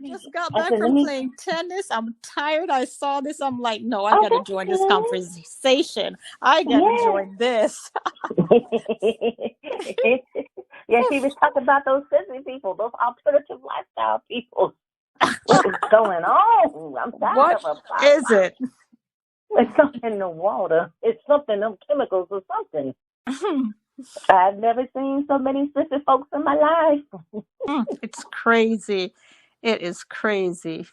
just got I back said, let from me. playing tennis. I'm tired. I saw this. I'm like, no, I Oh, gotta that's join this good. conversation. I gotta join this. Yeah, she was talking about those sissy people, those alternative lifestyle people. What is going on? I'm tired What of a is it? It's something in the water. It's something, them chemicals or something. I've never seen so many sissy folks in my life. It's crazy. It is crazy.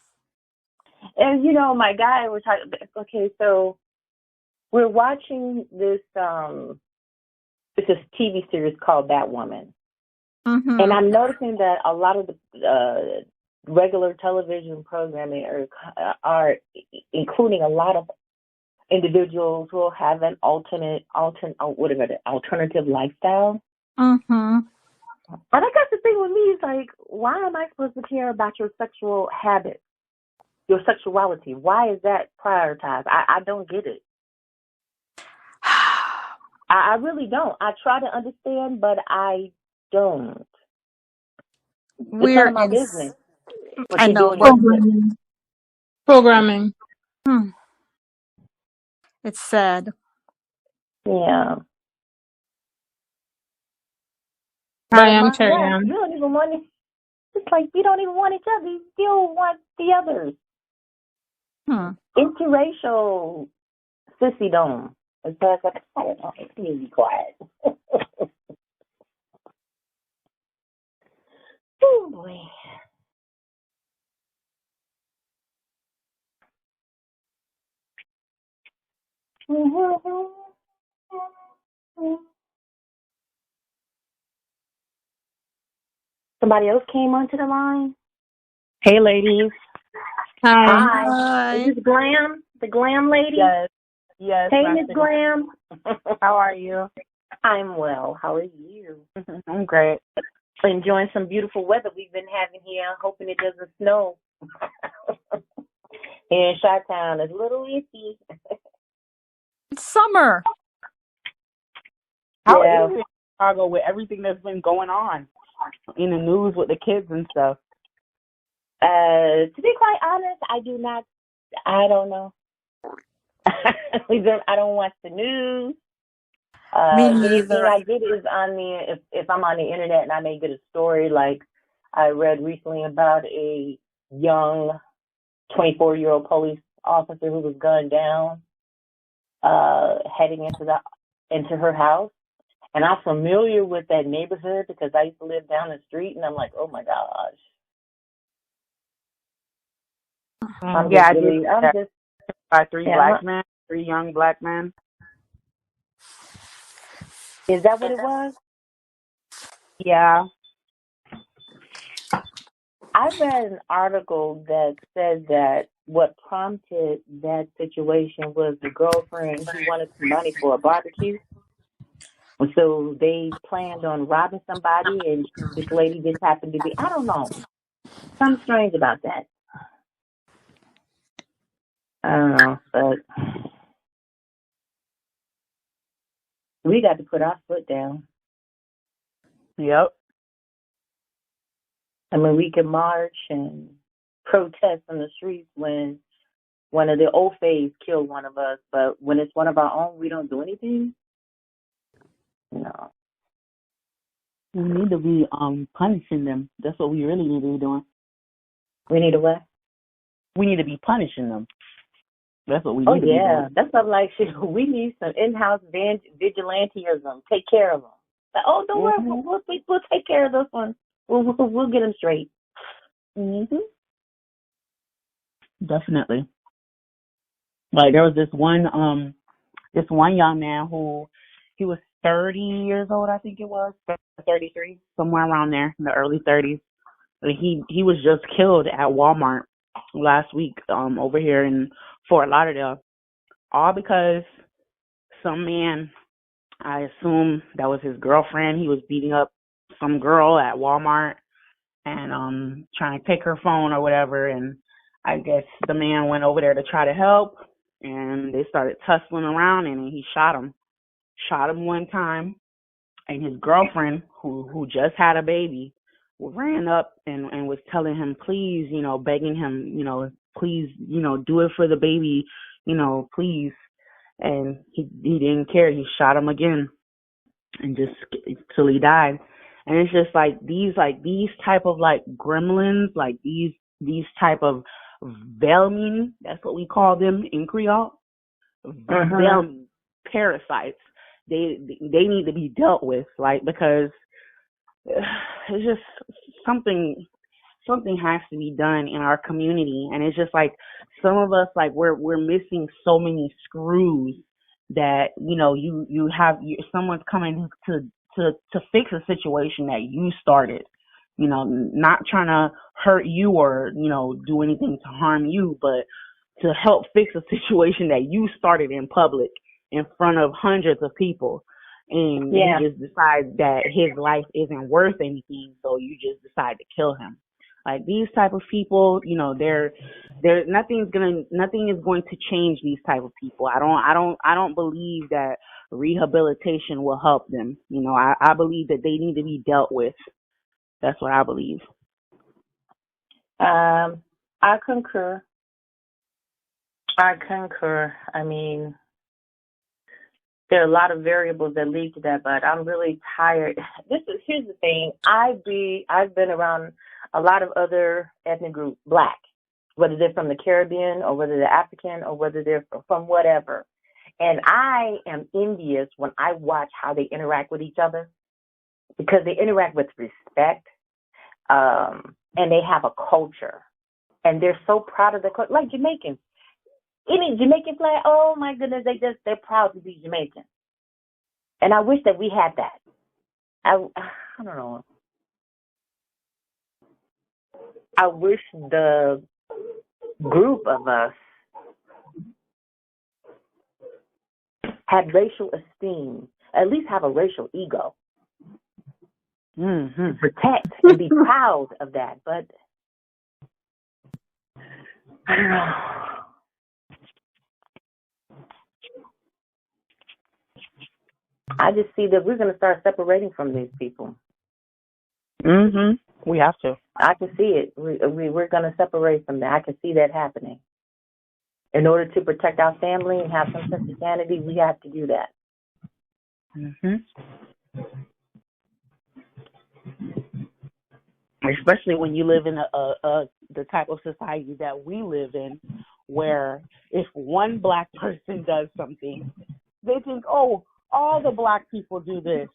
And my guy was talking. Okay, so we're watching this. It's a TV series called Batwoman, and I'm noticing that a lot of the regular television programming are including a lot of individuals who have an alternative lifestyle. And I guess the thing with me is like, why am I supposed to care about your sexual habits, your sexuality? Why is that prioritized? I don't get it. I really don't. I try to understand, but I don't. It's none We're of my in. business what I you're know, doing. but Programming. it's sad. Yeah. Hi, I'm Cherry You don't even want it. It's like you don't even want each other. You still want the others. Interracial sissy dome. It's like, I don't know. It's need to be quiet. Oh boy. Somebody else came onto the line. Hey, ladies. Hi. Is this Glam? The Glam lady? Yes. Hey, Miss Glam. How are you? I'm well. How are you? I'm great. Enjoying some beautiful weather we've been having here. Hoping it doesn't snow. Here in Chi-Town, it's a little iffy. It's summer. How is it in Chicago with everything that's been going on in the news with the kids and stuff? To be quite honest, I don't know. I don't watch the news. Me Anything neither. I get is on if I'm on the internet and I may get a story, like I read recently about a young 24-year-old police officer who was gunned down, heading into her house. And I'm familiar with that neighborhood because I used to live down the street, and I'm like, oh my gosh. I'm just by three young black men. Is that what it was? Yeah. I read an article that said that what prompted that situation was the girlfriend who wanted some money for a barbecue. So they planned on robbing somebody, and this lady just happened to be, I don't know, something strange about that. I don't know, but we got to put our foot down. Yep. I mean, we can march and protest in the streets when one of the old fays killed one of us, but when it's one of our own, we don't do anything. No. We need to be punishing them. That's what we really need to be doing. We need to what? We need to be punishing them. That's what we need to be doing. Oh, yeah. That's what I'm like, shit. We need some in-house vigilantism. Take care of them. Like, oh, don't worry. We'll take care of this one. We'll get them straight. Definitely. Like, there was this one young man who, he was 30 years old, I think it was, 33, somewhere around there, in the early 30s. He was just killed at Walmart last week, over here in Fort Lauderdale, all because some man, I assume that was his girlfriend, he was beating up some girl at Walmart and trying to take her phone or whatever, and I guess the man went over there to try to help, and they started tussling around, and he shot him one time, and his girlfriend, who just had a baby, ran up and was telling him, please, begging him, please, do it for the baby, please. And he didn't care. He shot him again and just till he died. And it's just these type of gremlins, these type of vermin, that's what we call them in Creole. Vermin, parasites. They need to be dealt with, because it's just something has to be done in our community. And it's just some of us, we're missing so many screws that, someone's coming to fix a situation that you started, not trying to hurt you or, do anything to harm you, but to help fix a situation that you started in public in front of hundreds of people. And you just decide that his life isn't worth anything, so you just decide to kill him. These type of people, they're nothing is going to change these type of people. I don't believe that rehabilitation will help them. I believe that they need to be dealt with. That's what I believe. I concur. I mean, there are a lot of variables that lead to that, but I'm really tired. Here's the thing. I've been around a lot of other ethnic groups, Black, whether they're from the Caribbean or whether they're African or whether they're from whatever. And I am envious when I watch how they interact with each other, because they interact with respect, and they have a culture, and they're so proud of their culture, like Jamaicans. Any Jamaican flag, oh my goodness, they're proud to be Jamaican. And I wish that we had that. I don't know. I wish the group of us had racial esteem, at least have a racial ego. Protect and be proud of that. But I don't know. I just see that we're going to start separating from these people. We have to. I can see it. We're going to separate from that. I can see that happening. In order to protect our family and have some sense of sanity, we have to do that. Especially when you live in the type of society that we live in, where if one Black person does something, they think, oh, all the Black people do this.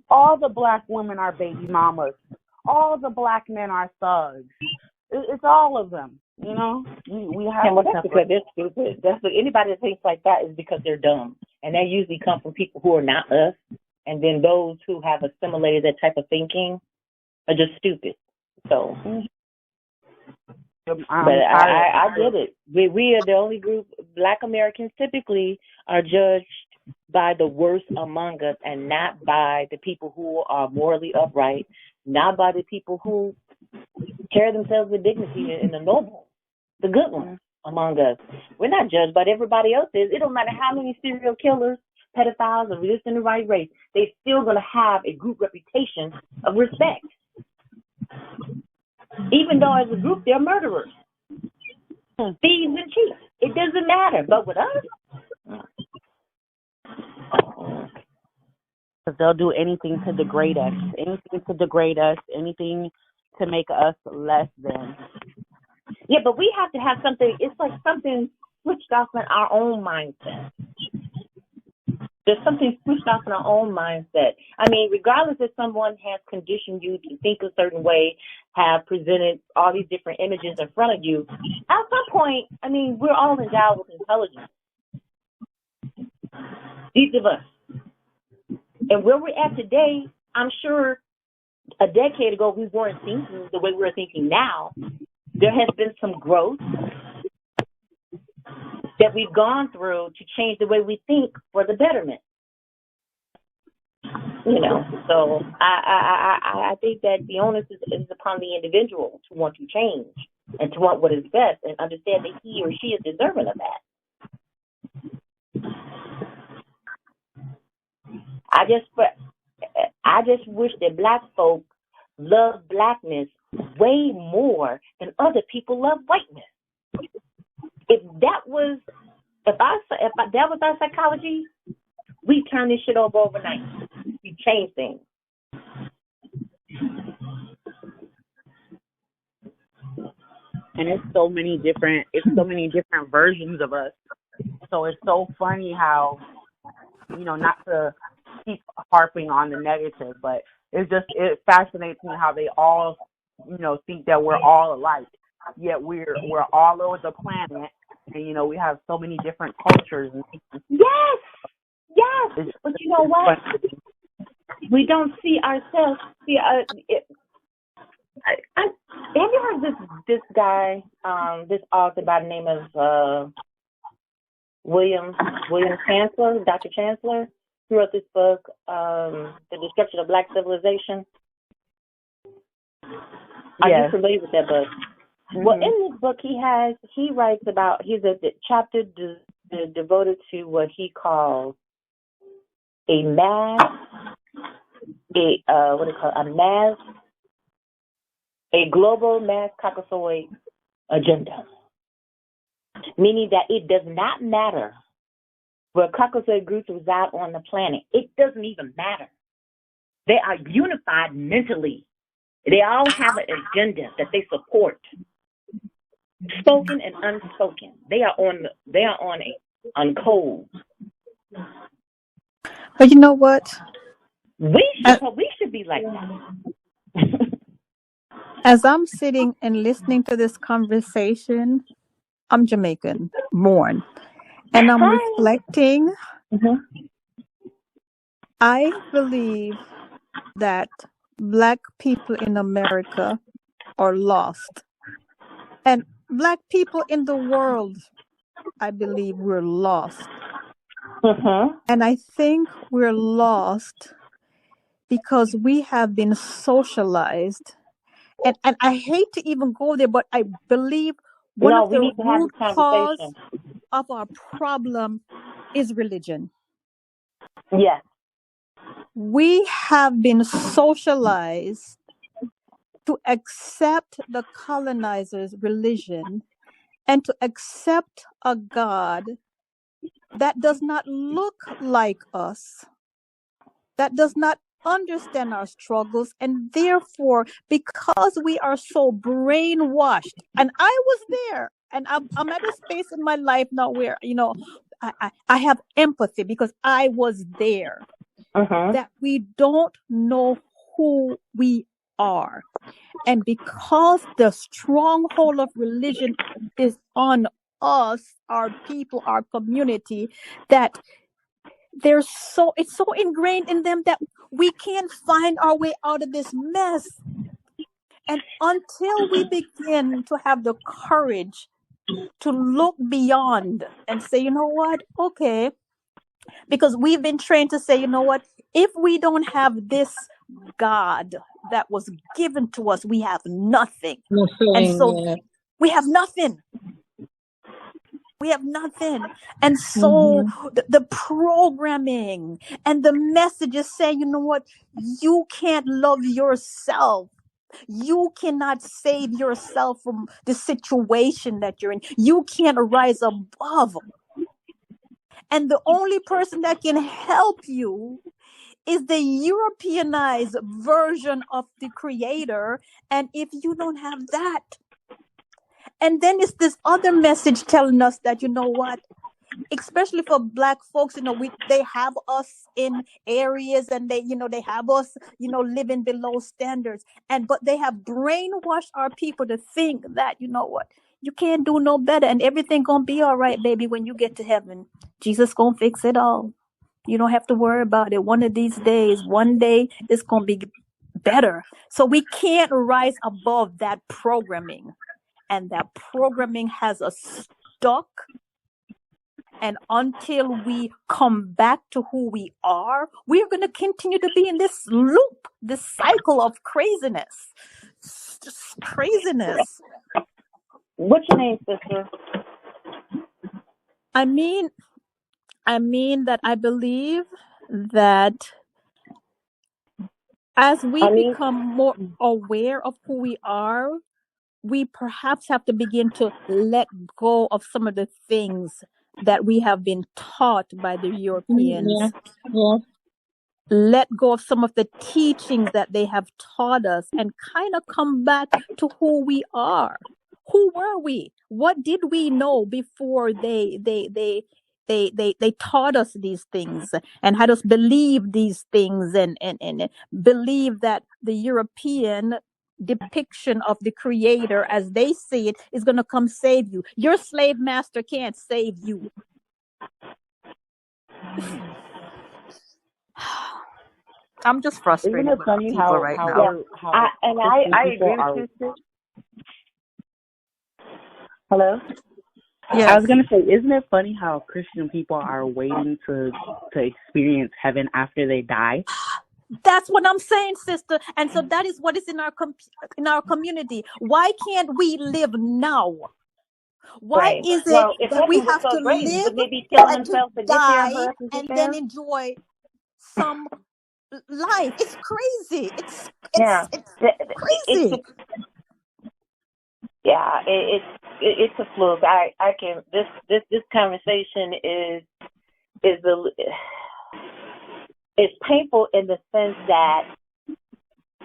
All the Black women are baby mamas. All the Black men are thugs. It's all of them, We have to. That's because they're stupid. Anybody that thinks like that is because they're dumb, and that usually comes from people who are not us. And then those who have assimilated that type of thinking are just stupid. So, but I get it. We are the only group. Black Americans typically are judged by the worst among us, and not by the people who are morally upright, not by the people who carry themselves with dignity and the noble, the good ones among us. We're not judged, but everybody else is. It don't matter how many serial killers, pedophiles, or this in the right race, they're still going to have a group reputation of respect. Even though as a group, they're murderers, thieves and cheats. It doesn't matter. But with us, because they'll do anything to degrade us, anything to make us less than. Yeah, but we have to have something. It's like something switched off in our own mindset. There's something switched off in our own mindset. I mean, regardless if someone has conditioned you to think a certain way, have presented all these different images in front of you, at some point, I mean, we're all endowed with intelligence. Each of us. And where we're at today, I'm sure a decade ago we weren't thinking the way we're thinking now. There has been some growth that we've gone through to change the way we think for the betterment. So I think that the onus is upon the individual to want to change and to want what is best and understand that he or she is deserving of that. I just wish that Black folk love blackness way more than other people love whiteness. If that was our psychology, we turn this shit over overnight. We change things. And it's so many different versions of us. So it's so funny how, not to keep harping on the negative, but it fascinates me how they all, think that we're all alike. Yet we're all over the planet, and we have so many different cultures. Yes. But you know what? We don't see ourselves. Have you heard this guy, this author by the name of William Chancellor, Dr. Chancellor, who wrote this book, The Destruction of Black Civilization? Are you familiar with that book? Mm-hmm. Well, in this book, he writes about, he's a chapter devoted to what he calls a global mass Caucasoid agenda, meaning that it does not matter where Caucasoid groups reside on the planet. It doesn't even matter. They are unified mentally. They all have an agenda that they support, spoken and unspoken. They are on code. But you know what? We should be like that. As I'm sitting and listening to this conversation, I'm Jamaican born, and I'm reflecting. Mm-hmm. I believe that Black people in America are lost, and Black people in the world, I believe we're lost. Mm-hmm. And I think we're lost because we have been socialized. And I hate to even go there, but I believe one of the root cause of our problem is religion. Yes. We have been socialized to accept the colonizers' religion and to accept a God that does not look like us, that does not understand our struggles, and therefore, because we are so brainwashed, and I was there, and I'm at a space in my life now where I have empathy because I was there. That we don't know who we are, and because the stronghold of religion is on us, our people, our community, that it's so ingrained in them that we can't find our way out of this mess. And until we begin to have the courage to look beyond and say, you know what, okay, because we've been trained to say, you know what, if we don't have this God that was given to us, we have nothing. And so we have nothing. We have nothing. And so the programming and the messages say, you know what, you can't love yourself. You cannot save yourself from the situation that you're in. You can't rise above. And the only person that can help you is the Europeanized version of the Creator. And if you don't have that, and then it's this other message telling us that, you know what, especially for Black folks, they have us in areas, and they have us, living below standards, but they have brainwashed our people to think that, you know what, you can't do no better, and everything gonna be all right, baby. When you get to heaven, Jesus gonna fix it all. You don't have to worry about it. One of these days, one day, it's gonna be better. So we can't rise above that programming, and that programming has us stuck. And until we come back to who we are, we're going to continue to be in this loop, this cycle of craziness. Just craziness. What's your name, sister? I mean that I believe that As we I mean, become more aware of who we are, we perhaps have to begin to let go of some of the things that we have been taught by the Yeah. Europeans. Yeah. Let go of some of the teachings that they have taught us and kind of come back to who we are. Who were we? What did we know before they taught us these things and had us believe these things and believe that the European depiction of the creator as they see it is going to come save you. Your slave master can't save you. I'm just frustrated Isn't it with our funny people how right how now. I Christian agree people with are? you, sis. Hello? I was Yes. gonna say, isn't it funny how Christian people are waiting to experience heaven after they die? That's what I'm saying, sister. And so that is what is in our community. Why can't we live now? Why Right. is it Well, if that we heaven was have to so great, live wouldn't they be killing and to themselves to get there die for us to get and then there? enjoy some life? It's crazy. It's Yeah. it's it's It's crazy. yeah. It's a fluke. I can this conversation is it's painful in the sense that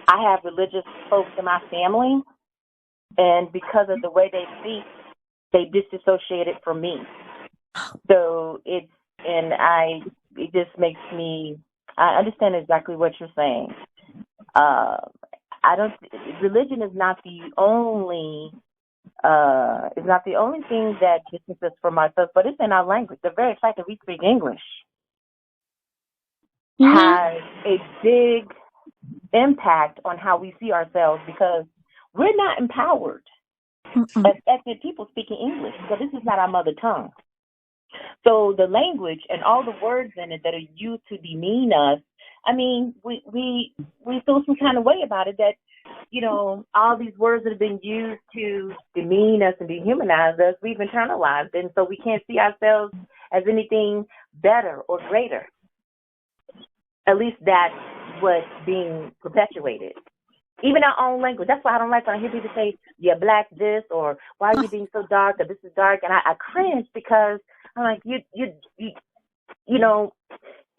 I have religious folks in my family, and because of the way they speak, they disassociate it from me. So it just makes me. I understand exactly what you're saying. I don't. Religion is not the only. Is not the only thing that distances us from ourselves, but it's in our language. The very fact that we speak English has a big impact on how we see ourselves because we're not empowered Mm-mm. as ethnic people speaking English because this is not our mother tongue. So the language and all the words in it that are used to demean us, I mean, we feel some kind of way about it that, you know, all these words that have been used to demean us and dehumanize us, we've internalized. And so we can't see ourselves as anything better or greater. At least that's what's being perpetuated. Even our own language. That's why I don't like when I hear people say, "You're black this," or "Why are you being so dark?" or "This is dark." And I cringe because I'm like, you know,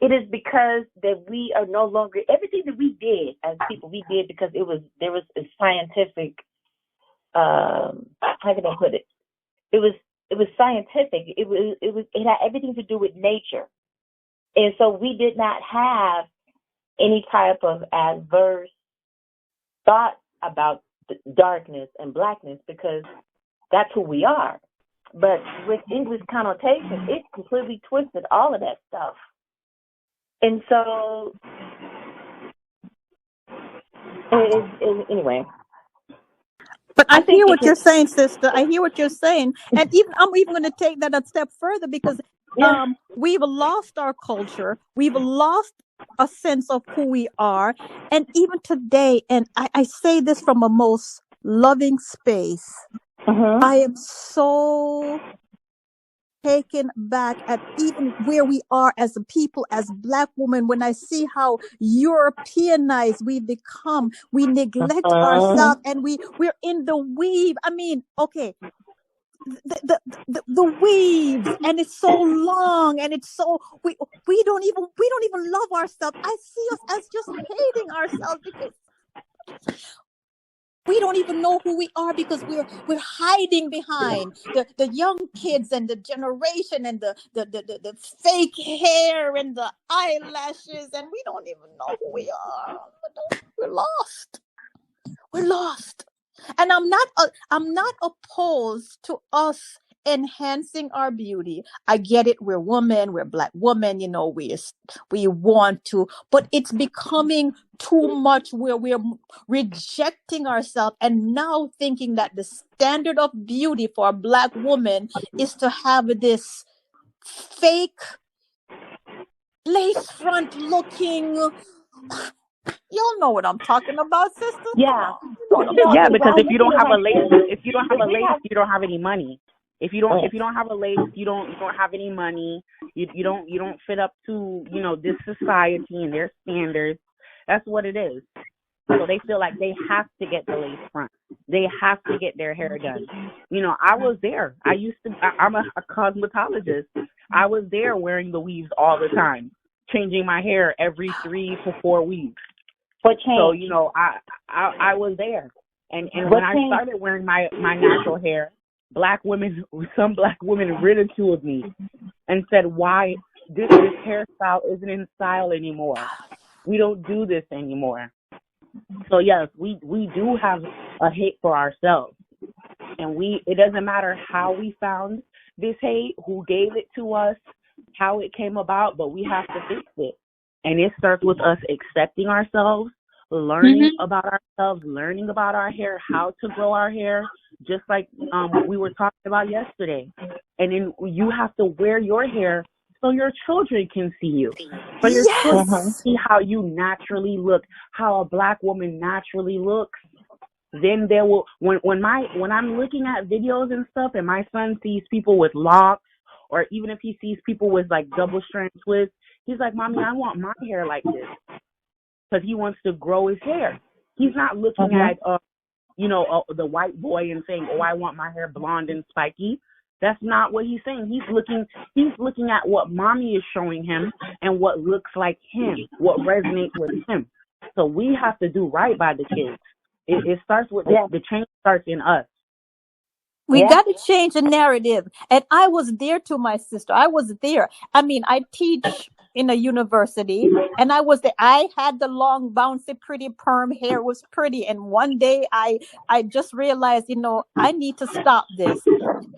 it is because that we are no longer everything that we did as people. We did because there was a scientific. How can I put it? It was scientific. It had everything to do with nature, and so we did not have any type of adverse thought about darkness and blackness because that's who we are. But with English connotation, it completely twisted all of that stuff. And so, anyway. But I think hear it what can, you're saying, sister. I hear what you're saying, and even I'm even going to take that a step further because yeah. we've lost our culture, we've lost a sense of who we are, and even today, and I say this from a most loving space. I am so taken back at even where we are as a people, as black women, when I see how Europeanized we've become. We neglect ourselves and we're in the weave. I mean, okay, the weaves, and it's so long, and it's so we don't even love ourselves. I see us as just hating ourselves because we don't even know who we are because we're hiding behind the young kids and the generation and the fake hair and the eyelashes, and we don't even know who we are. We're lost. We're lost. And I'm not opposed to us enhancing our beauty. I get it. We're women. We're black women. You know, we want to, but it's becoming too much where we're rejecting ourselves and now thinking that the standard of beauty for a black woman is to have this fake lace front looking. Y'all know what I'm talking about, sister. Come Yeah. on. You know what I'm Yeah, talking because about. if you don't have a lace, you don't have any money. If you don't have a lace, you don't have any money. You don't fit up to, you know, this society and their standards. That's what it is. So they feel like they have to get the lace front. They have to get their hair done. You know, I was there. I'm a cosmetologist. I was there wearing the weaves all the time, changing my hair every 3 to 4 weeks. What changed? So, you know, I was there. And when I started wearing my natural hair, some black women ridiculed me and said, why this hairstyle isn't in style anymore. We don't do this anymore. So yes, we do have a hate for ourselves. And it doesn't matter how we found this hate, who gave it to us, how it came about, but we have to fix it. And it starts with us accepting ourselves, learning about ourselves, learning about our hair, how to grow our hair, just like we were talking about yesterday. And then you have to wear your hair so your children can see you, for your children to see how you naturally look, how a black woman naturally looks. Then there will, when I'm looking at videos and stuff, and my son sees people with locks, or even if he sees people with like double strand twists, he's like, "Mommy, I want my hair like this," because he wants to grow his hair. He's not looking at the white boy and saying, "Oh, I want my hair blonde and spiky." That's not what he's saying. He's looking at what mommy is showing him and what looks like him, what resonates with him. So we have to do right by the kids. It starts with the change starts in us. We got to change the narrative. And I was there to my sister. I was there. I mean, I teach in a university, and I had the long, bouncy, pretty perm hair. It was pretty. And one day I just realized, I need to stop this.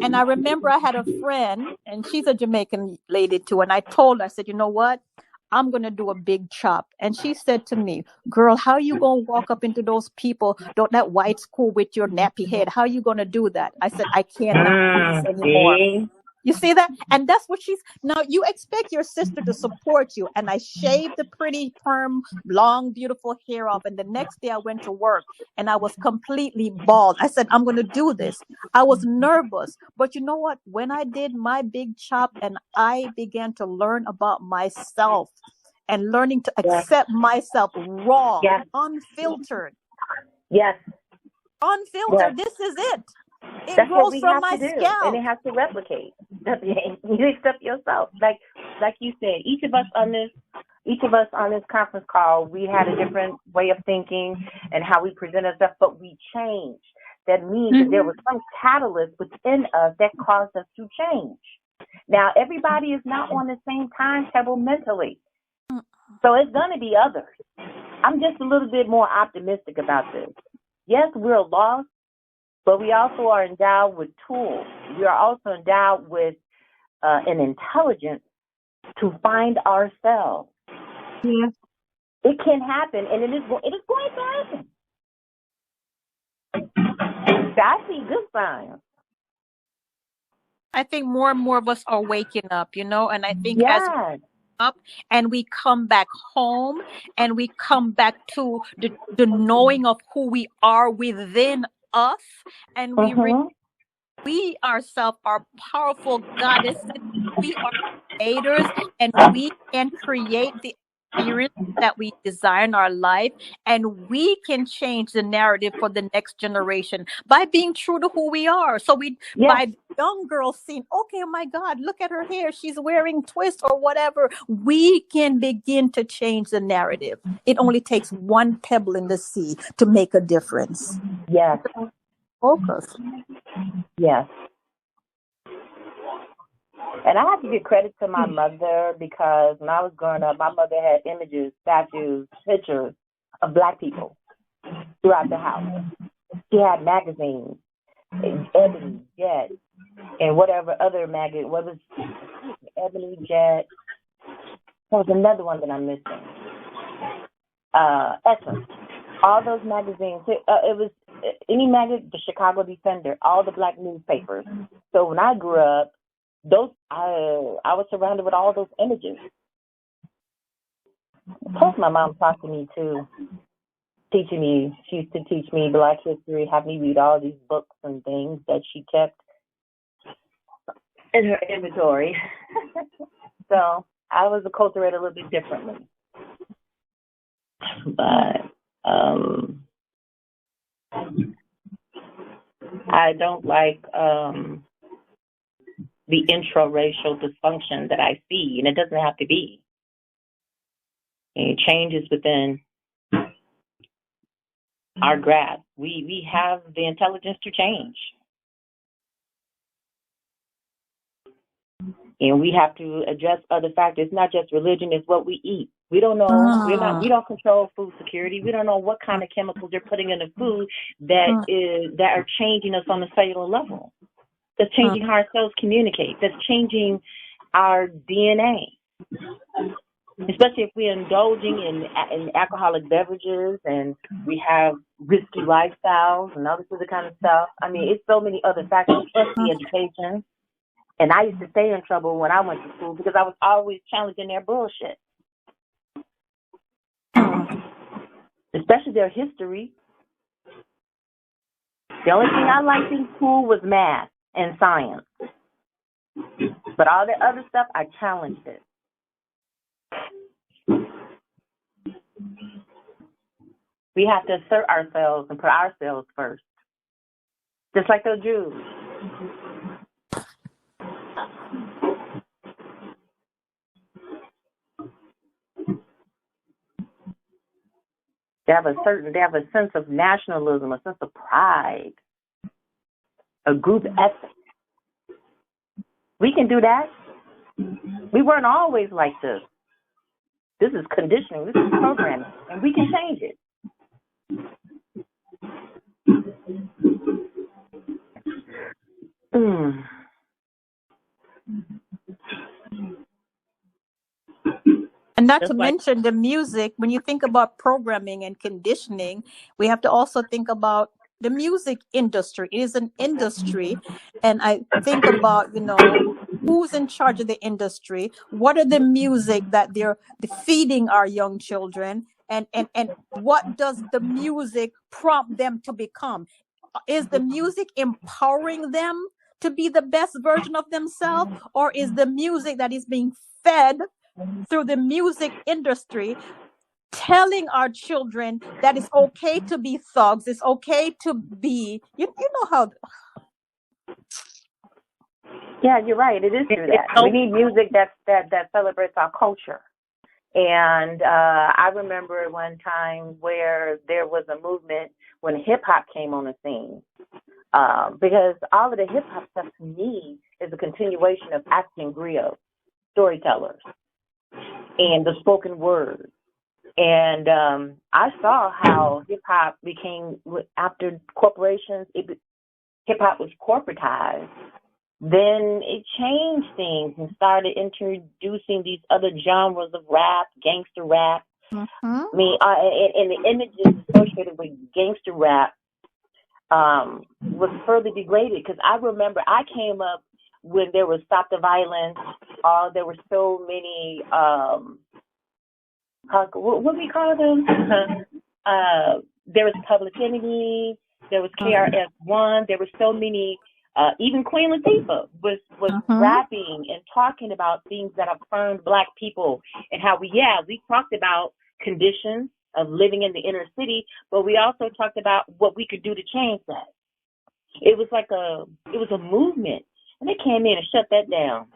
And I remember I had a friend, and she's a Jamaican lady too. And I told her, I said, you know what? I'm going to do a big chop. And she said to me, girl, how you going to walk up into those people, that white school with your nappy head? How you going to do that? I said, I cannot do this anymore. You see that? And that's what now you expect your sister to support you. And I shaved the pretty perm, long, beautiful hair off. And the next day I went to work and I was completely bald. I said, I'm going to do this. I was nervous. But you know what? When I did my big chop and I began to learn about myself and learning to accept myself raw, unfiltered. Yes. Unfiltered. This is it. That's what we have to do, and it has to replicate. You accept yourself, like you said. Each of us on this conference call, we had a different way of thinking and how we present ourselves, but we changed. That means that there was some catalyst within us that caused us to change. Now, everybody is not on the same timetable mentally, so it's going to be others. I'm just a little bit more optimistic about this. Yes, we're lost. But we also are endowed with tools. We are also endowed with an intelligence to find ourselves. Yeah. It can happen, and it is going to happen. I see good signs. I think more and more of us are waking up, and I think as we wake up and we come back home and we come back to the knowing of who we are within us, and we ourselves are powerful goddesses. We are creators, and we can create the experience that we desire in our life, and we can change the narrative for the next generation by being true to who we are. So by the young girl seeing, okay, oh my God, look at her hair, she's wearing twists or whatever, we can begin to change the narrative. It only takes one pebble in the sea to make a difference. Yes. Focus. Yes. And I have to give credit to my mother, because when I was growing up, my mother had images, statues, pictures of Black people throughout the house. She had magazines, Ebony, Jet, and whatever other magazine. What was Ebony, Jet? There was another one that I'm missing. Essence. All those magazines. It was any magazine, the Chicago Defender, all the Black newspapers. So when I grew up, I was surrounded with all those images. Plus, my mom taught to me too, she used to teach me Black history, have me read all these books and things that she kept in her inventory. So I was acculturated a little bit differently. But I don't like the intraracial dysfunction that I see, and it doesn't have to be. It changes within our grasp. We have the intelligence to change. And we have to address other factors, not just religion, it's what we eat. We don't know. We don't control food security. We don't know what kind of chemicals they're putting in the food that are changing us on the cellular level. That's changing how our cells communicate. That's changing our DNA. Especially if we're indulging in alcoholic beverages and we have risky lifestyles and all this other kind of stuff. I mean, it's so many other factors, plus the education. And I used to stay in trouble when I went to school because I was always challenging their bullshit. Especially their history. The only thing I liked in school was math and science. But all the other stuff, I challenged it. We have to assert ourselves and put ourselves first. Just like those Jews. They have a sense of nationalism, a sense of pride, a group ethic. We can do that. We weren't always like this. This is conditioning. This is programming, and we can change it. And not to mention the music. When you think about programming and conditioning, we have to also think about the music industry. It is an industry. And I think about, who's in charge of the industry? What are the music that they're feeding our young children? And what does the music prompt them to become? Is the music empowering them to be the best version of themselves? Or is the music that is being fed through the music industry telling our children that it's okay to be thugs, it's okay to be, you know how. Yeah, you're right. It is true that we need music that celebrates our culture. And I remember one time where there was a movement when hip hop came on the scene, because all of the hip hop stuff to me is a continuation of African griot storytellers and the spoken word. And I saw how hip-hop became, after corporations, hip-hop was corporatized. Then it changed things and started introducing these other genres of rap, gangster rap. I mean, and the images associated with gangster rap was further degraded, because I remember I came up when there was Stop the Violence. There were so many, what do we call them? There was Public Enemy. There was KRS-One. There were so many. Even Queen Latifah was rapping and talking about things that affirmed Black people, and how we talked about conditions of living in the inner city, but we also talked about what we could do to change that. It was like it was a movement, and they came in and shut that down.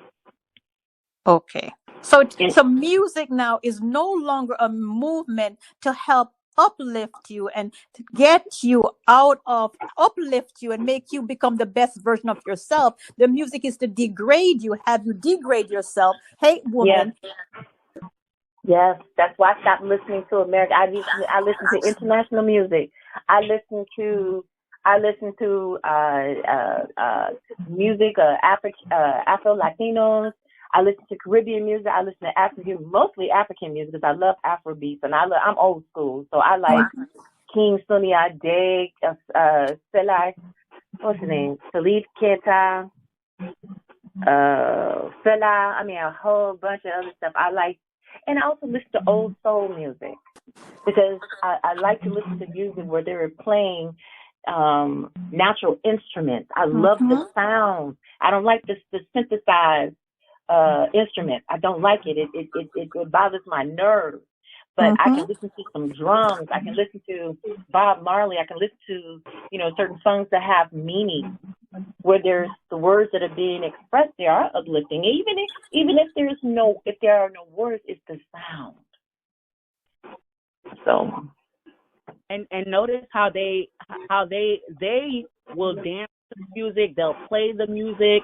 Okay. So music now is no longer a movement to help uplift you and to get you uplift you and make you become the best version of yourself. The music is to degrade you, have you degrade yourself. Hey, woman. Yes, that's why I stopped listening to America. I listen to international music. I listen to music, Afro Latinos. I listen to Caribbean music. I listen to mostly African music, because I love Afro beats, and I'm old school, so I like King Sunny Ade, what's his name, Salif Keita, Fela. I mean, a whole bunch of other stuff I like, and I also listen to old soul music, because I like to listen to music where they're playing natural instruments. I love the sound. I don't like the synthesized instrument. I don't like it. It bothers my nerves. But I can listen to some drums. I can listen to Bob Marley. I can listen to, certain songs that have meaning, where there's the words that are being expressed. They are uplifting. Even if there are no words, it's the sound. So. And notice how they will dance to the music. They'll play the music.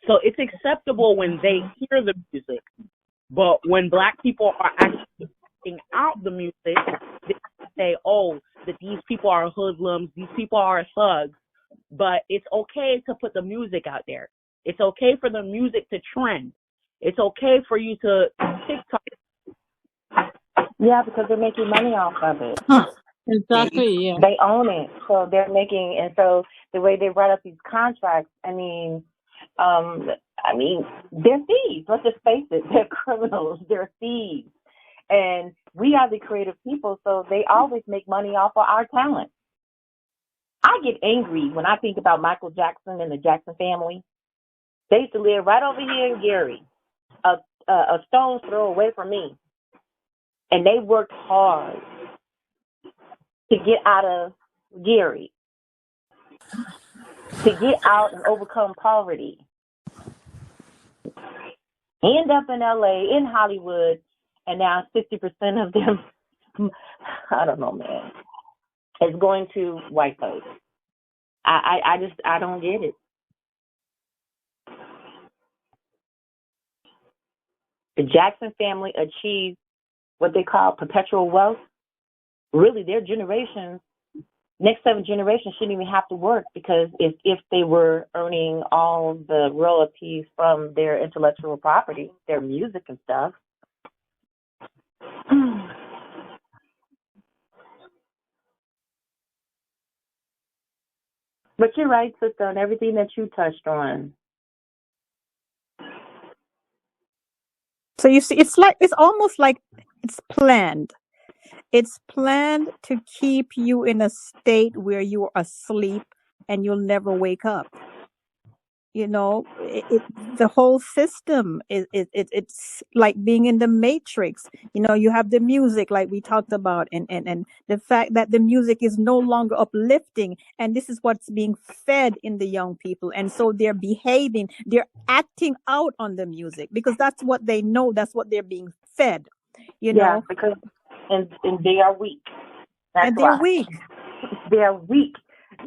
So it's acceptable when they hear the music. But when Black people are actually putting out the music, they say, oh, that these people are hoodlums, these people are thugs. But it's okay to put the music out there. It's okay for the music to trend. It's okay for you to TikTok. Yeah, because they're making money off of it. Exactly, yeah. They own it. So they're making, and so the way they write up these contracts, they're thieves. Let's just face it. They're criminals. They're thieves. And we are the creative people, so they always make money off of our talent. I get angry when I think about Michael Jackson and the Jackson family. They used to live right over here in Gary, a stone's throw away from me. And they worked hard to get out of Gary, to get out and overcome poverty. End up in LA, in Hollywood, and now 60% of them, I don't know, man, is going to white folks. I don't get it. The Jackson family achieved what they call perpetual wealth. Really, their generations, next 7 generations shouldn't even have to work, because if they were earning all the royalties from their intellectual property, their music and stuff. But you're right, sister, on everything that you touched on. So you see, it's almost like it's planned. It's planned to keep you in a state where you are asleep and you'll never wake up. The whole system it's like being in the Matrix. You have the music like we talked about, and the fact that the music is no longer uplifting, and this is what's being fed in the young people, and so they're acting out on the music because that's what they know, that's what they're being fed. Yeah, because and they are weak. That's they're why. weak. They're weak.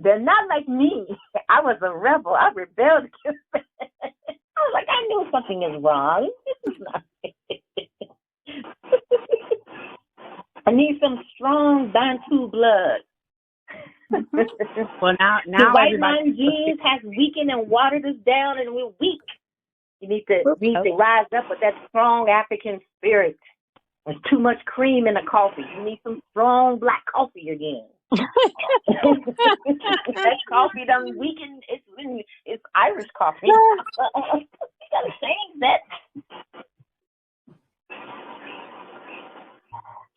They're not like me. I was a rebel. I rebelled against it. I was like, I knew something is wrong. This is not I need some strong Bantu blood. Well, now the white man genes has weakened and watered us down, and we're weak. You need to rise up with that strong African spirit. There's too much cream in the coffee. You need some strong black coffee again. That coffee done weakened. It's Irish coffee. You gotta change that.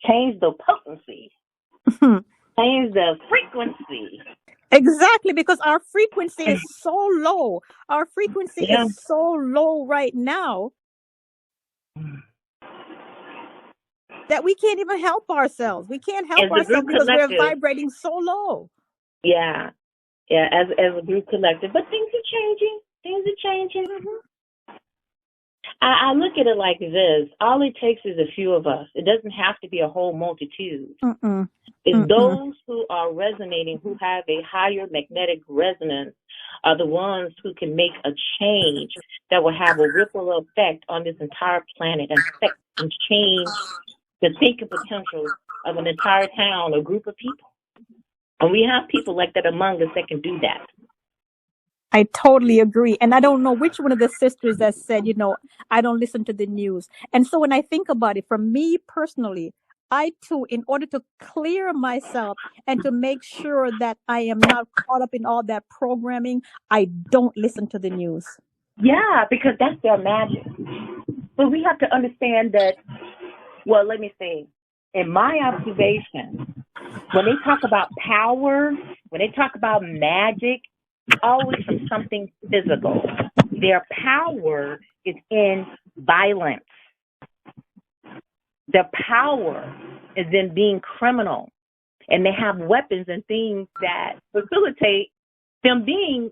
Change the potency. Change the frequency. Exactly, because our frequency is so low. Our frequency is so low right now that we can't even help ourselves. We can't help ourselves because we're vibrating so low. Yeah. As a group collective, but things are changing. I look at it like this: all it takes is a few of us. It doesn't have to be a whole multitude. It's those who are resonating, who have a higher magnetic resonance, are the ones who can make a change that will have a ripple effect on this entire planet and change the thinking potential of an entire town or group of people. And we have people like that among us that can do that. I totally agree. And I don't know which one of the sisters that said, I don't listen to the news. And so when I think about it, for me personally, I too, in order to clear myself and to make sure that I am not caught up in all that programming, I don't listen to the news. Yeah, because that's their magic. But we have to understand that, well, let me see. In my observation, when they talk about power, when they talk about magic, always from something physical. Their power is in violence. Their power is in being criminal. And they have weapons and things that facilitate them being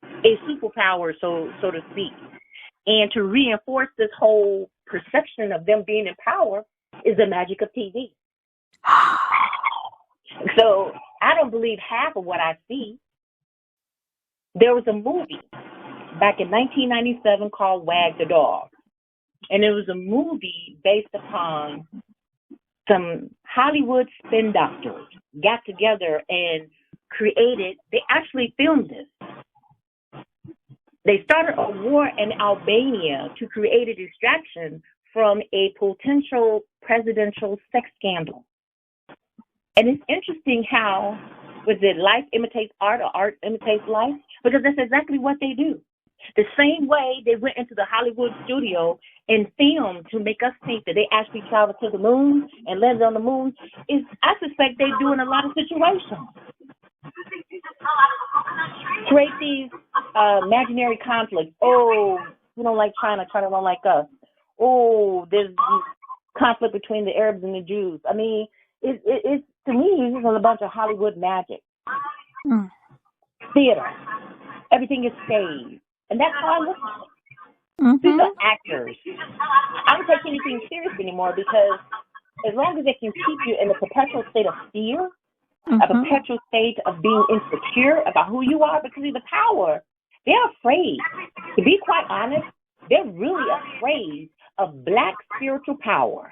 a superpower, so to speak. And to reinforce this whole perception of them being in power is the magic of TV. So I don't believe half of what I see. There was a movie back in 1997 called Wag the Dog. And it was a movie based upon some Hollywood spin doctors got together and created, they actually filmed this. They started a war in Albania to create a distraction from a potential presidential sex scandal. And it's interesting how, was it life imitates art or art imitates life? Because that's exactly what they do. The same way they went into the Hollywood studio and filmed to make us think that they actually traveled to the moon and landed on the moon, is I suspect they do in a lot of situations. Create these imaginary conflicts. Oh, we don't like China, China don't like us. Oh, there's conflict between the Arabs and the Jews. I mean, it's to me, it's just a bunch of Hollywood magic. Theater. Everything is staged. And that's how I look at it. These are actors. I don't take anything serious anymore because as long as they can keep you in a perpetual state of fear, a perpetual state of being insecure about who you are, because of the power, they're afraid. To be quite honest, they're really afraid of black spiritual power.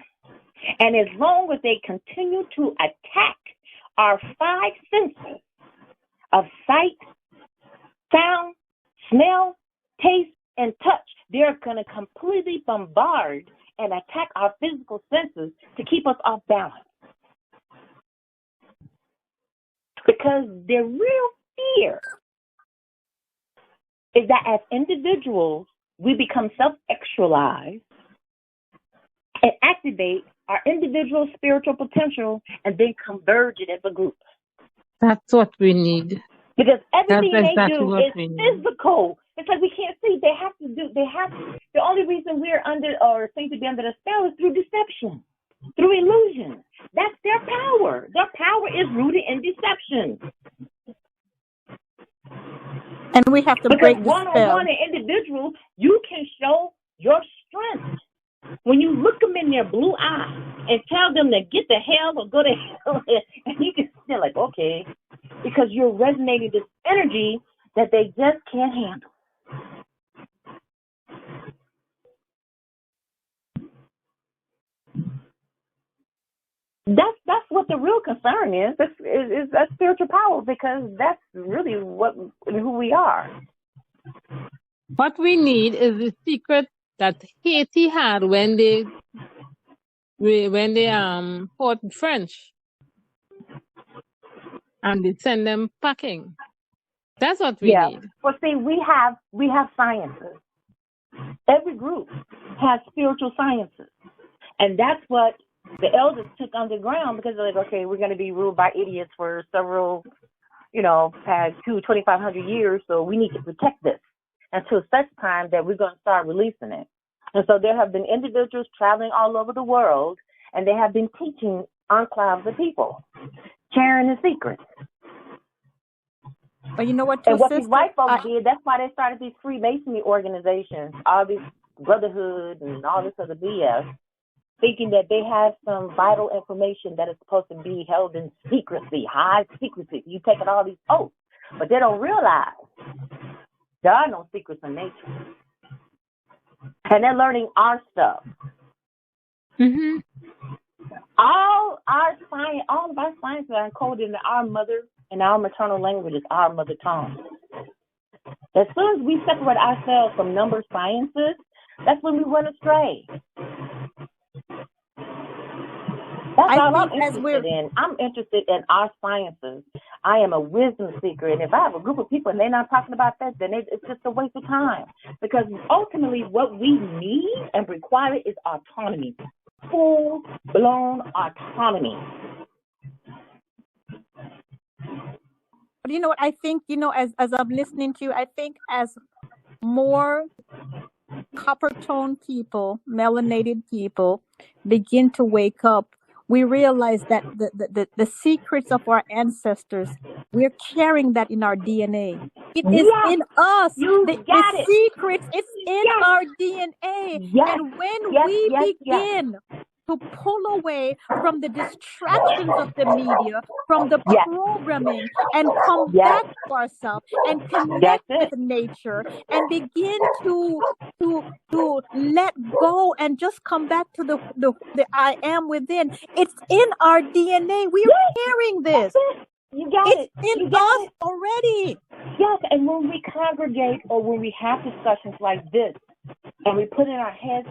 And as long as they continue to attack our five senses of sight, sound, smell, taste, and touch, they're going to completely bombard and attack our physical senses to keep us off balance. Because their real fear is that as individuals, we become self-actualized and activate our individual spiritual potential and then converge it as a group. That's what we need. Because everything That's they exactly do what is we need. physical. It's like we can't see. They have to. The only reason we're under or seem to be under the spell is through deception, through illusion. That's their power. Their power is rooted in deception. And we have to break the spell. Because one-on-one and individual, you can show your strength. When you look them in their blue eye and tell them to get the hell or go to hell, and you can still like, okay, because you're resonating this energy that they just can't handle. That's what the real concern is. Is that spiritual power, because that's really who we are. What we need is the secret that Haiti had when they fought the French, and they send them packing. That's what we need. Well, see, we have sciences. Every group has spiritual sciences, and that's what the elders took underground, because they're like, okay, we're going to be ruled by idiots for several, past 2,500 years, so we need to protect this until such time that we're going to start releasing it. And so there have been individuals traveling all over the world, and they have been teaching enclaves of people, sharing the secrets. But you know what, and what these white folks did, that's why they started these Freemasonry organizations, all these brotherhood and all this other BS, thinking that they have some vital information that is supposed to be held in secrecy, high secrecy. You taking all these oaths, but they don't realize there are no secrets in nature. And they're learning our stuff. All of our sciences are encoded in our mother and our maternal languages, our mother tongue. As soon as we separate ourselves from number sciences, that's when we run astray. That's all I'm interested in. I'm interested in our sciences. I am a wisdom seeker, and if I have a group of people and they're not talking about that, then it's just a waste of time. Because ultimately, what we need and require is autonomy, full-blown autonomy. But you know what? I think, as I'm listening to you, I think as more copper-toned people, melanated people, begin to wake up, we realize that the secrets of our ancestors, we're carrying that in our DNA. It is Yes, in us. you The got it. secrets, it's in Yes, our DNA. yes, And when yes, we yes, yes. begin to pull away from the distractions of the media, from the Yes, programming, and come yes. back to ourselves and connect That's with it. nature and begin to let go and just come back to the I am within. It's in our DNA. We are Yes, carrying that's this. it. You got It's it. in You got us it. already. Yes, and when we congregate or when we have discussions like this, and we put in our heads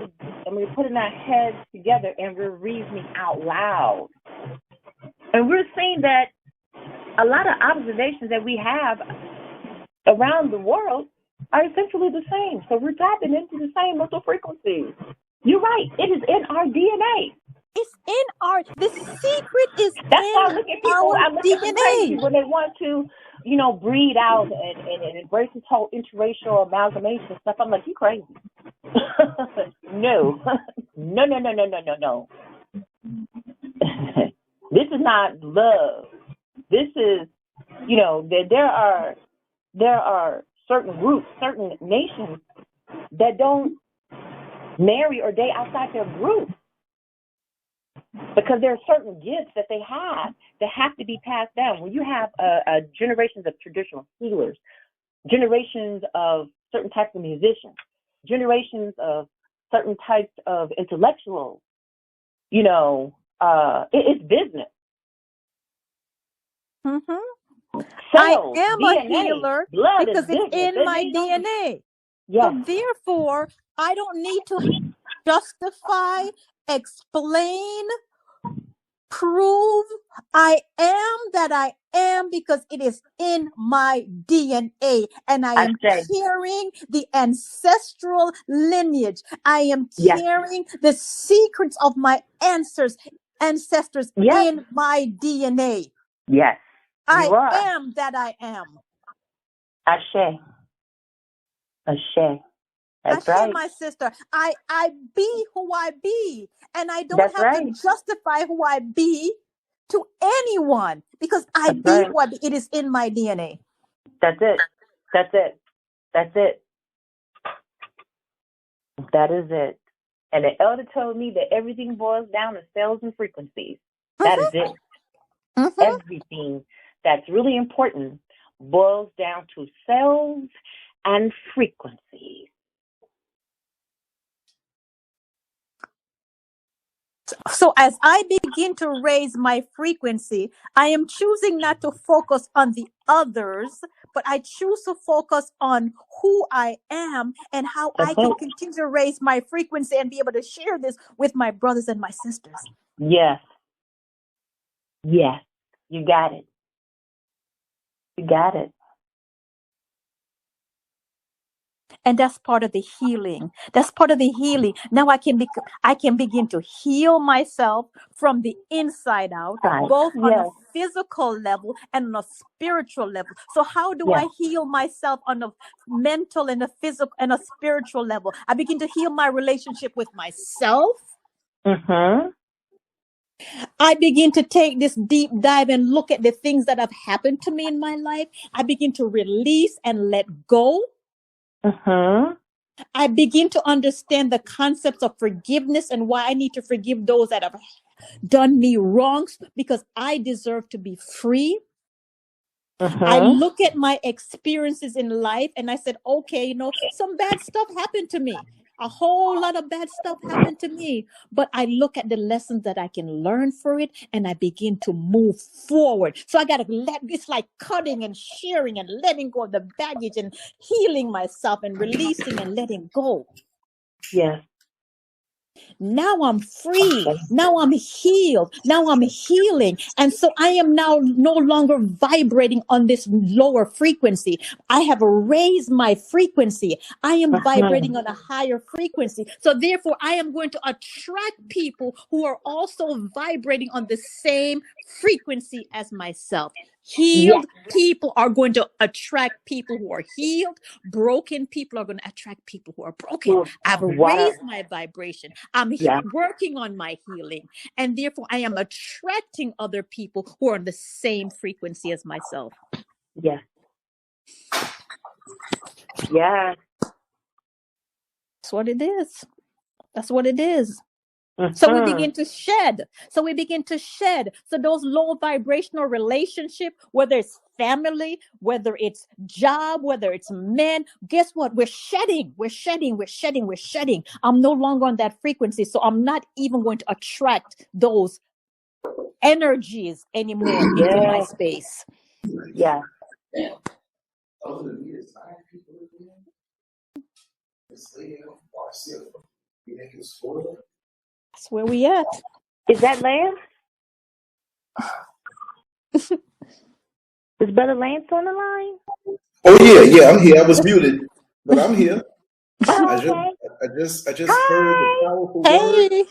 together, and we're reasoning out loud, and we're seeing that a lot of observations that we have around the world are essentially the same. So we're tapping into the same mental frequencies. You're right. It is in our DNA. It's in the secret is That's why in I look at people. our I look at them crazy DNA. when they want to, breed out and embrace this whole interracial amalgamation stuff. I'm like, you crazy? No, no. This is not love. This is, there are certain groups, certain nations that don't marry or date outside their group, because there are certain gifts that they have that have to be passed down. When you have generations of traditional healers, generations of certain types of musicians, generations of certain types of intellectuals, it's business. Mm-hmm. Cells, I am a DNA, healer blood because is it's business. in my DNA. Yes. So therefore, I don't need to justify, explain, prove I am that I am, because it is in my DNA, and I am carrying the ancestral lineage. I am carrying the secrets of my ancestors in my DNA. Yes, you are. I am that I am. Ashe. That's Ashe, right. my sister. I be who I be, and I don't have to justify who I be to anyone, because I be who I be. It is in my DNA. That's it. That is it. And the elder told me that everything boils down to cells and frequencies. That is it. Mm-hmm. Everything that's really important boils down to cells and frequencies. So as I begin to raise my frequency, I am choosing not to focus on the others, but I choose to focus on who I am and how I can continue to raise my frequency and be able to share this with my brothers and my sisters. Yes. Yes. You got it. You got it. And that's part of the healing. That's part of the healing. Now I can begin to heal myself from the inside out, both on a physical level and on a spiritual level. So how do I heal myself on a mental and a physical and a spiritual level? I begin to heal my relationship with myself. Mm-hmm. I begin to take this deep dive and look at the things that have happened to me in my life. I begin to release and let go. Mm-hmm. I begin to understand the concepts of forgiveness and why I need to forgive those that have done me wrongs, because I deserve to be free. Mm-hmm. I look at my experiences in life and I said, okay, some bad stuff happened to me. A whole lot of bad stuff happened to me, but I look at the lessons that I can learn for it and I begin to move forward. So I got to it's like cutting and shearing and letting go of the baggage and healing myself and releasing and letting go. Yes. Now I'm free. Now I'm healed. Now I'm healing. And so I am now no longer vibrating on this lower frequency. I have raised my frequency. I am vibrating on a higher frequency. So therefore, I am going to attract people who are also vibrating on the same frequency as myself. Yes. Healed people are going to attract people who are healed. Broken people are going to attract people who are broken. I've Water. raised my vibration. I'm Yeah. working on my healing. And therefore, I am attracting other people who are on the same frequency as myself. Yes. Yes. That's what it is. That's what it is. Mm-hmm. So we begin to shed. So those low vibrational relationship, whether it's family, whether it's job, whether it's men, guess what? We're shedding. I'm no longer on that frequency. So I'm not even going to attract those energies anymore into my space. Yeah. That's where we at. Is that Lance? Is Brother Lance on the line? Oh yeah, I'm here. I was muted, but I'm here. Oh, I okay. just heard the powerful word, Hey.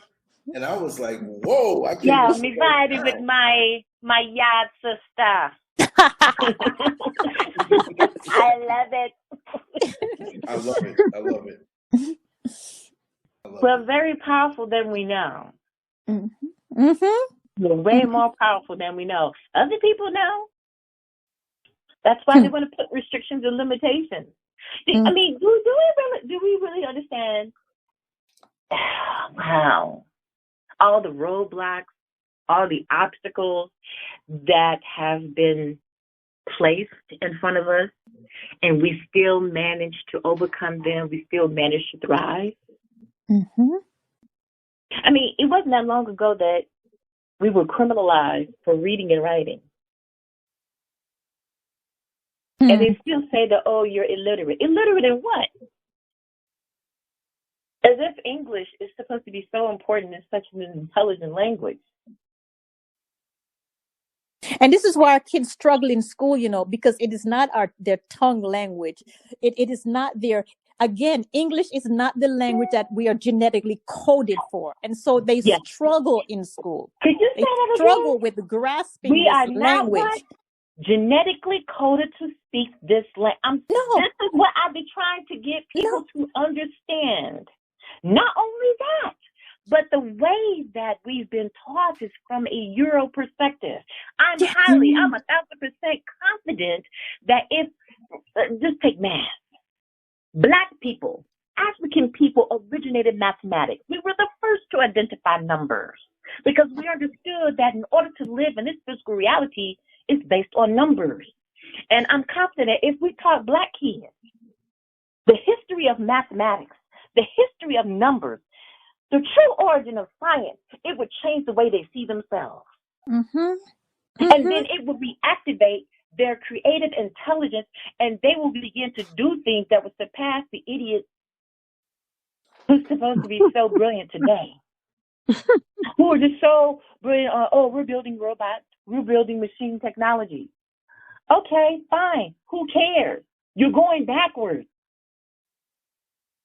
and I was like, "Whoa! I can't." Yeah, me vibing with my yard sister. I love it. I love it. We're very powerful than we know. Mm-hmm. We're way more powerful than we know. Other people know. That's why they want to put restrictions and limitations. I mean, do we really understand? Wow, all the roadblocks, all the obstacles that have been placed in front of us, and we still manage to overcome them. We still manage to thrive. Mm-hmm. I mean, it wasn't that long ago that we were criminalized for reading and writing. And they still say that, oh, you're illiterate. Illiterate in what? As if English is supposed to be so important and such an intelligent language. And this is why our kids struggle in school, because it is not their tongue language. It is not their, again, English is not the language that we are genetically coded for. And so they struggle in school. Could you say They that struggle again? with grasping We this are not language. what? Genetically coded to speak this language. No. This is what I've been trying to get people to understand. Not only that, but the way that we've been taught is from a Euro perspective. I'm 1,000% confident that if, just take math, Black people, African people originated mathematics. We were the first to identify numbers because we understood that in order to live in this physical reality, it's based on numbers. And I'm confident if we taught Black kids the history of mathematics, the history of numbers, the true origin of science, it would change the way they see themselves. And then it would reactivate their creative intelligence, and they will begin to do things that would surpass the idiot who's supposed to be so brilliant today. Who are just so brilliant, we're building robots, we're building machine technology. Okay, fine. Who cares? You're going backwards.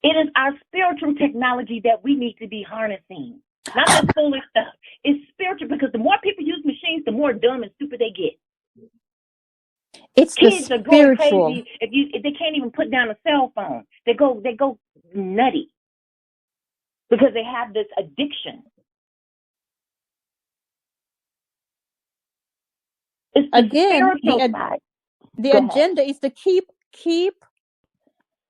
It is our spiritual technology that we need to be harnessing, not the foolish stuff. It's spiritual because the more people use machines, the more dumb and stupid they get. It's Kids the are going spiritual. crazy if they can't even put down a cell phone. They go nutty because they have this addiction. It's the spiritual side. The agenda is to keep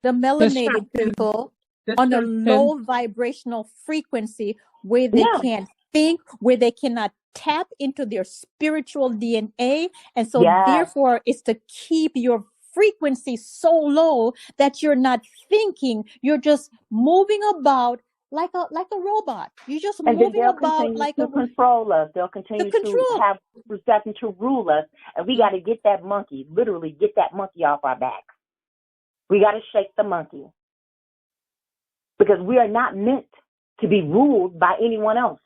the melanated people on a low vibrational frequency where they can't think, where they cannot tap into their spiritual DNA. And so therefore it's to keep your frequency so low that you're not thinking, you're just moving about like a robot. You're just moving about like to control us. They'll continue to have perception to rule us, and we got to get that monkey, literally get that monkey off our back. We got to shake the monkey because we are not meant to be ruled by anyone else.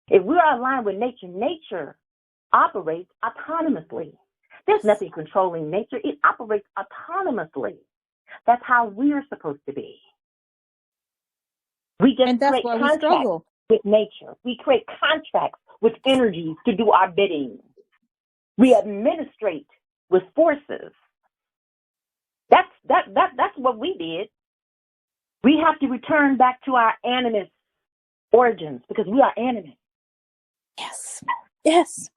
If we are aligned with nature, nature operates autonomously. There's nothing controlling nature. It operates autonomously. That's how we're supposed to be. We just create contracts with nature. We create contracts with energies to do our bidding. We administrate with forces. That's what we did. We have to return back to our animus origins because we are animate. Yes. Yes.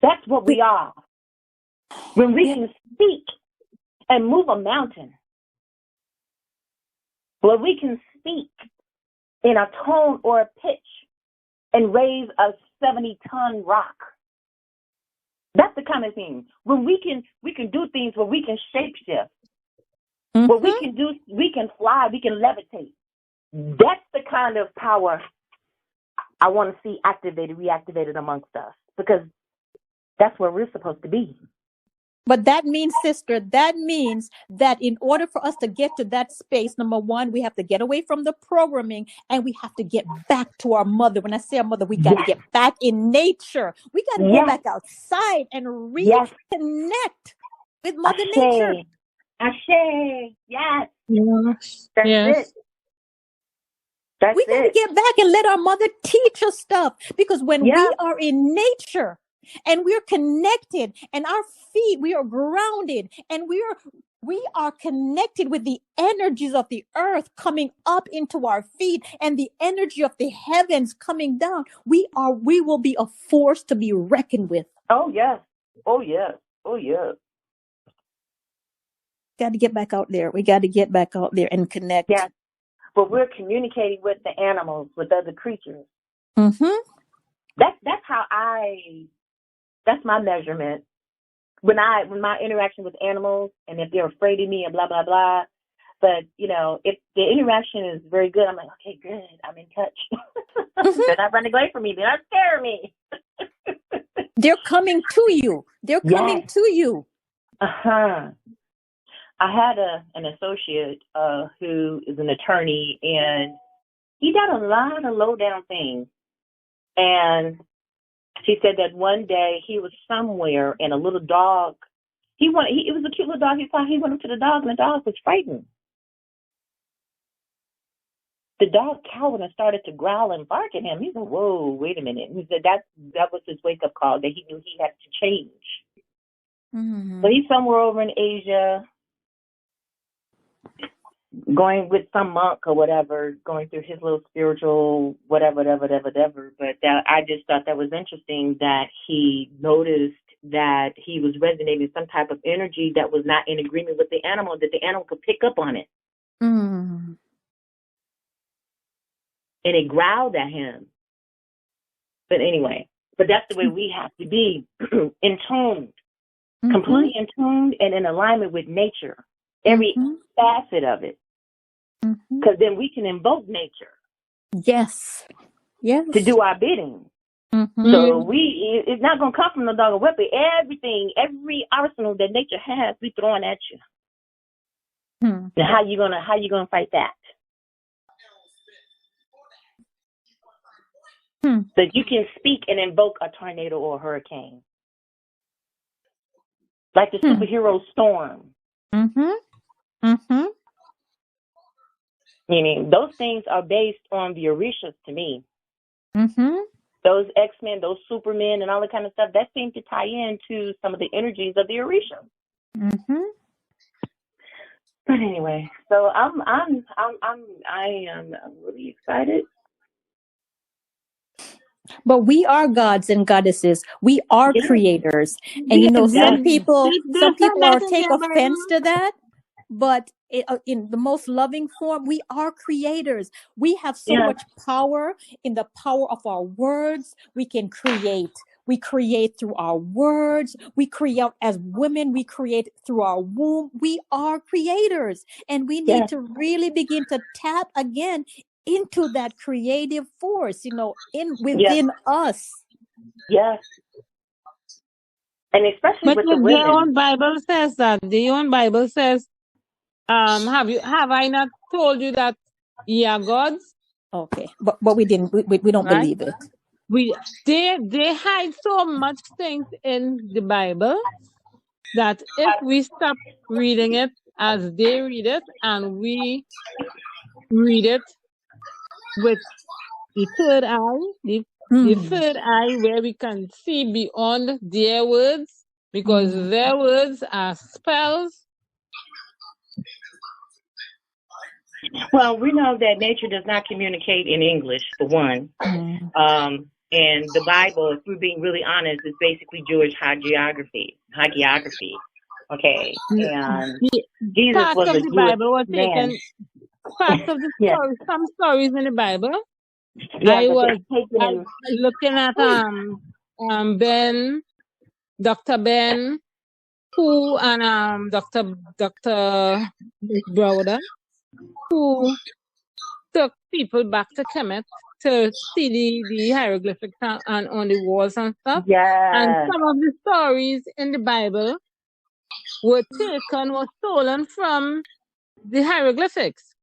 That's what we are. When we can speak and move a mountain, when we can speak in a tone or a pitch and raise a 70-ton rock. That's the kind of thing. When we can do things where we can shapeshift. What we can do, we can fly, we can levitate. That's the kind of power I want to see reactivated amongst us, because that's where we're supposed to be. But that means, sister, that in order for us to get to that space, number one, we have to get away from the programming and we have to get back to our mother. When I say our mother, we got to get back in nature. We got to go back outside and reconnect with Mother Nature. Ashe. Yes. Yes. That's it. We got to get back and let our mother teach us stuff, because when we are in nature and we're connected and our feet, we are grounded and we are connected with the energies of the earth coming up into our feet and the energy of the heavens coming down. We will be a force to be reckoned with. Oh yes. Oh yes. Oh yes. Got to get back out there. We got to get back out there and connect. Yes. But we're communicating with the animals, with other creatures. That's my measurement. When my interaction with animals, and if they're afraid of me and blah blah blah, but if the interaction is very good, I'm like, okay, good, I'm in touch. They're not running away from me. They're not scaring me. They're coming to you. They're coming to you. I had an associate who is an attorney, and he did a lot of low down things. And she said that one day he was somewhere and a little dog. It was a cute little dog. He went up to the dog, and the dog was frightened. The dog cowered and started to growl and bark at him. He said, "Whoa, wait a minute." He said that was his wake up call, that he knew he had to change. So he's somewhere over in Asia, going with some monk or whatever, going through his little spiritual whatever. But I just thought that was interesting that he noticed that he was resonating some type of energy that was not in agreement with the animal, that the animal could pick up on it. And it growled at him. But anyway, that's the way we have to be, in tune, completely in tune and in alignment with nature, every facet of it. Because then we can invoke nature. Yes. To do our bidding. So it's not going to come from the dog or weapon. Every arsenal that nature has, we throwing at you. And how you gonna fight that? So you can speak and invoke a tornado or a hurricane, like the superhero Storm. Meaning those things are based on the Orishas to me. Those X-Men, those Supermen, and all that kind of stuff, that seems to tie into some of the energies of the Orisha. But anyway, so I am really excited. But we are gods and goddesses. We are creators, and some people are take offense to that. But in the most loving form, we are creators. We have so much power in the power of our words. We can create. We create through our words. We create as women. We create through our womb. We are creators. And we need to really begin to tap again into that creative force, within us. Yes. And especially with the women. Their own Bible says that. The own Bible says, have I not told you that ye are gods? Okay. But we didn't we don't believe it. They hide so much things in the Bible that if we stop reading it as they read it, and we read it with the third eye, the third eye, where we can see beyond their words, because their words are spells. Well, we know that nature does not communicate in English, for one. And the Bible, if we're being really honest, is basically Jewish hagiography. Okay. And Jesus Parts was of a the Jewish Bible were man. taken. Parts of the Yes. stories, some stories in the Bible. Yeah, I but was they're taken looking at Dr. Ben, who and Dr. Browder, who took people back to Kemet to see the hieroglyphics and on the walls and stuff. Yes. And some of the stories in the Bible were stolen from the hieroglyphics.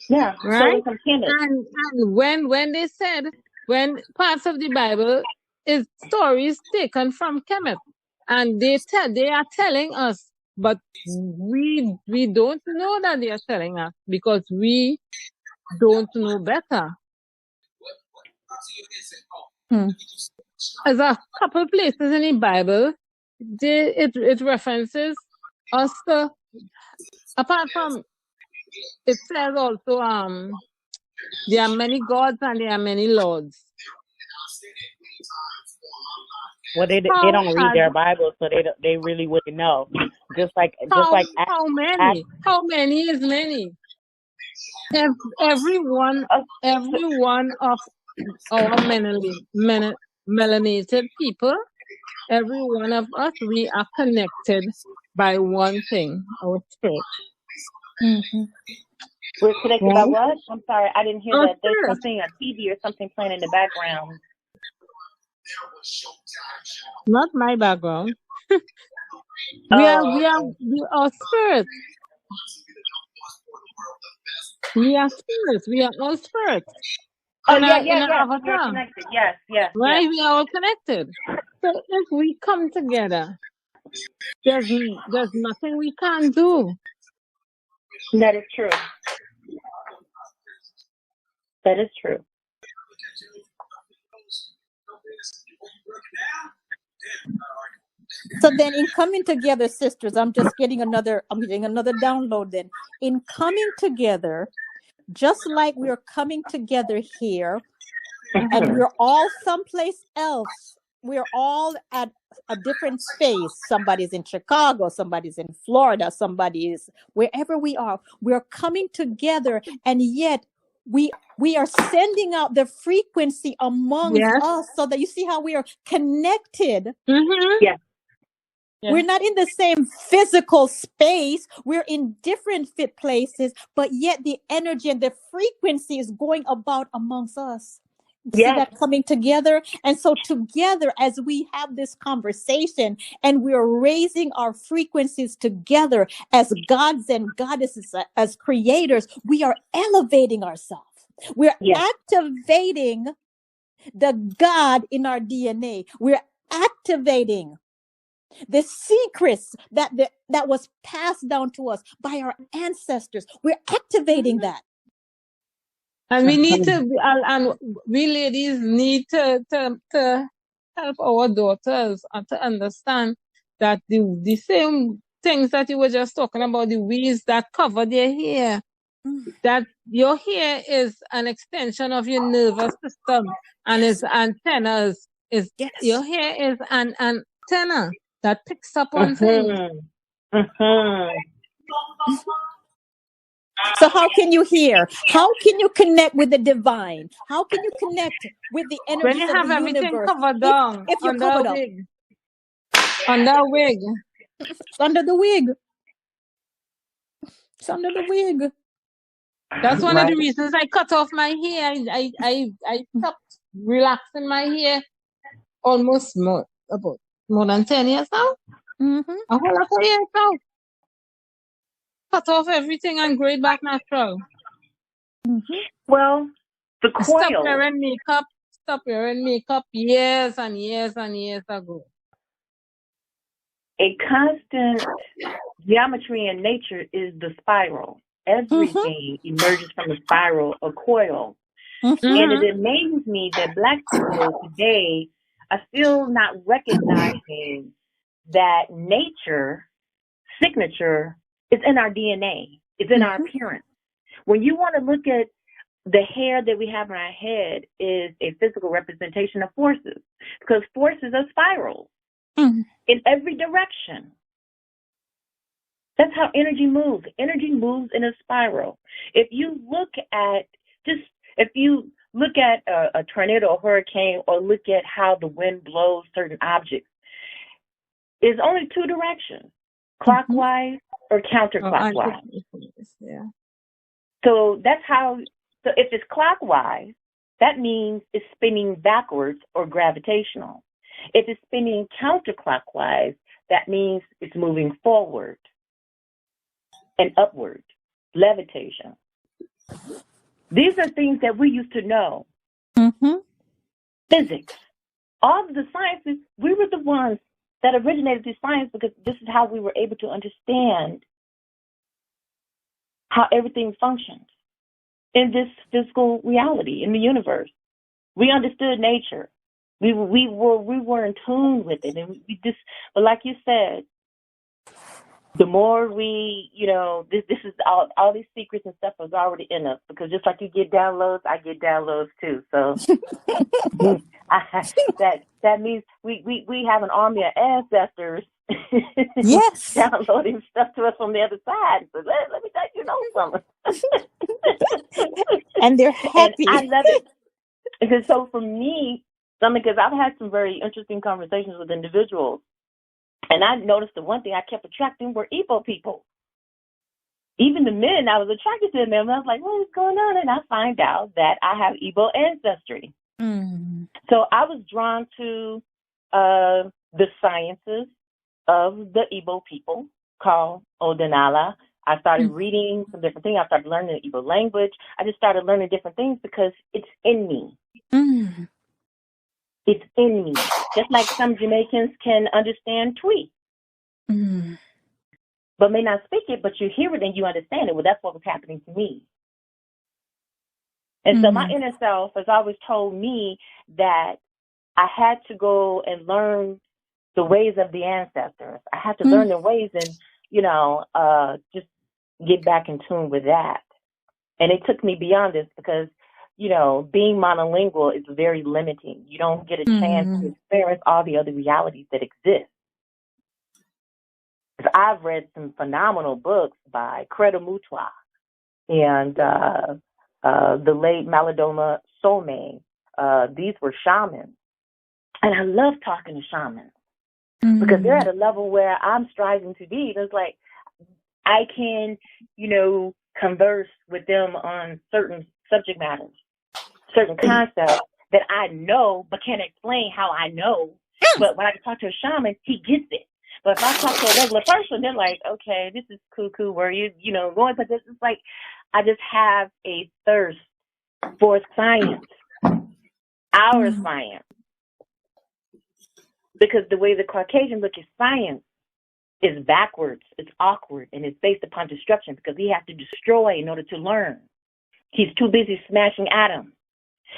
Yeah, right? stolen from Kemet. And when they said, when parts of the Bible is stories taken from Kemet, and they are telling us, but we don't know that they are telling us because we don't know better. There's a couple places in the Bible, it references us to, apart from, it says also, there are many gods and there are many lords. Well, they don't read their Bible, so they really wouldn't know. How many is many? Every one of our melanated people, every one of us, we are connected by one thing, our spirit. We're connected by what? I'm sorry, I didn't hear that. There's something, a TV or something playing in the background. Not my background. We are spirits. We are spirits. We are all spirits. Oh, yeah. We're connected. Yes. Right? Yes. We are all connected. So if we come together, there's nothing we can't do. That is true. That is true. So then in coming together, sisters, I'm getting another download then. In coming together, just like we're coming together here, and we're all someplace else. We're all at a different space. Somebody's in Chicago, somebody's in Florida, somebody is wherever we are. We're coming together, and yet we are sending out the frequency amongst us, so that you see how we are connected. Yes. We're not in the same physical space. We're in different places, but yet the energy and the frequency is going about amongst us. See that coming together? And so together, as we have this conversation and we're raising our frequencies together as gods and goddesses, as creators, we are elevating ourselves. We're activating the God in our DNA. We're activating the secrets that was passed down to us by our ancestors. We're activating that. And we need to, and we ladies need to help our daughters to understand that the same things that you were just talking about, the weaves that cover their hair, that your hair is an extension of your nervous system, and its antennas is your hair is an antenna that picks up on things. So how can you hear? How can you connect with the divine? How can you connect with the energy when you have everything covered down if you're covered up? Under a wig. It's under the wig. It's under the wig. That's one of the reasons I cut off my hair. I stopped relaxing my hair almost more than 10 years now. A whole lot of years now. Cut off everything and grow it back natural. Well, the coil. Stop wearing makeup years and years and years ago. A constant geometry in nature is the spiral. Everything emerges from a spiral, a coil. And it amazes me that Black people today are still not recognizing that nature signature is in our DNA. It's in our appearance. When you want to look at the hair that we have on our head is a physical representation of forces, because forces are spirals in every direction. That's how energy moves. Energy moves in a spiral. If you look at a tornado or hurricane, or look at how the wind blows certain objects, there's only two directions, clockwise or counterclockwise. Yeah. So that's how, so if it's clockwise, that means it's spinning backwards or gravitational. If it's spinning counterclockwise, that means it's moving forward and upward, levitation. These are things that we used to know. Physics. All of the sciences, we were the ones that originated these science, because this is how we were able to understand how everything functions in this physical reality, in the universe. We understood nature. We were in tune with it, and we just, but like you said, the more we, this is all these secrets and stuff is already in us, because just like you get downloads, I get downloads too. So that means we have an army of ancestors Yes. downloading stuff to us from the other side. So let me let you know something. And they're happy. And I love it. Because so for me, because I've had some very interesting conversations with individuals, and I noticed the one thing I kept attracting were Igbo people. Even the men, I was attracted to them. And I was like, what is going on? And I find out that I have Igbo ancestry. So I was drawn to the sciences of the Igbo people called Odinala. I started reading some different things. I started learning the Igbo language. I just started learning different things because it's in me. It's in me. Just like some Jamaicans can understand Twi, but may not speak it, but you hear it and you understand it. Well, that's what was happening to me. And so my inner self has always told me that I had to go and learn the ways of the ancestors. I had to learn their ways and, just get back in tune with that. And it took me beyond this because, being monolingual is very limiting. You don't get a chance to experience all the other realities that exist. I've read some phenomenal books by Credo Mutwa and the late Malidoma Somé. These were shamans. And I love talking to shamans because they're at a level where I'm striving to be. It's like I can, converse with them on certain subject matters, certain concepts that I know but can't explain how I know. But when I can talk to a shaman, he gets it. But if I talk to a regular person, they're like, okay, this is cool, where you going? But this is like, I just have a thirst for science, our science. Because the way the Caucasian look at science is backwards, it's awkward, and it's based upon destruction because he has to destroy in order to learn. He's too busy smashing atoms.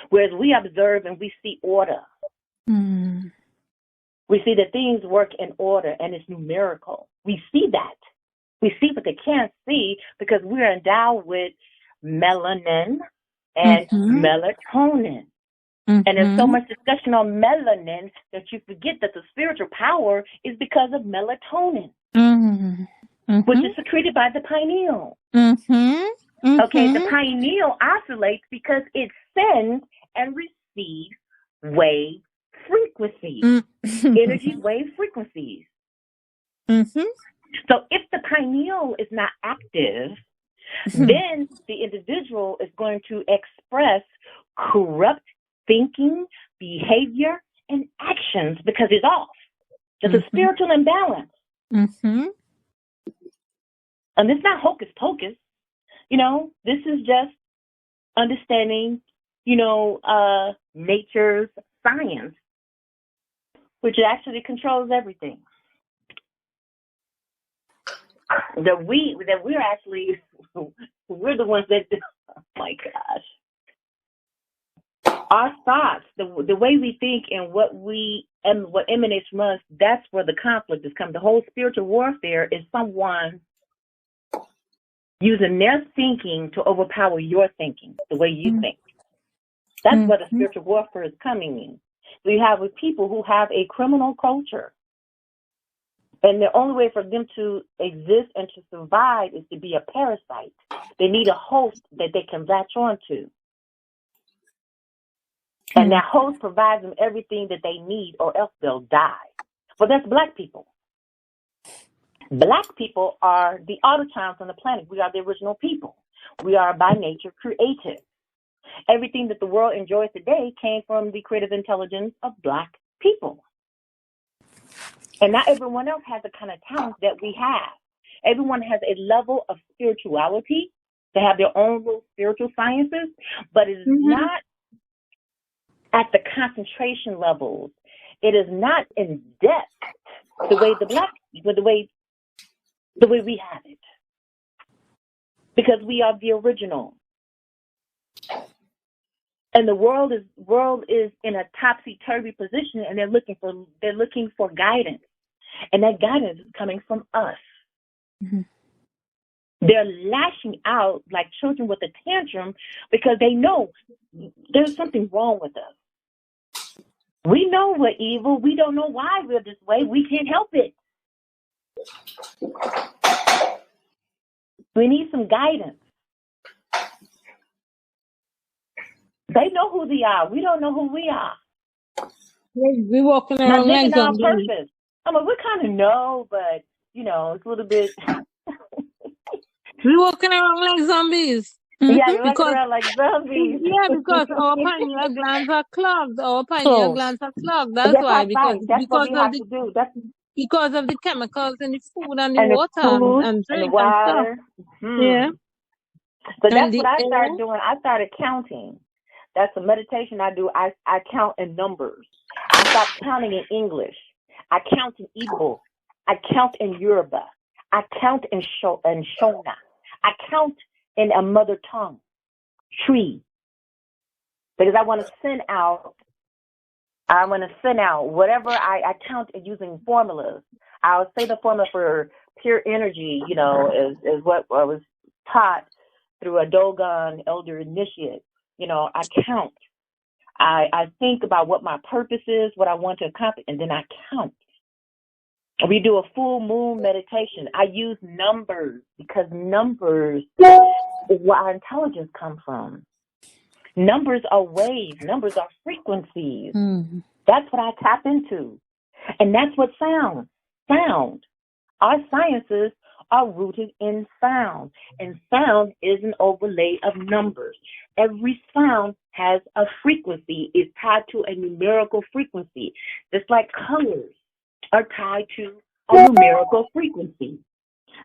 Whereas we observe and we see order. We see that things work in order and it's numerical. We see that. We see what they can't see because we're endowed with melanin and melatonin. And there's so much discussion on melanin that you forget that the spiritual power is because of melatonin, which is secreted by the pineal. Okay, the pineal oscillates because it sends and receives wave frequencies, energy wave frequencies. So if the pineal is not active, then the individual is going to express corrupt thinking, behavior, and actions because it's off. There's a spiritual imbalance. And it's not hocus pocus. This is just understanding, nature's science, which actually controls everything. We're actually, we're the ones that, oh my gosh. Our thoughts, the way we think and what we and what emanates from us, that's where the conflict is coming. The whole spiritual warfare is someone using their thinking to overpower your thinking, the way you think. That's where the spiritual warfare is coming in. So you have with people who have a criminal culture, and the only way for them to exist and to survive is to be a parasite. They need a host that they can latch on to. And that host provides them everything that they need, or else they'll die. Well, that's Black people. Black people are the autochthons on the planet. We are the original people. We are by nature creative. Everything that the world enjoys today came from the creative intelligence of Black people. And not everyone else has the kind of talent that we have. Everyone has a level of spirituality. They have their own little spiritual sciences, but it is not at the concentration levels. It is not in depth the way the way we have it, because we are the original. And the world is in a topsy-turvy position, and they're looking for guidance, and that guidance is coming from us. They're lashing out like children with a tantrum because they know there's something wrong with us. We know we're evil. We don't know why we're this way. We can't help it. We need some guidance. They know who they are. We don't know who we are. We're walking around like zombies. On purpose. I mean, we kind of know, but, you know, it's a little bit... We're walking around like zombies. Yeah, you're walking around like zombies. Yeah, because our pineal glands are clogged. Our pineal glands are clogged. That's why. That's what we have to do. Because of the chemicals in the food and the water and drink and stuff. Yeah. So that's what I started doing. I started counting. That's a meditation I do. I count in numbers. I stopped counting in English. I count in Igbo. I count in Yoruba. I count in Shona. I count in a mother tongue, tree, because I want to send out whatever I count using formulas. I'll say the formula for pure energy, you know, is what I was taught through a Dogon elder initiate. You know, I count. I think about what my purpose is, what I want to accomplish, and then I count. We do a full moon meditation. I use numbers because numbers is where our intelligence comes from. Numbers are waves. Numbers are frequencies. That's what I tap into. And that's what sound. Our sciences are rooted in sound. And sound is an overlay of numbers. Every sound has a frequency. It's tied to a numerical frequency. Just like colors are tied to a numerical frequency.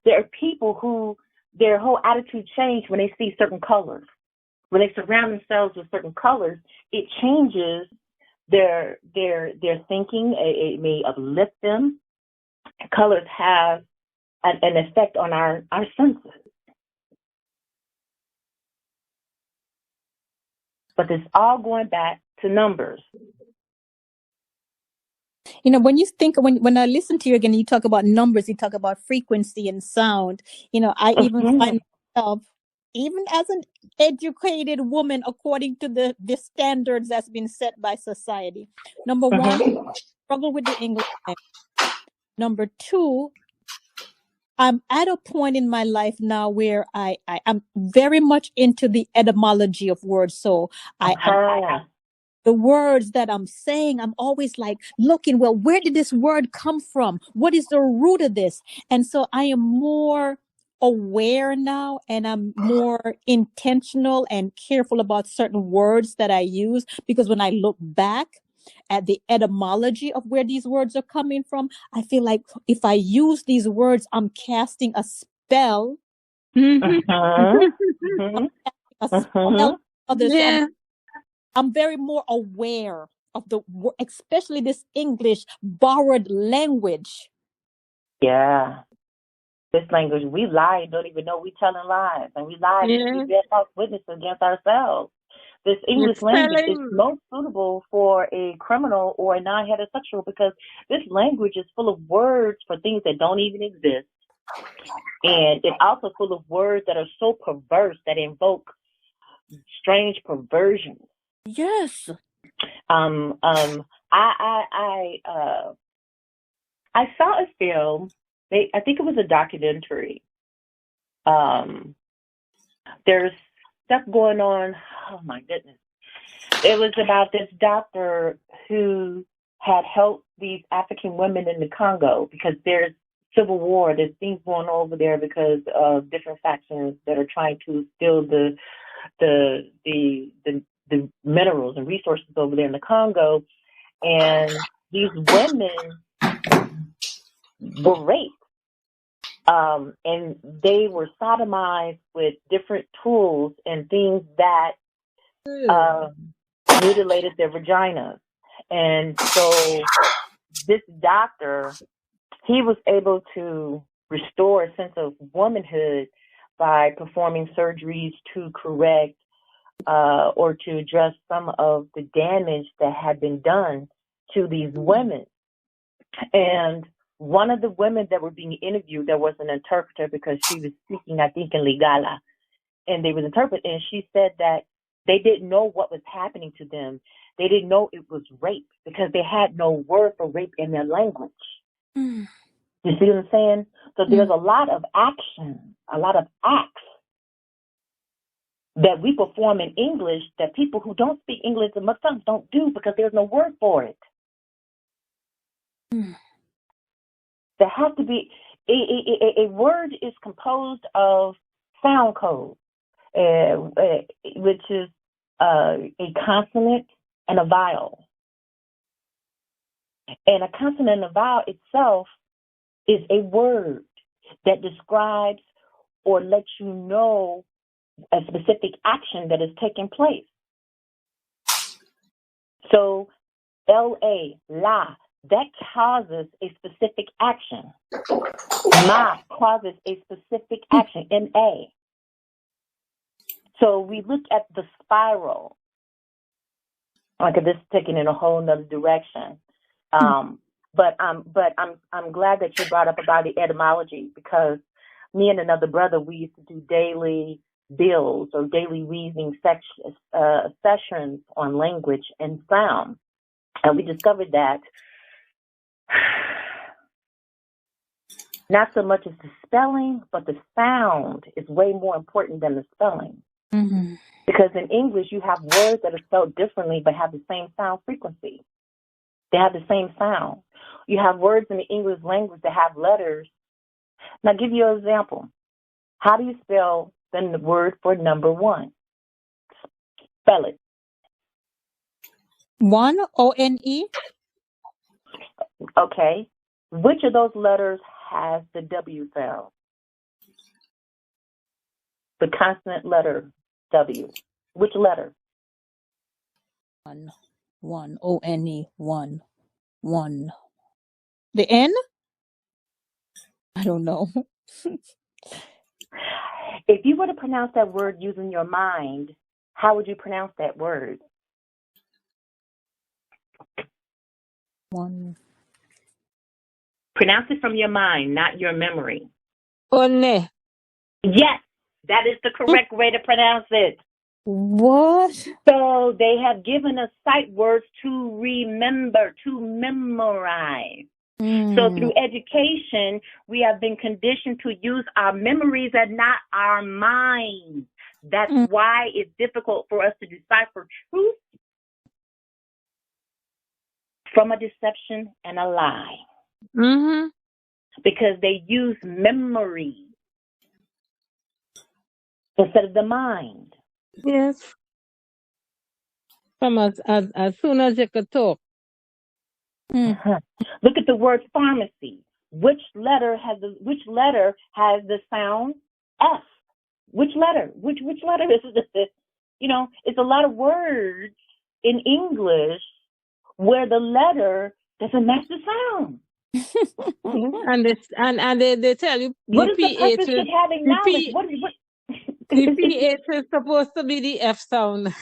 There are people who their whole attitude changes when they see certain colors. When they surround themselves with certain colors, it changes their thinking. It may uplift them. Colors have an effect on our senses. But it's all going back to numbers. You know, when you think, when I listen to you again, you talk about numbers, you talk about frequency and sound. You know, I even find myself, even as an educated woman, according to the standards that's been set by society. Number one, struggle with the English language. Number two, I'm at a point in my life now where I'm very much into the etymology of words. So the words that I'm saying, I'm always like looking, well, where did this word come from? What is the root of this? And so I am more aware now, and I'm more intentional and careful about certain words that I use, because when I look back at the etymology of where these words are coming from, I feel like if I use these words, I'm casting a spell. A spell others. Yeah. I'm very more aware of especially this English borrowed language. Yeah. This language, we lie and don't even know we telling lies. And we lie and we bear false witness against ourselves. This English language is spelling. most suitable for a criminal or a non-heterosexual because this language is full of words for things that don't even exist. And it's also full of words that are so perverse that invoke strange perversions. Yes. I saw a film. I think it was a documentary. There's stuff going on. Oh my goodness! It was about this doctor who had helped these African women in the Congo because there's civil war. There's things going on over there because of different factions that are trying to steal the minerals and resources over there in the Congo, and these women were raped. And they were sodomized with different tools and things that mutilated their vaginas. And so this doctor, he was able to restore a sense of womanhood by performing surgeries to correct or to address some of the damage that had been done to these women. And one of the women that were being interviewed, there was an interpreter because she was speaking, I think, in Lingala, and they was interpreting, and she said that they didn't know what was happening to them. They didn't know it was rape because they had no word for rape in their language. You see what I'm saying? So there's a lot of action, a lot of acts that we perform in English that people who don't speak English and mother tongues don't do because there's no word for it. There has to be a word is composed of sound code, which is a consonant and a vowel. And a consonant and a vowel itself is a word that describes or lets you know a specific action that is taking place. So L-A, la, that causes a specific action. Ma causes a specific action, N-A. So we look at the spiral. Like this is taking in a whole nother direction. But I'm glad that you brought up about the etymology because me and another brother, we used to do daily bills or daily reasoning sessions on language and sound. And we discovered that not so much as the spelling, but the sound is way more important than the spelling. Mm-hmm. Because in English, you have words that are spelled differently but have the same sound frequency. They have the same sound. You have words in the English language that have letters. Now, I'll give you an example. How do you spell the word for number one? Spell it. 1, O-N-E. Okay. Which of those letters has the W sound? The consonant letter W. Which letter? 1, O-N-E, 1. The N? I don't know. If you were to pronounce that word using your mind, how would you pronounce that word? 1. Pronounce it from your mind, not your memory. One. Yes, that is the correct way to pronounce it. What? So they have given us sight words to remember, to memorize. So through education, we have been conditioned to use our memories and not our minds. That's why it's difficult for us to decipher truth from a deception and a lie. Mm-hmm. Because they use memory instead of the mind. Yes. From as soon as you could talk. Look at the word pharmacy. Which letter has the sound F? Which letter? Which letter is it? You know, it's a lot of words in English where the letter doesn't match the sound. And they tell you what is the purpose of having knowledge? The PH is supposed to be the F sound.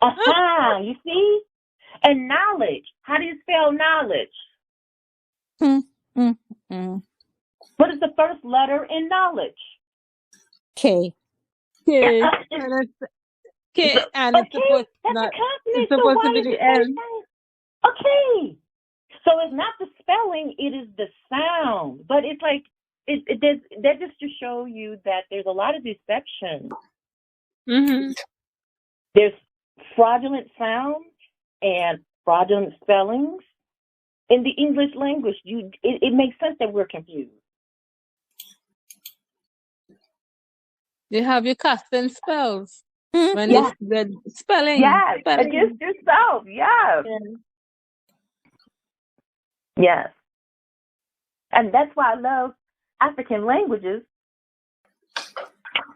You see? And knowledge. How do you spell knowledge? What is the first letter in knowledge? K. K. And it's K, and it's supposed that's not. a consonant. It's So supposed to why be is the it very N. silent? Okay. So it's not the spelling, it is the sound. But it's like, that just to show you that there's a lot of deception. Mm-hmm. There's fraudulent sounds and fraudulent spellings in the English language. It makes sense that we're confused. You have your casting spells. When Yes. the spelling. Yes. Against yourself. Yes. Yes. And that's why I love African languages,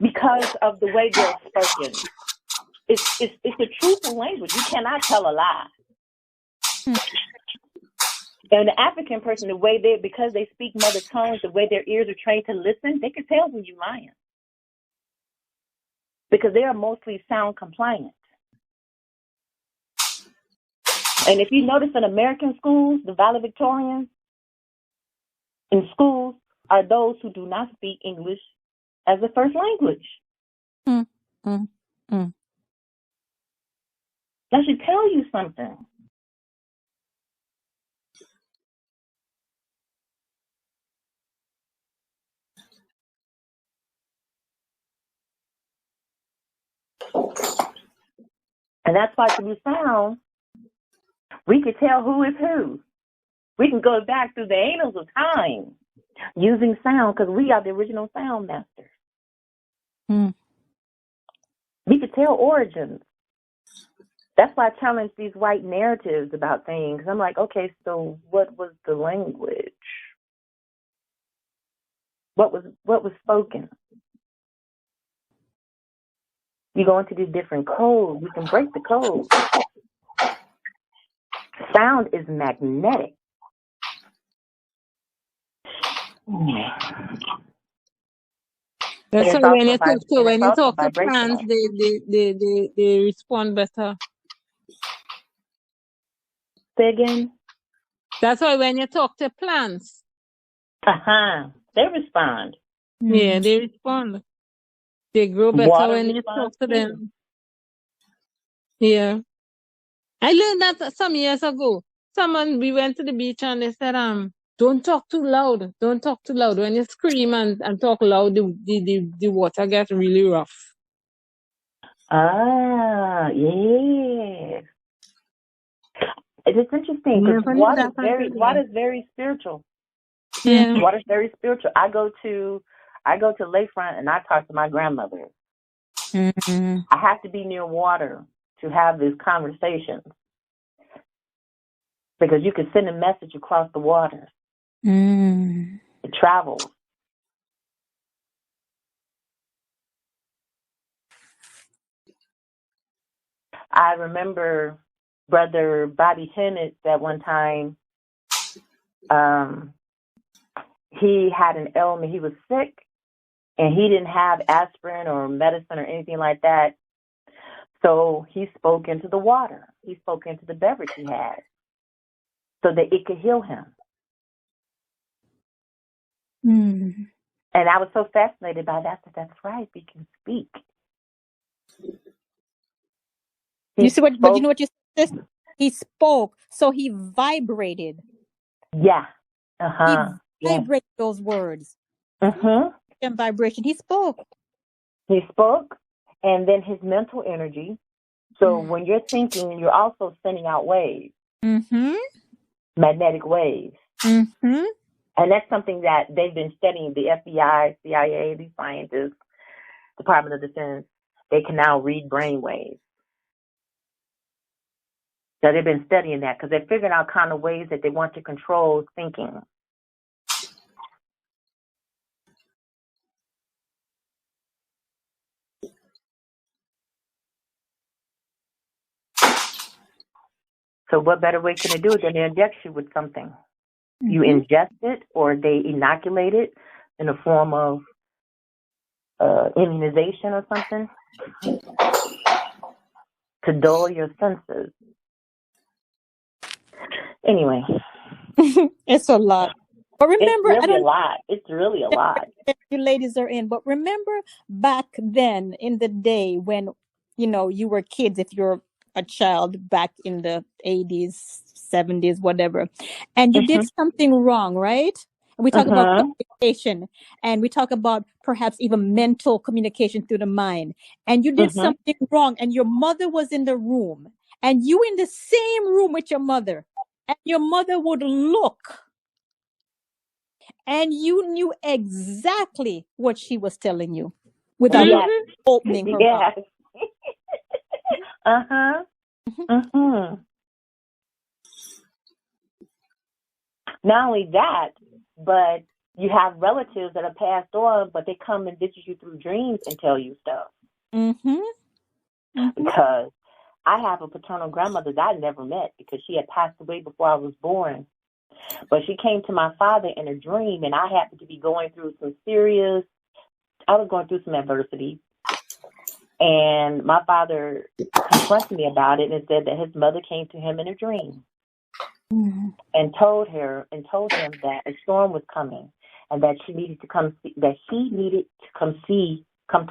because of the way they're spoken. It's a truthful language. You cannot tell a lie. And the African person, because they speak mother tongues, the way their ears are trained to listen, they can tell when you're lying. Because they are mostly sound compliant. And if you notice in American schools, the valedictorians in schools are those who do not speak English as a first language. That should tell you something. And that's why through sound, we could tell who is who. We can go back through the annals of time using sound, because we are the original sound masters. We could tell origins. That's why I challenge these white narratives about things. I'm like, okay, so what was the language? What was spoken? You go into these different codes. We can break the code. Sound is magnetic. That's why when you talk to plants, they respond better. Say again? That's why when you talk to plants, they respond. Yeah, they respond. They grow better when you talk to them. Yeah. I learned that some years ago. We went to the beach and they said, don't talk too loud. Don't talk too loud. When you scream and talk loud, the water gets really rough. Yeah. It's interesting because water is very spiritual. Yeah. Water is very spiritual. I go to lakefront and I talk to my grandmother. I have to be near water to have these conversations, because you can send a message across the water. It travels. I remember Brother Bobby Hennett at one time. He had an ailment. He was sick, and he didn't have aspirin or medicine or anything like that. So he spoke into the water. He spoke into the beverage he had so that it could heal him. And I was so fascinated by that. That's right. We can speak. You see what? But you know what you said? He spoke, so he vibrated. Yeah. He vibrated those words. And vibration. He spoke. He spoke, and then his mental energy. So when you're thinking, you're also sending out waves. Magnetic waves. And that's something that they've been studying. The FBI, CIA, these scientists, Department of Defense, they can now read brain waves. So they've been studying that because they're figuring out kind of ways that they want to control thinking. So what better way can they do it than to inject you with something? You ingest it, or they inoculate it in the form of immunization or something to dull your senses. Anyway. It's a lot. But remember, it's really a lot. It's really a lot. You ladies are in, but remember back then in the day when, you were kids, if you're a child back in the 80s, 70s, whatever, and you did something wrong, right? We talk about communication, and we talk about perhaps even mental communication through the mind. And you did something wrong, and your mother was in the room, and you in the same room with your mother, and your mother would look, and you knew exactly what she was telling you without opening her mouth. Not only that, but you have relatives that are passed on, but they come and visit you through dreams and tell you stuff. Because I have a paternal grandmother that I never met because she had passed away before I was born. But she came to my father in a dream, and I happened to be going through I was going through some adversity. And my father confronted me about it and said that his mother came to him in a dream and told him that a storm was coming and that she needed to come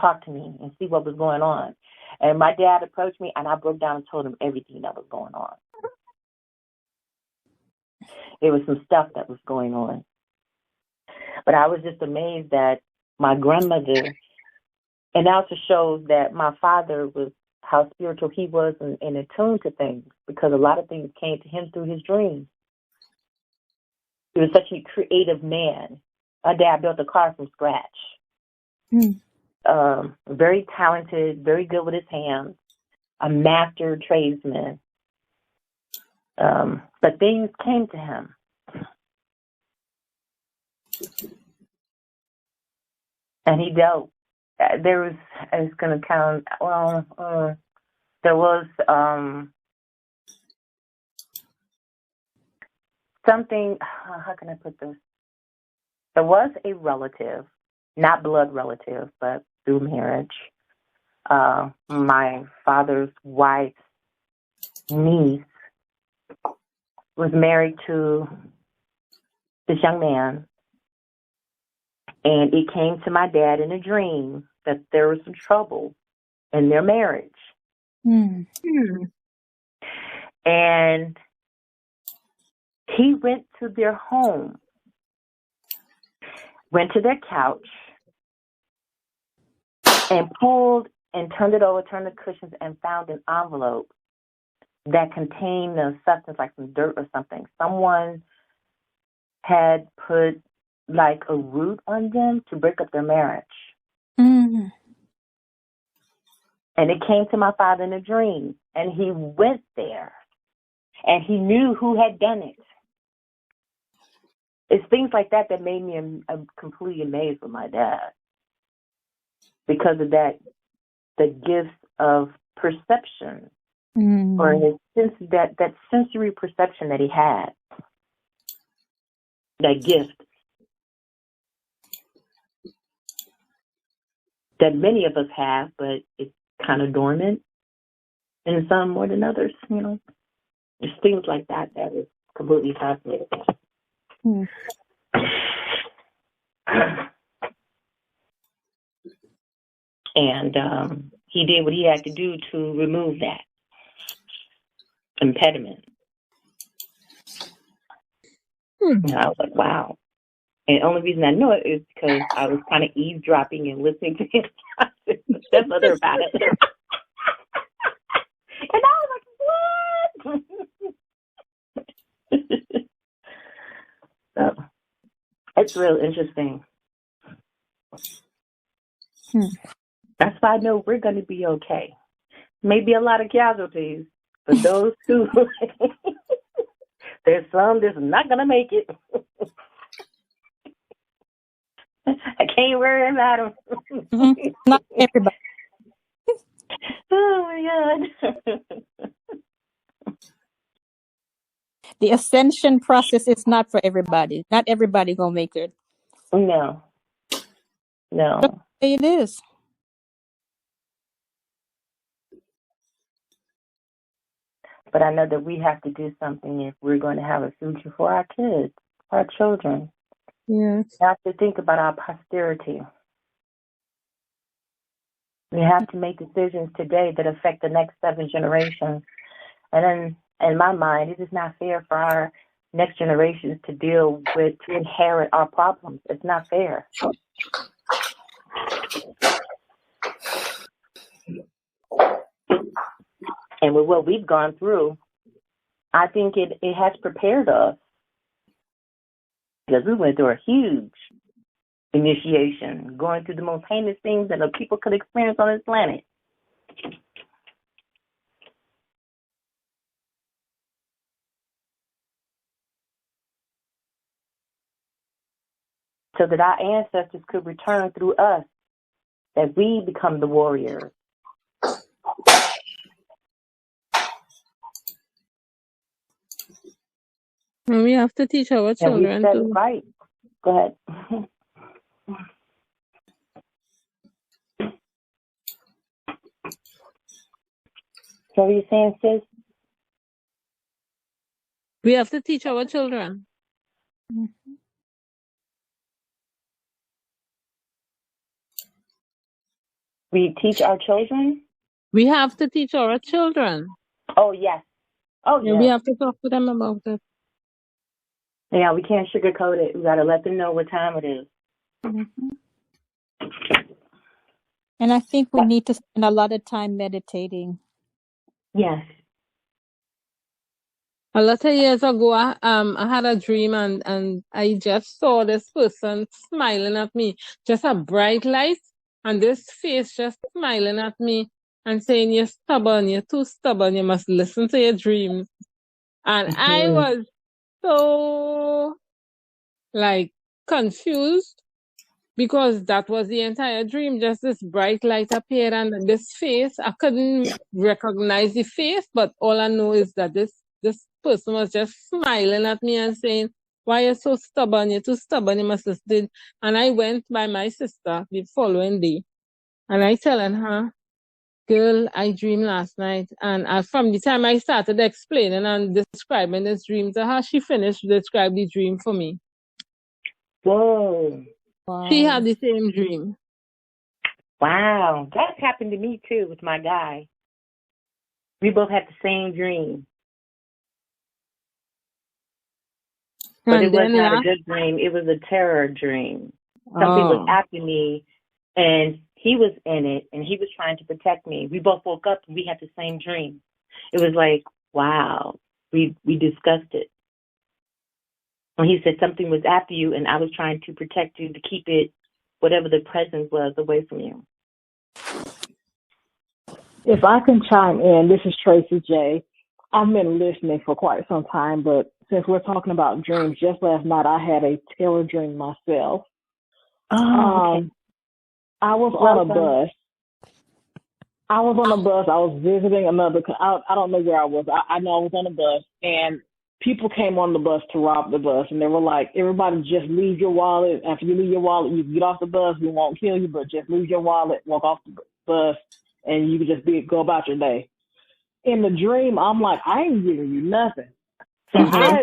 talk to me and see what was going on. And my dad approached me, and I broke down and told him everything that was going on. There was some stuff that was going on. But I was just amazed that my grandmother, and also shows that my father was, how spiritual he was and attuned to things, because a lot of things came to him through his dreams. He was such a creative man. My dad built a car from scratch. Very talented, very good with his hands, a master tradesman. But things came to him. And he dealt. There was, I was going to count, there was something, how can I put this? There was a relative, not blood relative, but through marriage. My father's wife's niece was married to this young man, and it came to my dad in a dream that there was some trouble in their marriage. And he went to their home, went to their couch, and pulled and turned it over, turned the cushions, and found an envelope that contained a substance like some dirt or something. Someone had put like a root on them to break up their marriage. And it came to my father in a dream, and he went there, and he knew who had done it. It's things like that that made me completely amazed with my dad, because of that, the gift of perception, or his sense, that sensory perception that he had, that gift that many of us have, but it's kind of dormant, and some more than others. It's things like that is completely fascinating. And he did what he had to do to remove that impediment. And I was like, wow. And the only reason I know it is because I was kind of eavesdropping and listening to his stepmother about it. And I was like, what? So, it's real interesting. That's why I know we're going to be okay. Maybe a lot of casualties, but those two, there's some that's not going to make it. I can't worry about them. Not everybody. Oh, my God. The ascension process is not for everybody. Not everybody going to make it. No. It is. But I know that we have to do something if we're going to have a future for our kids, our children. Yes. We have to think about our posterity. We have to make decisions today that affect the next 7 generations. And then, in my mind, it is not fair for our next generations to inherit our problems. It's not fair. And with what we've gone through, I think it has prepared us, because we went through a huge initiation, going through the most heinous things that people could experience on this planet. So that our ancestors could return through us, that we become the warriors. And we have to teach our children and we to. right. Go ahead. So what are you saying, sis? We have to teach our children. We teach our children? We have to teach our children. Oh, yes. Oh, Yeah, yes. we have to talk to them about it. Yeah, we can't sugarcoat it. We got to let them know what time it is. Mm-hmm. And I think we need to spend a lot of time meditating. Yes. A lot of years ago, I had a dream and I just saw this person smiling at me, just a bright light, and this face just smiling at me and saying, "You're stubborn, you're too stubborn, you must listen to your dreams." And I was so, like, confused, because that was the entire dream. Just this bright light appeared and this face, I couldn't recognize the face, but all I know is that this person was just smiling at me and saying, "Why you're so stubborn? You're too stubborn, you must listen." And I went by my sister the following day and I telling her, "Girl, I dreamed last night." And from the time I started explaining and describing this dream to her, she finished describing the dream for me. Whoa. Wow. She had the same dream. Wow. That's happened to me, too, with my guy. We both had the same dream. But it was not a good dream. It was a terror dream. Something was after me, and he was in it, and he was trying to protect me. We both woke up, and we had the same dream. It was like, wow. We discussed it. When he said something was after you, and I was trying to protect you, to keep it, whatever the presence was, away from you. If I can chime in, this is Tracy J. I've been listening for quite some time, but since we're talking about dreams, just last night I had a terror dream myself. Oh, okay. I was on a bus. I was visiting another. I don't know where I was. I know I was on a bus, and people came on the bus to rob the bus, and they were like, "Everybody, just leave your wallet. After you leave your wallet, you can get off the bus. We won't kill you, but just leave your wallet, walk off the bus, and you can just go about your day." In the dream, I'm like, I ain't giving you nothing. So I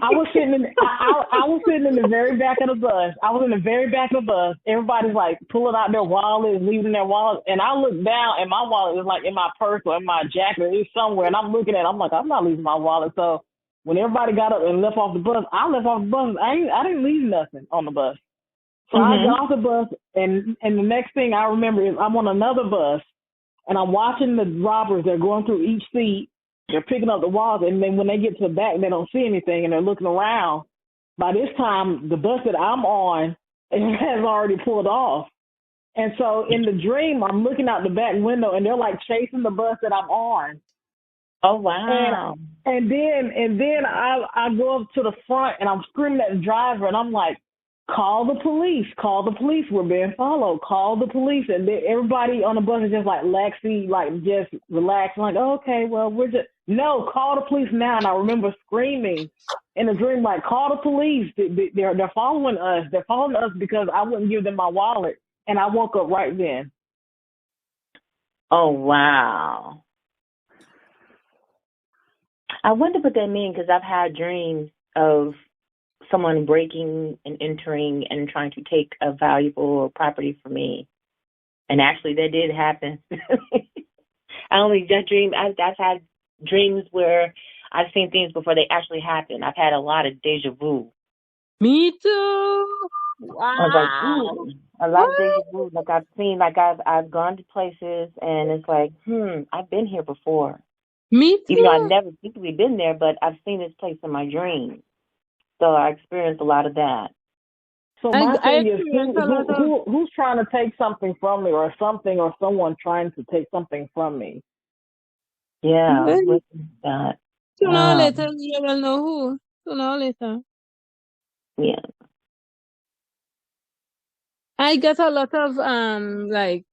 was sitting in the very back of the bus. I was in the very back of the bus. Everybody's like pulling out their wallets, leaving their wallets. And I look down and my wallet is like in my purse or in my jacket. It's somewhere. And I'm looking at it. I'm like, I'm not leaving my wallet. So when everybody got up and left off the bus, I left off the bus. I didn't leave nothing on the bus. So I got off the bus. And the next thing I remember is I'm on another bus. And I'm watching the robbers. They're going through each seat. They're picking up the wallets. And then when they get to the back, they don't see anything. And they're looking around. By this time, the bus that I'm on has already pulled off. And so in the dream, I'm looking out the back window, and they're like chasing the bus that I'm on. Oh, wow. And then I go up to the front, and I'm screaming at the driver, and I'm like, call the police, we're being followed, call the police. And then everybody on the bus is just like laxy, like just relaxed, like, oh, okay, well, no, call the police now. And I remember screaming in the dream, like, call the police, they're following us, because I wouldn't give them my wallet. and I woke up right then. Oh, wow. I wonder what that means, because I've had dreams of someone breaking and entering and trying to take a valuable property from me. And actually, that did happen. I've had dreams where I've seen things before they actually happen. I've had a lot of deja vu. Me too. Wow. I was like, ooh, a lot of deja vu. Like I've gone to places and it's like, I've been here before. Me too. Even though I've never physically been there, but I've seen this place in my dreams. So I experienced a lot of that. So my thing is, who's trying to take something from me, or something or someone trying to take something from me? Yeah, what's that? Sooner or later, you will know who. Sooner or later. Yeah. I get a lot of, like,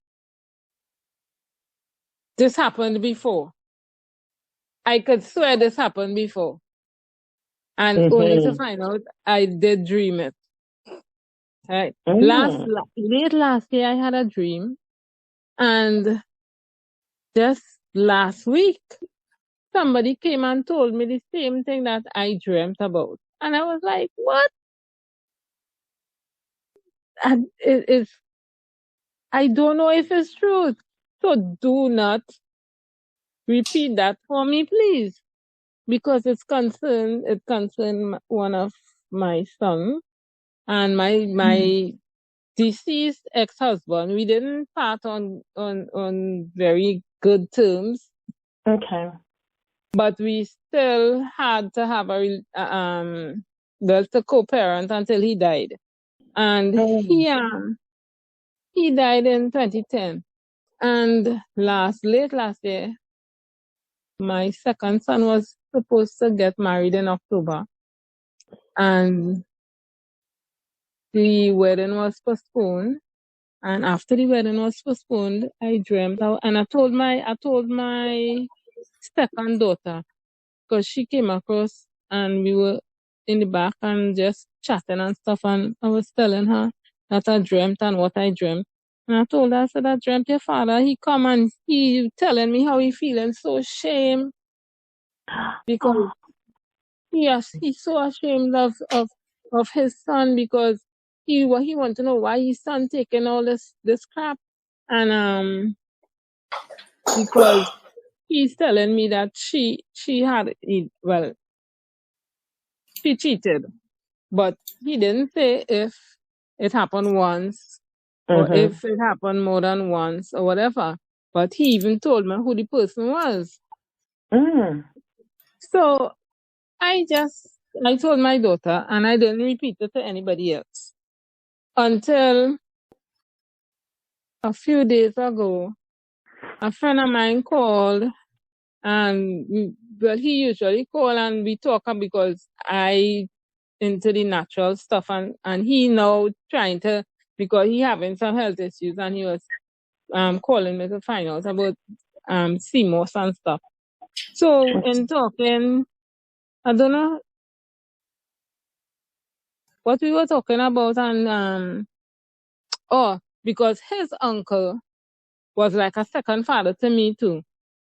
this happened before. I could swear this happened before. And only to find out I did dream it. Right. Late last year, I had a dream. And just last week, somebody came and told me the same thing that I dreamt about. And I was like, what? And I don't know if it's true. So do not repeat that for me, please. Because it concerned one of my sons and my deceased ex-husband. We didn't part on very good terms. Okay. But we still had to have a co-parent until he died. And he died in 2010. And late last year, my second son was supposed to get married in October. And the wedding was postponed. And after the wedding was postponed, I dreamt out, and I told my second daughter, because she came across and we were in the back and just chatting and stuff, and I was telling her that I dreamt and what I dreamt. And I told her, I said, I dreamt your father. He come and he telling me how he feeling so ashamed because he's so ashamed of his son, because he want to know why his son taking all this crap, and because he's telling me that she cheated, but he didn't say if it happened once or if it happened more than once or whatever. But he even told me who the person was. So I told my daughter, and I didn't repeat it to anybody else until a few days ago. A friend of mine called, and he usually call and we talk because I into the natural stuff, and he now trying to, because he having some health issues, and he was calling me to find out about CMOS and stuff. So in talking, I don't know what we were talking about, and because his uncle was like a second father to me too.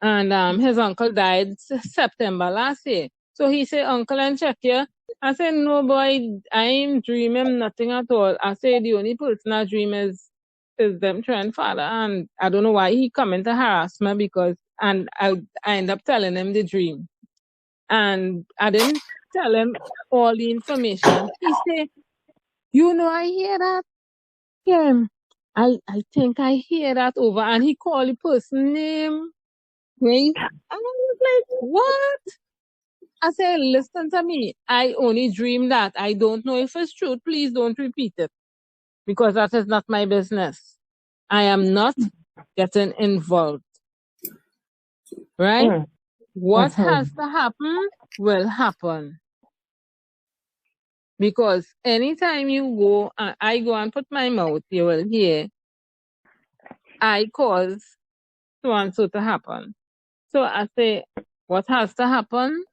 And his uncle died September last year. So he said, uncle, and check here. I said, no, boy, I ain't dreaming nothing at all. I said, the only person I dream is them grandfather. And I don't know why he coming to harass me, and I end up telling him the dream. And I didn't tell him all the information. He said, I hear that. Yeah, I think I hear that over. And he called the person name. And I was like, what? I said, listen to me. I only dream that. I don't know if it's true. Please don't repeat it, because that is not my business. I am not getting involved. Right? What has to happen will happen. Because anytime you go, I go and put my mouth, you will hear, I cause so and so to happen. So I say, what has to happen?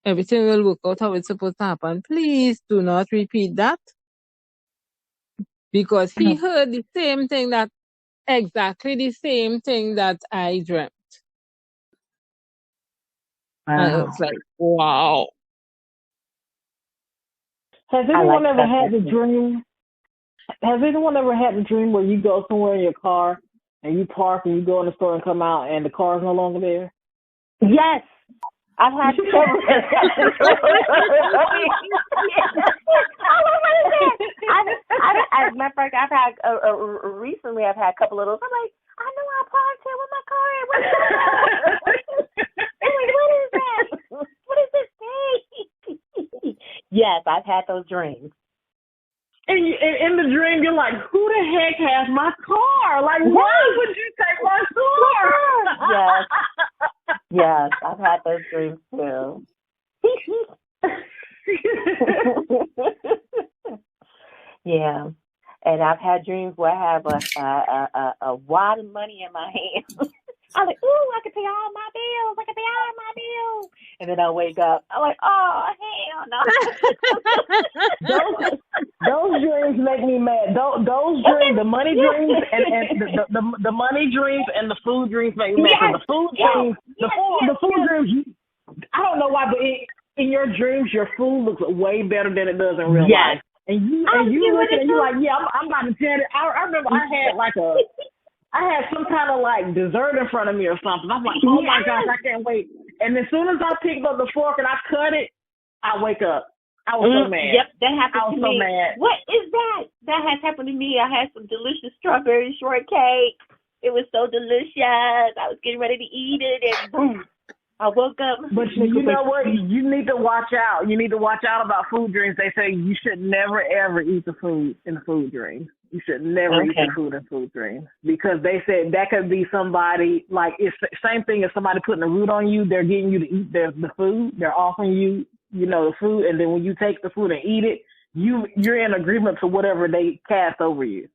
Everything will work out how it's supposed to happen. Please do not repeat that. because he heard the same thing exactly the same thing that I dreamt. And it was like, wow. Has anyone ever had the dream? Has anyone ever had the dream where you go somewhere in your car and you park and you go in the store and come out and the car's no longer there? Yes. I've had several. As a matter of fact, I've had recently. I've had a couple of those. I'm like, I know I parked here with my car. What is that? What is this thing? Yes, I've had those dreams. And in the dream, you're like, who the heck has my car? Like, why would you take my car? Yes. Yes, I've had those dreams too. Yeah. And I've had dreams where I have a wad of money in my hand. I'm like, ooh, I can pay all my bills. I can pay all my bills. And then I wake up. I'm like, oh, hell no. Those dreams make me mad. Those dreams, the money dreams and the money dreams and the food dreams make me mad. Yes. The food dreams, the food dreams, I don't know why, but in your dreams, your food looks way better than it does in real life. And you look at it and you're like, yeah, I'm about to tell it. I remember I had some kind of like dessert in front of me or something. I'm like, oh my gosh, I can't wait. And as soon as I picked up the fork and I cut it, I wake up. I was so mad. Yep, that happened to me. I was so mad. What is that? That has happened to me. I had some delicious strawberry shortcake. It was so delicious. I was getting ready to eat it, and boom, I woke up. But you know what? You need to watch out. You need to watch out about food dreams. They say you should never, ever eat the food in the food dream. You should never eat the food in food dreams, because they said that could be somebody, like, it's the same thing as somebody putting a root on you. They're getting you to eat the food. They're offering you, the food, and then when you take the food and eat it, you're in agreement to whatever they cast over you.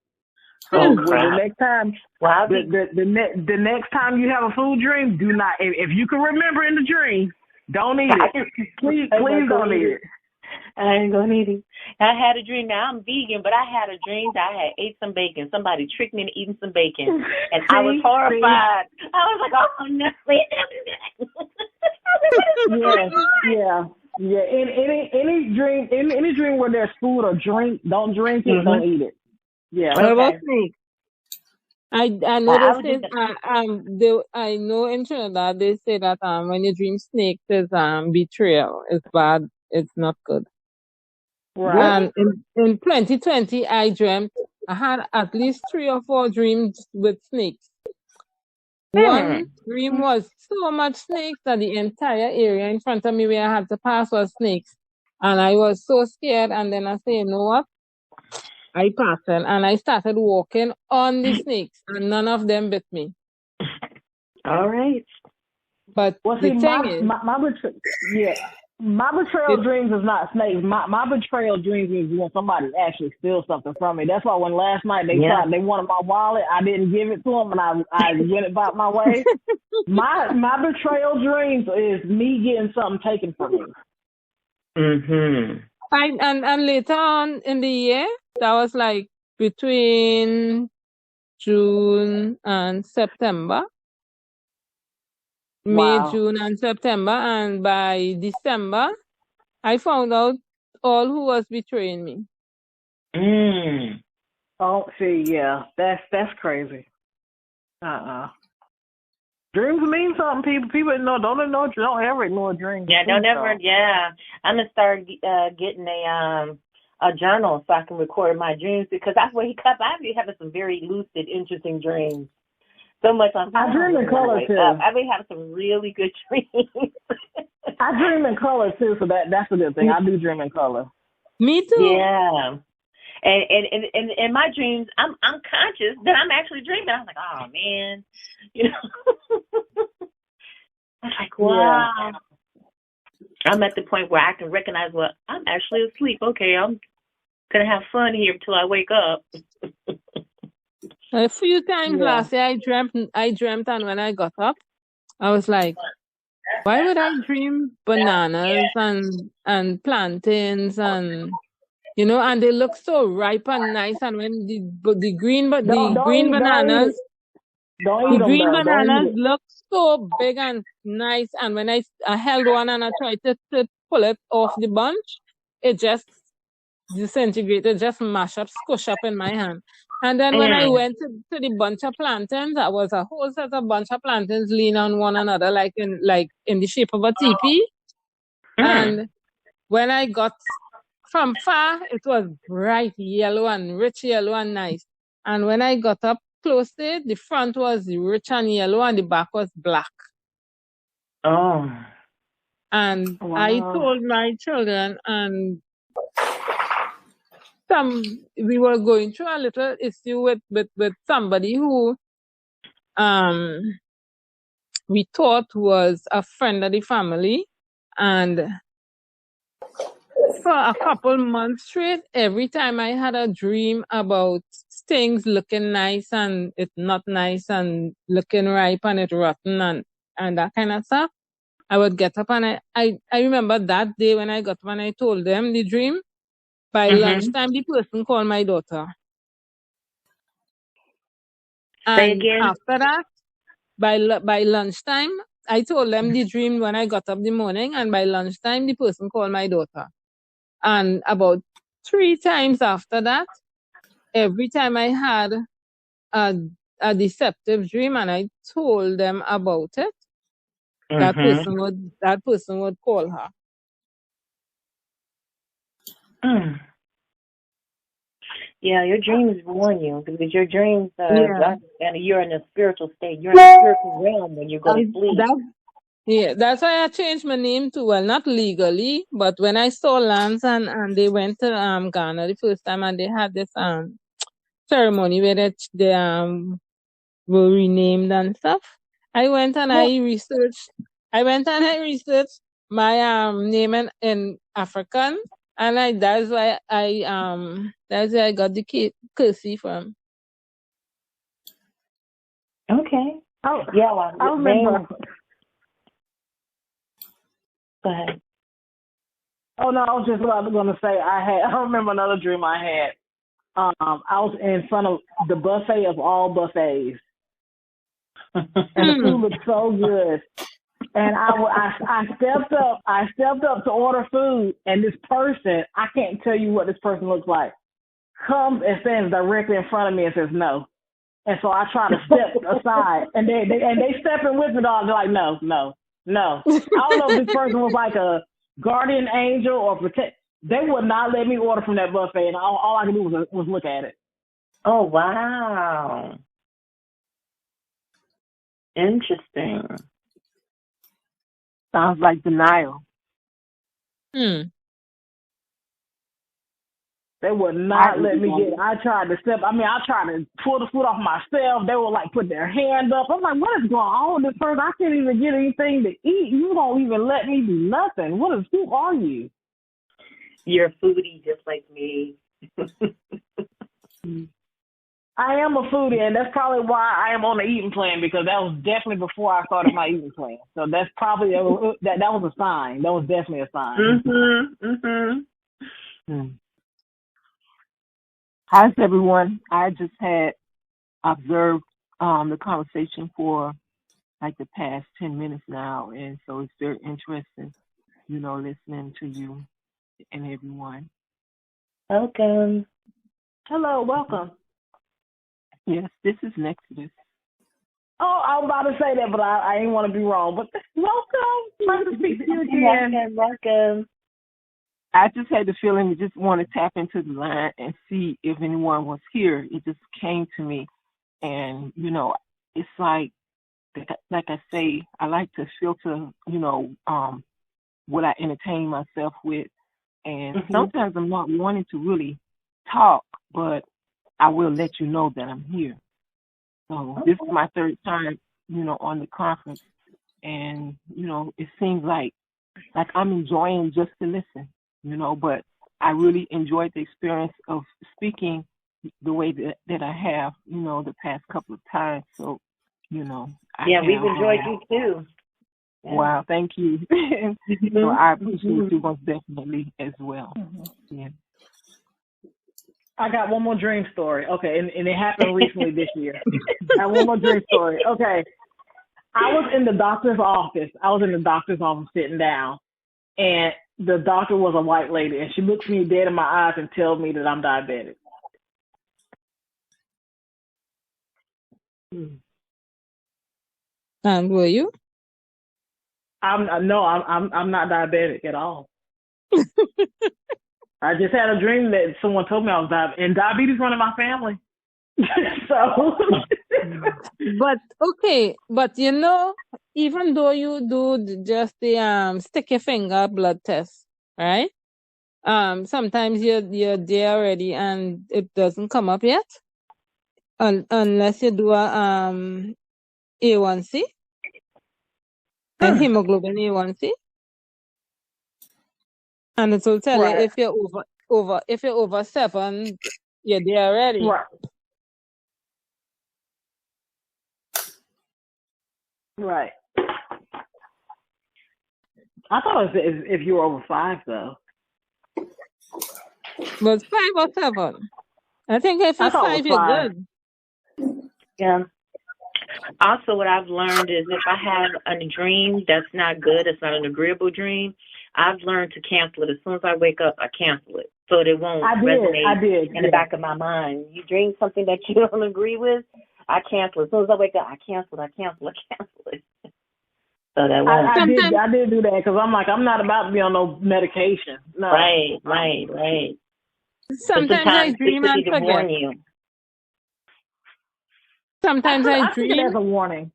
So the next time, the next time you have a food dream, do not. If you can remember in the dream, don't eat it. Please don't eat it. I ain't gonna eat it. I had a dream. Now I'm vegan, but I had a dream that I had ate some bacon. Somebody tricked me into eating some bacon, and I was horrified. I was like, "Oh no, please don't do that." Yeah. In any dream where there's food or drink, don't drink it, don't eat it. Yeah. What about snakes? I noticed I know in Trinidad they say that when you dream snakes is betrayal. It's bad. It's not good. Right. In 2020, I had at least 3 or 4 dreams with snakes. One dream was so much snakes that the entire area in front of me where I had to pass was snakes. And I was so scared. And then I said, you know what? I passed it and I started walking on the snakes, and none of them bit me. All right. But the thing is, my betrayal dreams is not snakes. My betrayal dreams is when somebody actually steals something from me. That's why when last night they wanted my wallet, I didn't give it to them, and I went about my way. My betrayal dreams is me getting something taken from me. Mm-hmm. And later on in the year, that was like between June and September. May, June, and September, and by December, I found out all who was betraying me. Oh, see, yeah, that's crazy. Dreams mean something. People don't ever ignore dreams. Yeah, don't ever. Yeah, I'm gonna start getting a journal so I can record my dreams, because that's where I be having some very lucid, interesting dreams. So much I dream in color too. I've been having some really good dreams. I dream in color too, so that's a good thing. I do dream in color. Me too. Yeah. And in my dreams, I'm conscious that I'm actually dreaming. I'm like, oh man, I'm like, wow. Yeah. I'm at the point where I can recognize, well, I'm actually asleep. Okay, I'm gonna have fun here until I wake up. A few times last year, I dreamt, and when I got up, I was like, why would I dream bananas and plantains and and they look so ripe and nice. And when the green bananas, Don't the eat them green though. Don't eat bananas it. look so big and nice. And when I held one and I tried to pull it off the bunch, it just disintegrated, just mash up, squish up in my hand. And then when I went to the bunch of plantains, that was a whole set of bunch of plantains lean on one another, like in the shape of a teepee. And when I got from far, it was bright yellow and rich yellow and nice. And when I got up close to it, the front was rich and yellow and the back was black. Oh. And Wow. I told my children, and we were going through a little issue with somebody who we thought was a friend of the family, and for a couple months straight, every time I had a dream about things looking nice and it not nice and looking ripe and it rotten and that kind of stuff, I would get up and I remember that day when I got up and I told them the dream. By lunchtime, the person called my daughter. And after that, by lunchtime, I told them the dream when I got up in the morning, and by lunchtime, the person called my daughter. And about 3 times after that, every time I had a deceptive dream and I told them about it, that person would call her. Yeah, your dreams warn you, because your dreams, and you're in a spiritual state. You're in a spiritual realm when you go to sleep. That's why I changed my name to, well, not legally, but when I saw Lance and they went to Ghana the first time and they had this ceremony where they were renamed and stuff, I went and I researched my name in African, and that's why I got the Kersey from. Okay. Oh yeah, well, I remember. Go ahead. Oh no, I was just going to say I remember another dream I had. I was in front of the buffet of all buffets, and the food looked so good. And I stepped up to order food, and this person, I can't tell you what this person looks like, comes and stands directly in front of me and says no. And so I try to step aside, and they stepping with me, dog. They're like, no. I don't know if this person was like a guardian angel or protect. They would not let me order from that buffet, and all I could do was look at it. Oh, wow. Interesting. Sounds like denial. They would not let me get it. I tried to pull the food off myself. They would like put their hand up. I'm like, what is going on with this person? I can't even get anything to eat. You don't even let me do nothing. Who are you? You're a foodie just like me. I am a foodie, and that's probably why I am on the eating plan, because that was definitely before I started my eating plan. So that's probably that was a sign. That was definitely a sign. How's everyone? I just had observed the conversation for like the past 10 minutes now, and so it's very interesting, listening to you and everyone. Welcome. Hello, welcome. Yes, this is Nexus. Oh, I was about to say that, but I didn't want to be wrong. But welcome. Nice to speak to you again. Welcome. I just had the feeling to just want to tap into the line and see if anyone was here. It just came to me. And, it's like I say, I like to filter, what I entertain myself with. And sometimes I'm not wanting to really talk, but I will let you know that I'm here. So this is my third time, on the conference. And, it seems like I'm enjoying just to listen, but I really enjoyed the experience of speaking the way that I have, the past couple of times. So, we've enjoyed you too. Yeah. Wow, thank you. So I appreciate you most definitely as well. Yeah. I got one more dream story. Okay, and it happened recently this year. I have one more dream story. Okay. I was in the doctor's office. Sitting down, and the doctor was a white lady, and she looks me dead in my eyes and tells me that I'm diabetic. And were you? I'm not diabetic at all. I just had a dream that someone told me I was diabetic, and diabetes run in my family. So, but you know, even though you do just the stick your finger blood test, right? Sometimes you're there already and it doesn't come up yet, unless you do a A1C, a hemoglobin A1C, and it will tell you if you're over 7, you're there already. Right. I thought it was if you were over 5, though. Was 5 or 7? I think if it's 5, you're good. Yeah. Also, what I've learned is if I have a dream that's not good, it's not an agreeable dream, I've learned to cancel it. As soon as I wake up, I cancel it so it won't resonate in the back of my mind. You dream something that you don't agree with, I cancel it. As soon as I wake up, I cancel it. So that won't. I did do that because I'm like, I'm not about to be on no medication. No. Right. Sometimes I dream and forget. Sometimes I dream as a warning.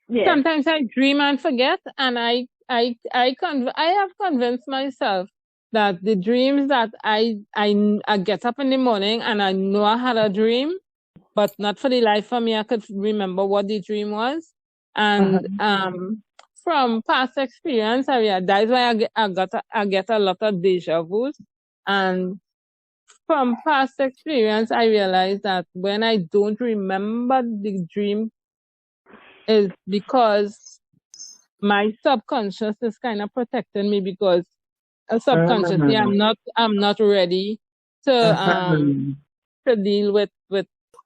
Yeah. Sometimes I dream and forget, and I have convinced myself that the dreams that I get up in the morning and I know I had a dream, but not for the life of me I could remember what the dream was. And from past experience, that's why I get a lot of deja vus. And from past experience, I realized that when I don't remember the dream, is because my subconscious is kind of protecting me, because subconsciously I'm not ready to deal with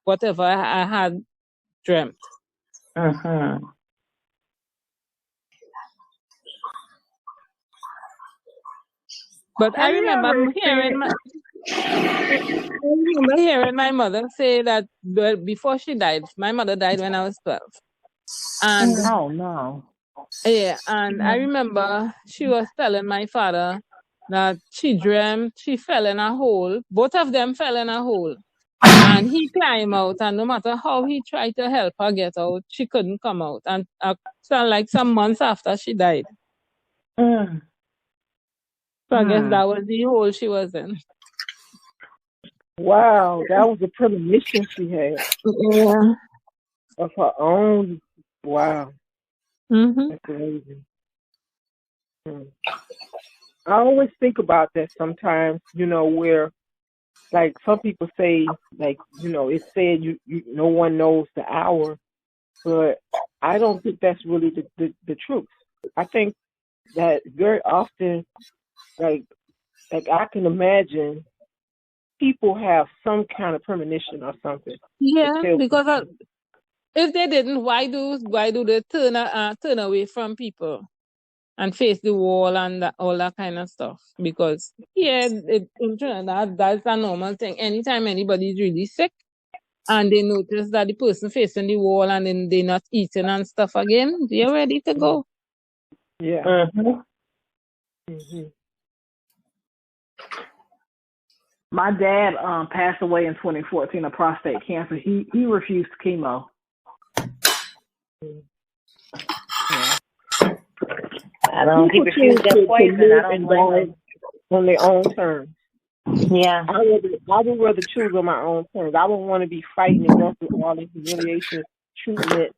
whatever I had dreamt. But I remember hearing my mother say that before she died, my mother died when I was 12. And oh no. Yeah, and I remember she was telling my father that she dreamt she fell in a hole. Both of them fell in a hole. And he climbed out, and no matter how he tried to help her get out, she couldn't come out. And like some months after she died. So I guess that was the hole she was in. Wow, that was a premonition she had. Yeah. Of her own. Wow. That's amazing. I always think about that sometimes, where, like, some people say, like, it's said no one knows the hour, but I don't think that's really the truth. I think that very often, like I can imagine people have some kind of premonition or something. Yeah, because if they didn't, why do they turn away from people and face the wall and all that kind of stuff? Because in Trinidad, that's a normal thing. Anytime anybody's really sick and they notice that the person facing the wall and then they're not eating and stuff again, they're ready to go. Yeah. My dad passed away in 2014 of prostate cancer. He refused chemo. I don't think refuse that poison. I don't blame on their own terms. Yeah. I would rather choose on my own terms. I wouldn't want to be fighting and going through all this humiliation treatment,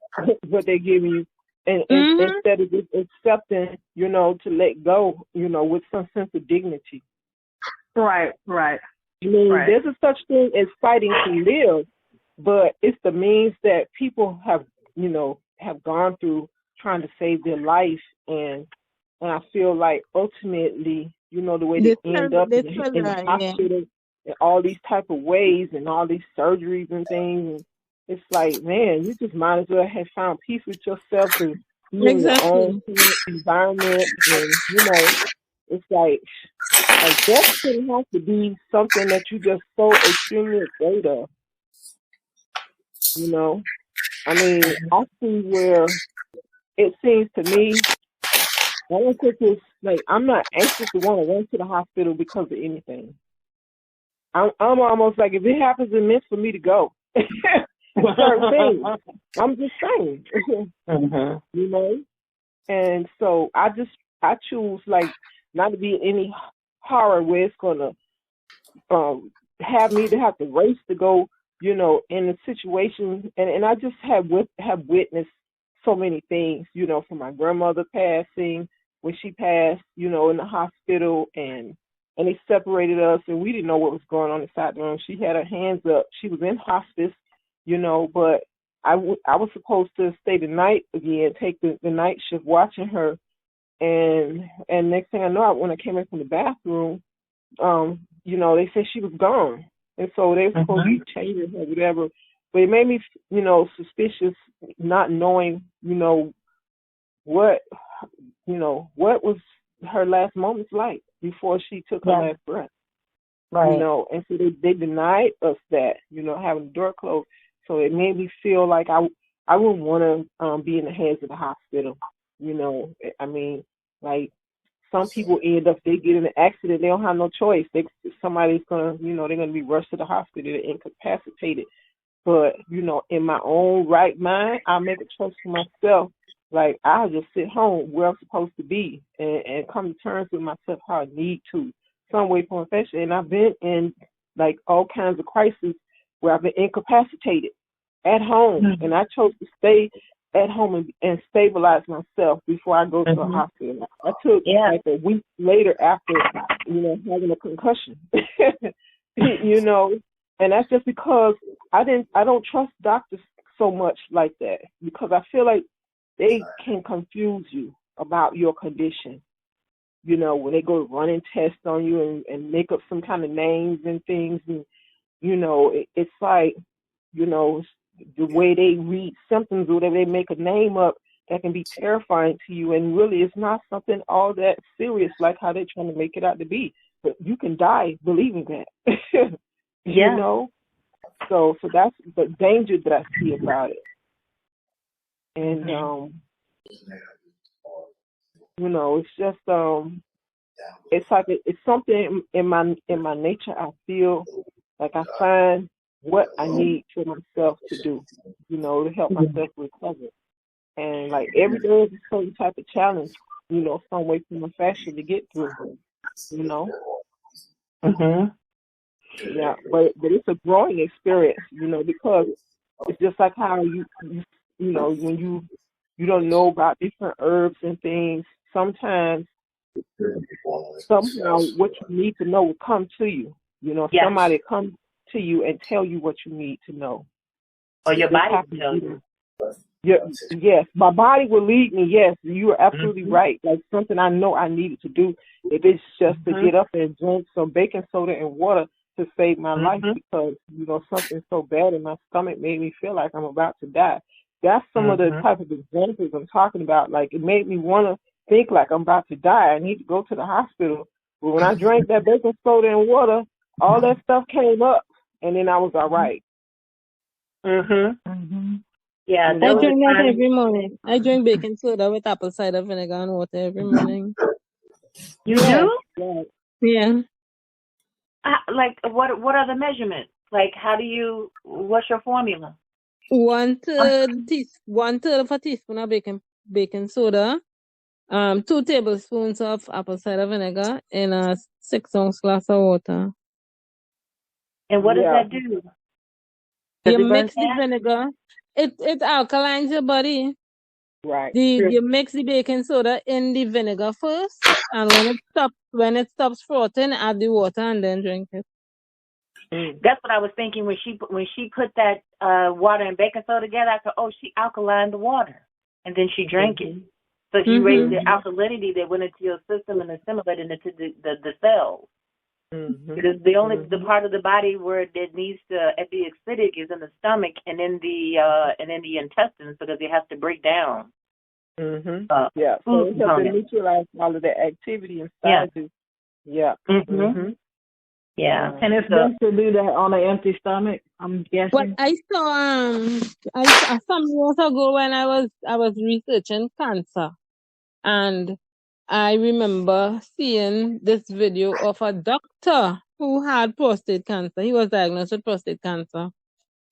what they give you, and instead of just accepting, to let go, with some sense of dignity. Right. I mean, there's a such thing as fighting to live, but it's the means that people have gone through trying to save their life, and I feel like ultimately, the way they end up in the hospital, in all these type of ways and all these surgeries and things. And it's like, man, you just might as well have found peace with yourself and be in your own Exactly. environment. And, it's like death shouldn't have to be something that you just so extremely afraid of. I mean, I see where it seems to me, I don't think it's like, I'm not anxious to want to run to the hospital because of anything. I'm almost like, if it happens, it's meant for me to go. Certain things. I'm just saying. And so I choose like not to be in any horror where it's gonna have me to have to race to go, in a situation. And I just have witnessed so many things, from my grandmother passing when she passed, in the hospital, and they separated us, and we didn't know what was going on inside the room. She had her hands up. She was in hospice, but I was supposed to stay the night again, take the night shift watching her. And next thing I know, when I came in from the bathroom, they said she was gone. And so they were supposed to be changing her, whatever. But it made me, suspicious, not knowing, what was her last moments like before she took her last breath. Right. And so they denied us that, having the door closed. So it made me feel like I wouldn't want to be in the hands of the hospital. I mean, like some people end up, they get in an accident, they don't have no choice. Somebody's going to, they're going to be rushed to the hospital, they're incapacitated. But, in my own right mind, I make a choice for myself. Like, I'll just sit home where I'm supposed to be and come to terms with myself how I need to, some way, form, fashion. And I've been in, like, all kinds of crises where I've been incapacitated at home. And I chose to stay at home and stabilize myself before I go to a hospital. I took, like, a week later after, having a concussion, And that's just because I don't trust doctors so much like that, because I feel like they can confuse you about your condition. When they go running tests on you and make up some kind of names and things, and it's like, the way they read symptoms or whatever, they make a name up that can be terrifying to you, and really it's not something all that serious like how they're trying to make it out to be. But you can die believing that. So that's the danger that I see about it. And it's just it's like it's something in my nature. I feel like I find what I need for myself to do, to help myself recover. And like every day is a certain type of challenge, some way, from a fashion to get through, Yeah, but it's a growing experience, because it's just like how you when you don't know about different herbs and things, sometimes somehow what you need to know will come to you. Somebody come to you and tell you what you need to know. Or your body will tell you. Yes, my body will lead me. Yes, you are absolutely right. Like something I know I needed to do. If it's just to get up and drink some baking soda and water to save my life, because something so bad in my stomach made me feel like I'm about to die. That's some of the type of examples I'm talking about. Like it made me want to think like I'm about to die. I need to go to the hospital. But when I drank that baking soda and water, all that stuff came up, and then I was all right. Yeah, I drink that every morning. I drink baking soda with apple cider vinegar and water every morning. You do? Yeah. Like, what are the measurements? Like, what's your formula? 1/3 of a teaspoon of baking soda, 2 tablespoons of apple cider vinegar in a 6-ounce glass of water. And what does that do? You mix the vinegar. It alkalines your body. Right. You mix the baking soda in the vinegar first, and when it stops frothing, add the water and then drink it. That's what I was thinking when she put that water and baking soda together. I thought, she alkalined the water, and then she drank it. So she raised the alkalinity that went into your system and assimilated into the cells. Because the only the part of the body where it needs to be acidic is in the stomach and in the intestines, because it has to break down. Yeah, so it helps to neutralize all of that activity inside you. Yeah. Yeah, and it's best to do that on an empty stomach, I'm guessing. But I saw some years ago when I was researching cancer, and I remember seeing this video of a doctor who had prostate cancer. He was diagnosed with prostate cancer,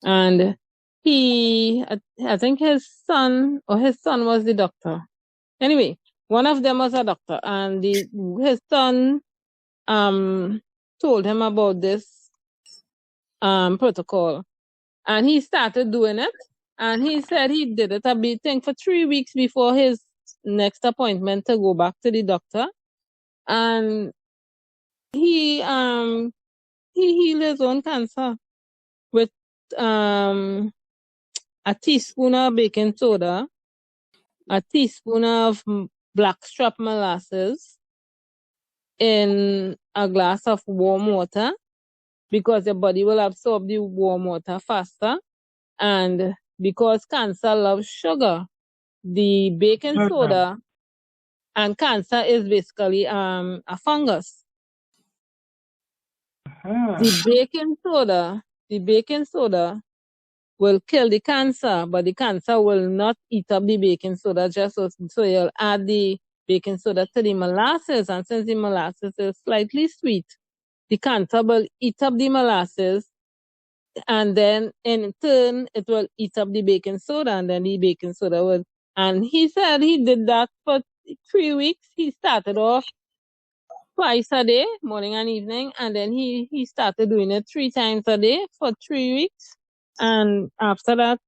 and I think his son was the doctor. Anyway, one of them was a doctor, and his son told him about this protocol, and he started doing it. And he said he did it, I think, for 3 weeks before his next appointment to go back to the doctor. And he healed his own cancer with a teaspoon of baking soda, a teaspoon of blackstrap molasses in a glass of warm water, because your body will absorb the warm water faster. And because cancer loves sugar, the baking soda, and cancer is basically a fungus. The baking soda will kill the cancer, but the cancer will not eat up the baking soda. So you'll add the baking soda to the molasses, and since the molasses is slightly sweet, the cancer will eat up the molasses, and then in turn it will eat up the baking soda, and then the baking soda will. And he said he did that for 3 weeks. He started off twice a day, morning and evening, and then he started doing it 3 times a day for 3 weeks. And after that,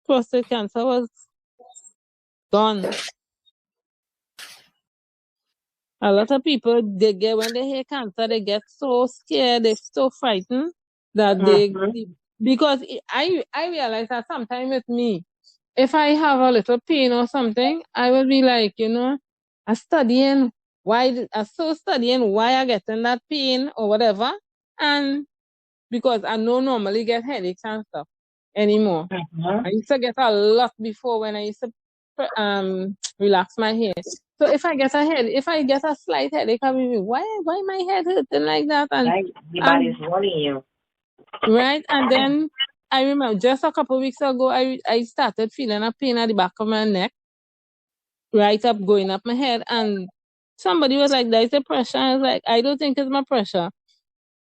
prostate cancer was gone. A lot of people, when they hear cancer, they get so scared, they're so frightened that because I realize that sometimes with me, if I have a little pain or something, I will be like, I'm studying why I get in that pain or whatever. And because I don't normally get headaches and stuff anymore. I used to get a lot before when I used to relax my hair. So if I get a slight headache, I'll be, why my head hurting like that? And your body's warning you. Right, and then I remember just a couple of weeks ago, I started feeling a pain at the back of my neck, right up, going up my head, and somebody was like, "That's the pressure." I was like, "I don't think it's my pressure."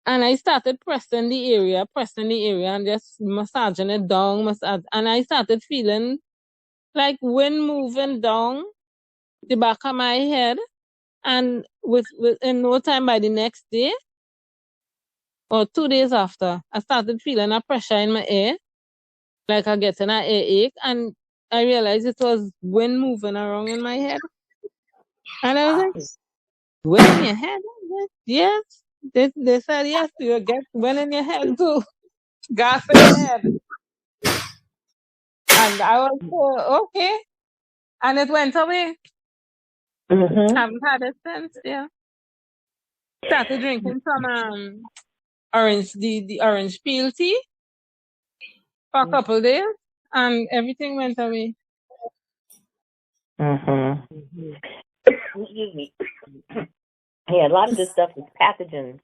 And I started pressing the area, and just massaging it down, and I started feeling like wind moving down the back of my head, and in no time, by the next day or 2 days after, I started feeling a pressure in my ear, like I getting an earache, and I realized it was wind moving around in my head. And I was like, wind in your head? Yes. They said, yes, you get wind in your head too. Gas in your head. And I was, okay. And it went away. Haven't had it since, yeah. Started drinking some orange, the orange peel tea for a couple of days, and everything went away. Excuse me. Yeah, a lot of this stuff is pathogens,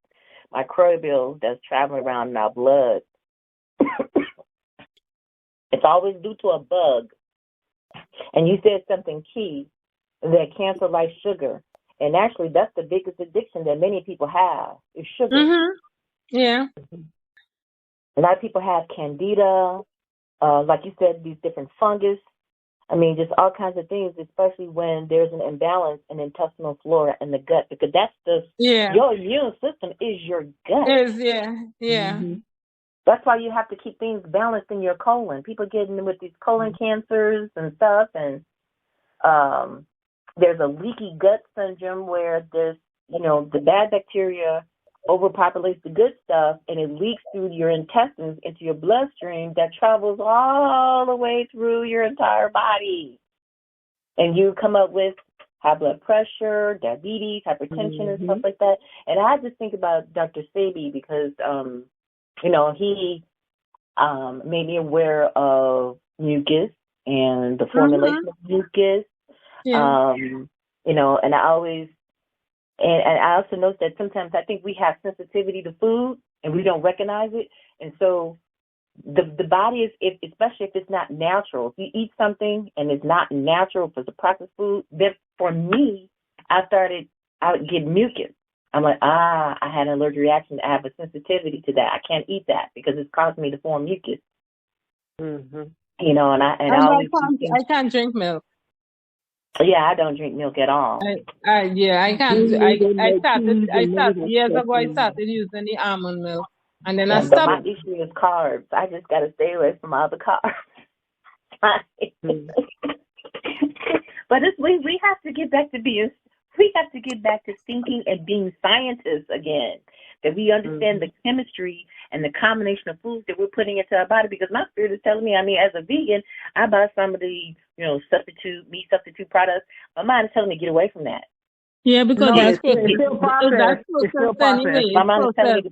microbials that's traveling around in our blood. It's always due to a bug. And you said something key, that cancer likes sugar. And actually, that's the biggest addiction that many people have, is sugar. Yeah. A lot of people have candida, like you said, these different fungus. I mean, just all kinds of things, especially when there's an imbalance in intestinal flora in the gut, because that's your immune system is your gut. Yeah. That's why you have to keep things balanced in your colon. People getting with these colon cancers and stuff, and there's a leaky gut syndrome where there's, the bad bacteria overpopulates the good stuff, and it leaks through your intestines into your bloodstream that travels all the way through your entire body. And you come up with high blood pressure, diabetes, hypertension, and stuff like that. And I just think about Dr. Sebi because, he made me aware of mucus and the formulation of mucus. Yeah. And I always, and I also note that sometimes I think we have sensitivity to food and we don't recognize it. And so the body is, especially if it's not natural, if you eat something and it's not natural, if it's a processed food, then for me, I would get mucus. I'm like, I had an allergic reaction. I have a sensitivity to that. I can't eat that because it's causing me to form mucus. Mm-hmm. I can't drink milk. Yeah, I don't drink milk at all. I can't. I started years ago. I started using the almond milk, and then I stopped. But my issue is carbs. I just got to stay away from all the carbs. But we have to get back to thinking and being scientists again. That we understand the chemistry and the combination of foods that we're putting into our body. Because my spirit is telling me, as a vegan, I buy some of the meat substitute products. My mind is telling me to get away from that. Yeah, because it's still processed. It's still processed. My mind is telling me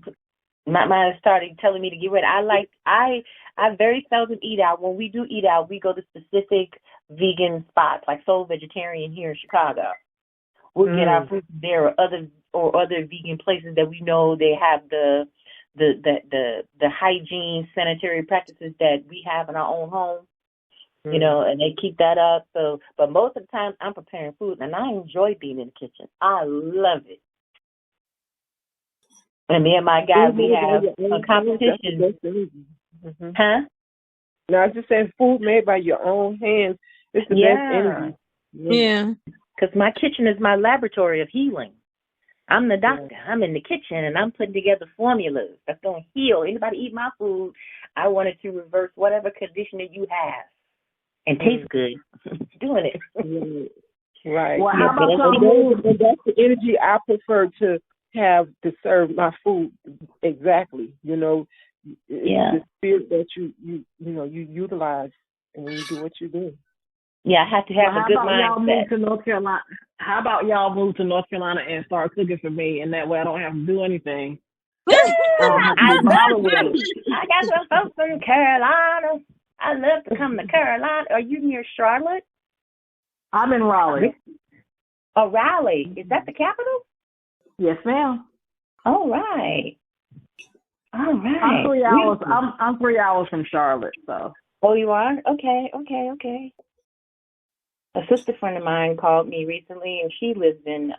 my mind started telling me to get rid of. I very seldom eat out. When we do eat out, we go to specific vegan spots like Soul Vegetarian here in Chicago. We'll get our food there or other vegan places that we know they have the hygiene, sanitary practices that we have in our own home. And they keep that up. So, but most of the time I'm preparing food and I enjoy being in the kitchen. I love it. And me and my guys, we have a competition. Huh? No, I was just saying food made by your own hands. It's the best energy. Yeah. Because my kitchen is my laboratory of healing. I'm the doctor. I'm in the kitchen, and I'm putting together formulas that's going to heal. Anybody eat my food, I want it to reverse whatever condition that you have and taste good. Doing it. Right. Well, how about that's the energy I prefer to have to serve my food. Exactly. It's the spirit that you utilize when you do what you do. Yeah, I have to have a good mindset. How about y'all move to North Carolina and start cooking for me, and that way I don't have to do anything. I got some folks from Carolina. I love to come to Carolina. Are you near Charlotte? I'm in Raleigh. Oh, Raleigh. Is that the capital? Yes, ma'am. All right. I'm 3 hours. I'm 3 hours from Charlotte. So. Oh, you are? Okay. A sister friend of mine called me recently, and she lives in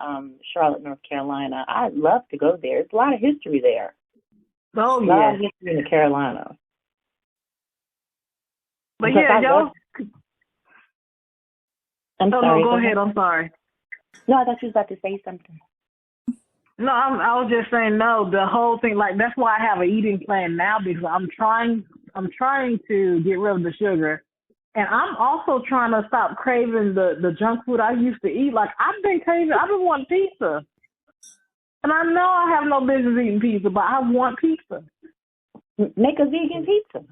Charlotte, North Carolina. I'd love to go there. There's a lot of history there. Oh, a lot of history in the Carolinas. But y'all. I'm sorry. No, go ahead. I'm sorry. No, I thought you was about to say something. No, I was just saying no. The whole thing, that's why I have an eating plan now because I'm trying to get rid of the sugar. And I'm also trying to stop craving the junk food I used to eat. I've been wanting pizza. And I know I have no business eating pizza, but I want pizza. Make a vegan pizza.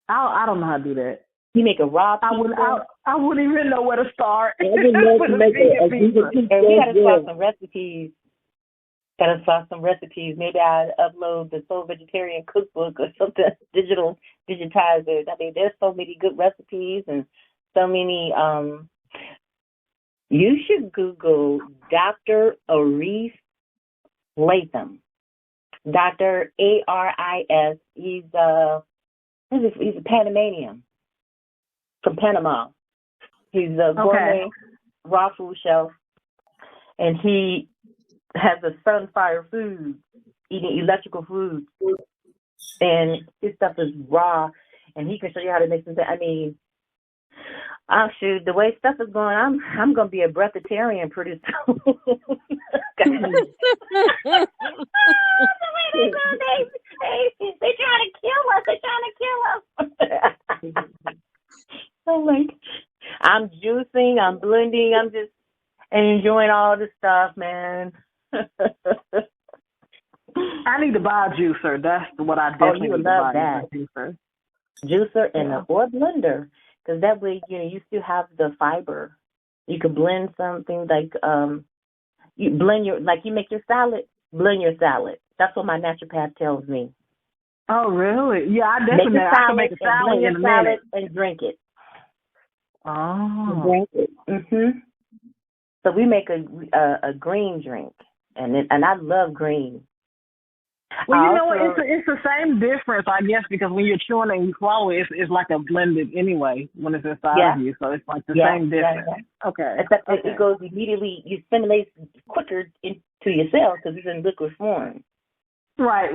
I don't know how to do that. You make a raw pizza? I wouldn't even know where to start. I would love to make a vegan pizza. And we got to swap some recipes. Maybe I'd upload the Soul Vegetarian cookbook or something, digitizer. I mean, there's so many good recipes and so many. You should Google Dr. Aris Latham. Dr. Aris. He's a Panamanian from Panama. He's a gourmet raw food chef, and he has a sunfire food, eating electrical food, and his stuff is raw, and he can show you how to make something. I mean, shoot, the way stuff is going, I'm going to be a breatharian pretty soon. They're trying to kill us. I'm like, I'm juicing, I'm blending, I'm just enjoying all this stuff, man. I need to buy a juicer. That's what I definitely would love. That juicer and or blender, because that way you still have the fiber You could blend something like you blend you make your salad, blend your salad. That's what my naturopath tells me. Oh, really? Yeah, I definitely I can make a salad in a minute and drink it. Oh. Drink it. Mhm. So we make a green drink, and I love green. Well, you know what? It's the same difference, I guess, because when you're chewing and you swallow it, it's like a blended anyway when it's inside of you. So it's like the same difference. Yeah. Okay. Except it goes immediately, you stimulate quicker into your cells because it's in liquid form. Right.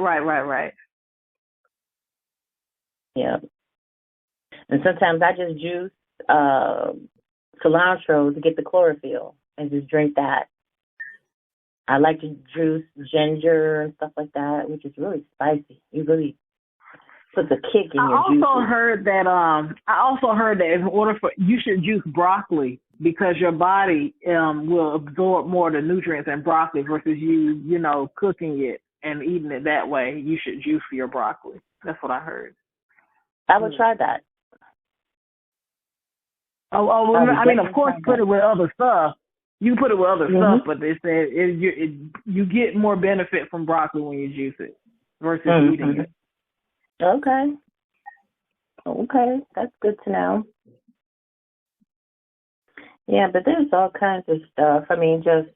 Yeah. And sometimes I just juice cilantro to get the chlorophyll and just drink that. I like to juice ginger and stuff like that, which is really spicy. It really puts a kick in your juice. I also heard that in order for you should juice broccoli because your body will absorb more of the nutrients in broccoli versus you cooking it and eating it that way. You should juice your broccoli. That's what I heard. I would try that. I mean, of course, put it with other stuff. You can put it with other stuff, but they said you get more benefit from broccoli when you juice it versus eating it. Okay, that's good to know. Yeah, but there's all kinds of stuff. I mean, just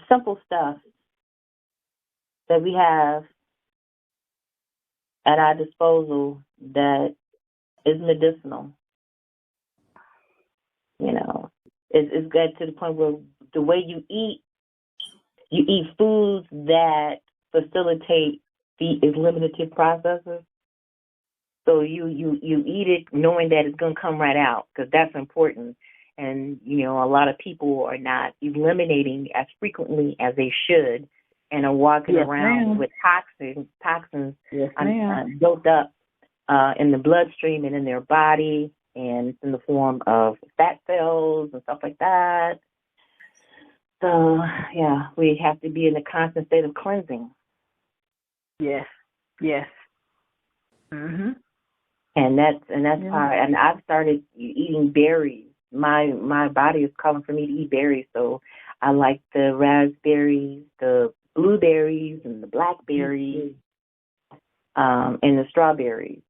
simple stuff that we have at our disposal that is medicinal. It's good to the point where the way you eat foods that facilitate the eliminative processes. So you eat it knowing that it's going to come right out because that's important. And, a lot of people are not eliminating as frequently as they should and are walking around with toxins built up in the bloodstream and in their body. And it's in the form of fat cells and stuff like that. So, yeah, we have to be in a constant state of cleansing. Yes. Mhm. And that's part. And I've started eating berries. My body is calling for me to eat berries, so I like the raspberries, the blueberries, and the blackberries, and the strawberries.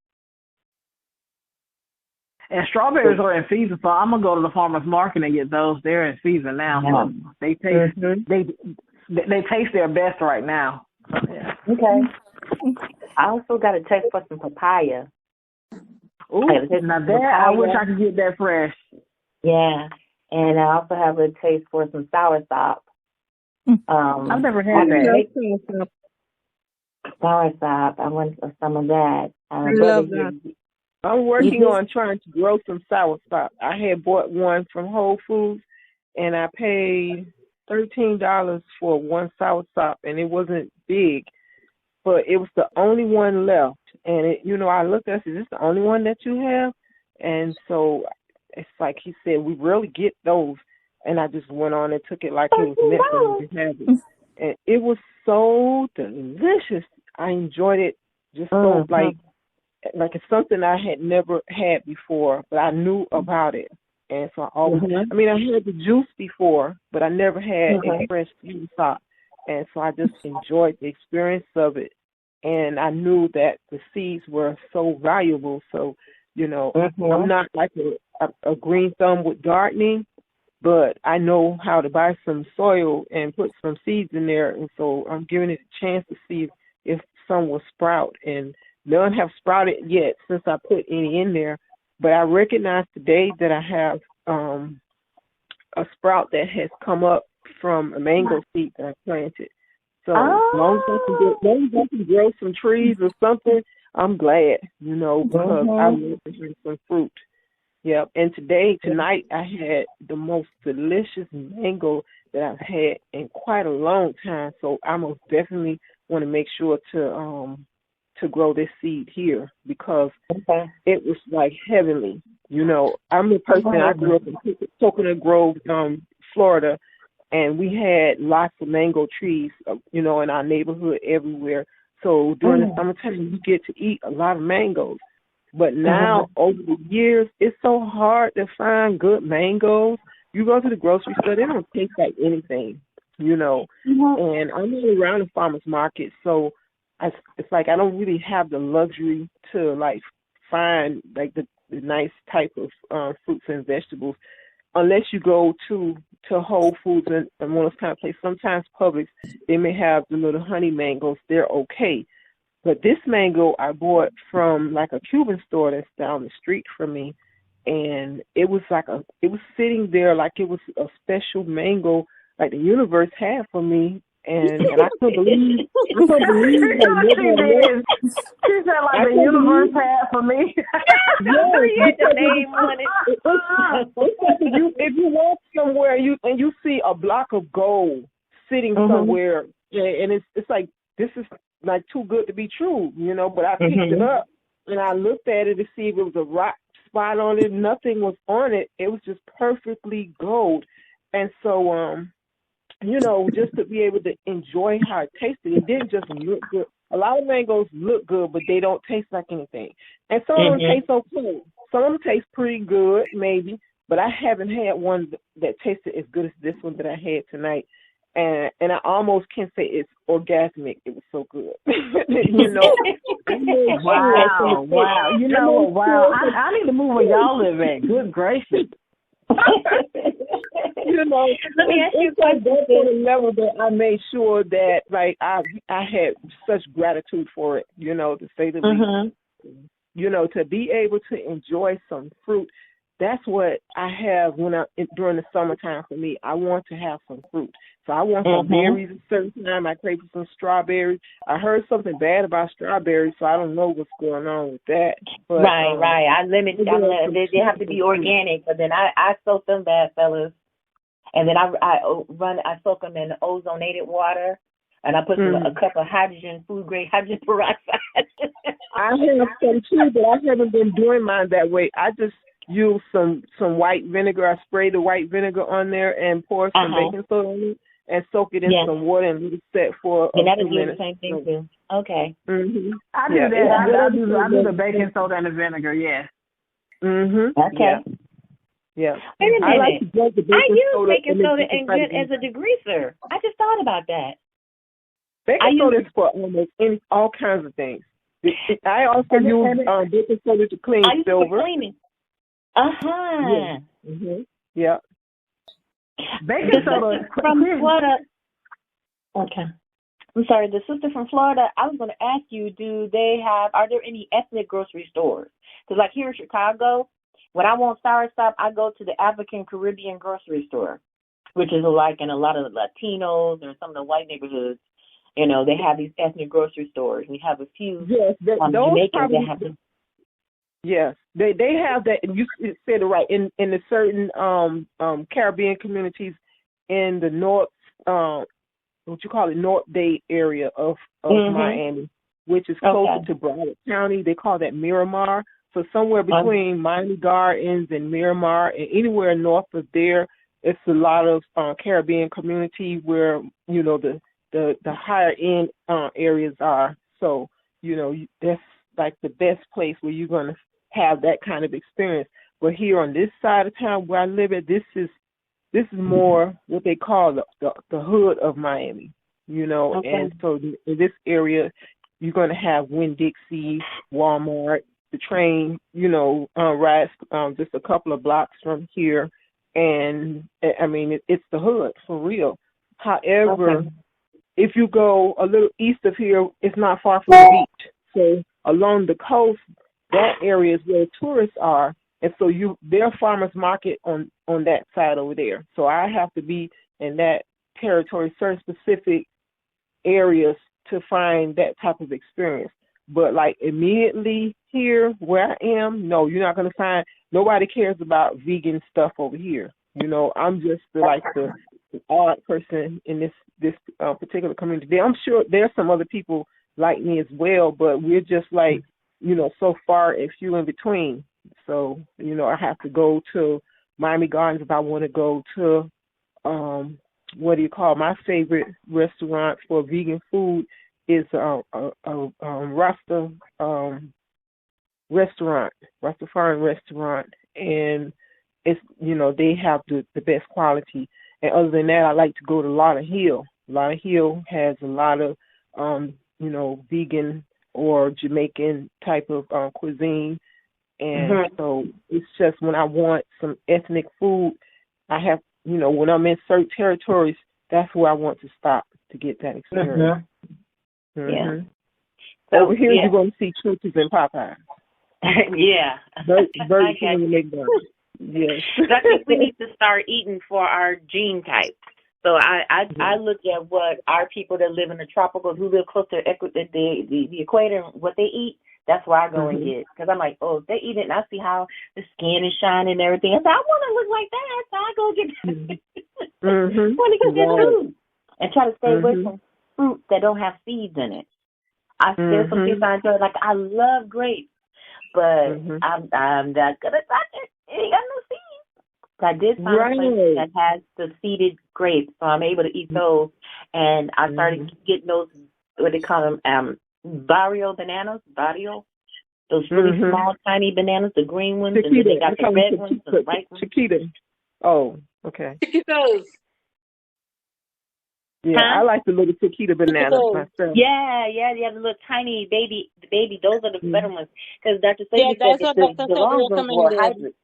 And strawberries are in season, so I'm gonna go to the farmer's market and get those. They're in season now. Yeah. So they taste they taste their best right now. So, yeah. Okay. I also got a taste for some papaya. Ooh, now that I wish I could get that fresh. Yeah, and I also have a taste for some soursop. I've never had that. Soursop. I want some of that. I love that. I'm working on trying to grow some soursop. I had bought one from Whole Foods, and I paid $13 for one soursop, and it wasn't big, but it was the only one left. And I looked at it, is this the only one that you have? And so it's like he said, we rarely get those. And I just went on and took it like it was meant for me to have it. And it was so delicious. I enjoyed it just so like it's something I had never had before, but I knew about it. And so I always, I mean, I had the juice before, but I never had a fresh soursop. And so I just enjoyed the experience of it. And I knew that the seeds were so valuable. So, I'm not like a green thumb with gardening, but I know how to buy some soil and put some seeds in there. And so I'm giving it a chance to see if some will sprout. And none have sprouted yet since I put any in there. But I recognize today that I have a sprout that has come up from a mango seed that I planted. So as long as I can grow some trees or something, I'm glad, because I want to drink some fruit. Yep. And tonight, I had the most delicious mango that I've had in quite a long time. So I most definitely want to make sure to grow this seed here because it was like heavenly. I'm a person, I grew up in Coconut Grove, Florida, and we had lots of mango trees, in our neighborhood everywhere. So during the summertime, you get to eat a lot of mangoes. But now, over the years, it's so hard to find good mangoes. You go to the grocery store, they don't taste like anything, you know. And I'm not around the farmer's market, so it's like I don't really have the luxury to, like, find, like, the nice type of fruits and vegetables unless you go to Whole Foods and one of those kind of places. Sometimes Publix, they may have the little honey mangoes. They're okay. But this mango I bought from, like, a Cuban store that's down the street from me, and it was sitting there like it was a special mango, like the universe had for me, and I couldn't believe She said like the universe had for me. Yes, the name on it. If you walk somewhere and you see a block of gold sitting somewhere, and it's like, this is like too good to be true, you know. But I picked it up and I looked at it to see if it was a rock spot on it. Nothing was on it. It was just perfectly gold. And so, you know, just to be able to enjoy how it tasted, it didn't just look good. A lot of mangoes look good, but they don't taste like anything. And some of them taste okay. Some of them taste pretty good, maybe, but I haven't had one that tasted as good as this one that I had tonight. And I almost can say it's orgasmic. It was so good. You know. Wow. You know, wow. I need to move where y'all live at. Good gracious. You know, let me ask you a question. That's on a level that I made sure that, like, I had such gratitude for it, you know, to say the least. You know, to be able to enjoy some fruit. That's what I have during the summertime for me. I want to have some fruit. So I want some berries at a certain time. I crave some strawberries. I heard something bad about strawberries, so I don't know what's going on with that. But, right. They have to be organic, but then I soak them bad, fellas. And then I soak them in ozonated water, and I put a cup of food grade hydrogen peroxide. I have some too, but I haven't been doing mine that way. I just use some white vinegar. I spray the white vinegar on there and pour some baking soda on it and soak it in some water and let it set for a few minutes. The same thing too. Okay. I do that. I do the baking soda and the vinegar. Yeah. Okay. Yeah. Wait a minute. I like to drink the baking soda as a degreaser. I just thought about that. Baking soda is for almost all kinds of things. I also use baking soda to clean silver. For cleaning. Yeah. Baking soda from Florida. Okay. I'm sorry, the sister from Florida, I was going to ask you, are there any ethnic grocery stores? Because, like, here in Chicago, when I want soursop, I go to the African Caribbean grocery store, which is like in a lot of the Latinos or some of the white neighborhoods. You know, they have these ethnic grocery stores. We have a few Jamaicans that have them. Yes, they have that, and you said it right. In the certain Caribbean communities in the north, North Dade area of Miami, which is closer to Broward County. They call that Miramar. So somewhere between Miami Gardens and Miramar, and anywhere north of there, it's a lot of Caribbean community where, you know, the higher end areas are. So, you know, that's like the best place where you're going to have that kind of experience. But here on this side of town where I live at, this is more what they call the hood of Miami, you know. And so in this area, you're going to have Winn-Dixie, Walmart, the train, you know, rides just a couple of blocks from here. And, I mean, it's the hood for real. However, if you go a little east of here, it's not far from the beach. So along the coast, that area is where tourists are. And so their farmers market on that side over there. So I have to be in that territory, certain specific areas to find that type of experience. But like immediately here where I am, no, you're not going to find, nobody cares about vegan stuff over here. You know, I'm just the odd person in this particular community. I'm sure there's some other people like me as well, but we're just like, you know, so far and few in between. So, you know, I have to go to Miami Gardens if I want to go to, my favorite restaurant for vegan food is Rasta Rastafarian restaurant, and it's, you know, they have the best quality. And other than that, I like to go to Lauder Hill. Lauder Hill has a lot of you know, vegan or Jamaican type of cuisine. And so it's just when I want some ethnic food, I have, you know, when I'm in certain territories, that's where I want to stop to get that experience. Yeah. So over here, you're going to see churches and Popeyes. Yeah. Burger King and McDonald's. Yes. I think we need to start eating for our gene type. So I look at what our people that live in the tropicals, who live close to the equator, what they eat. That's where I go and get, because I'm like, oh, they eat it, and I see how the skin is shining and everything. I said, I want to look like that, so I go get I want to go get food and try to stay away from fruits that don't have seeds in it. There's some things I enjoy, like I love grapes, but I'm not gonna touch it. It ain't got no seeds. I did find a place that has the seeded grapes, so I'm able to eat those. And I started getting those, what they call them, barrio bananas, those really small, tiny bananas, the green ones, Chiquita. and then they got the red ones and the white ones. Chiquita. Oh, okay. Chiquitos. Yeah, I like the little Chiquita bananas myself. Yeah, the little tiny baby. Those are the better ones, because Dr. Sabi that's said what that Dr. the long ones were hybrid.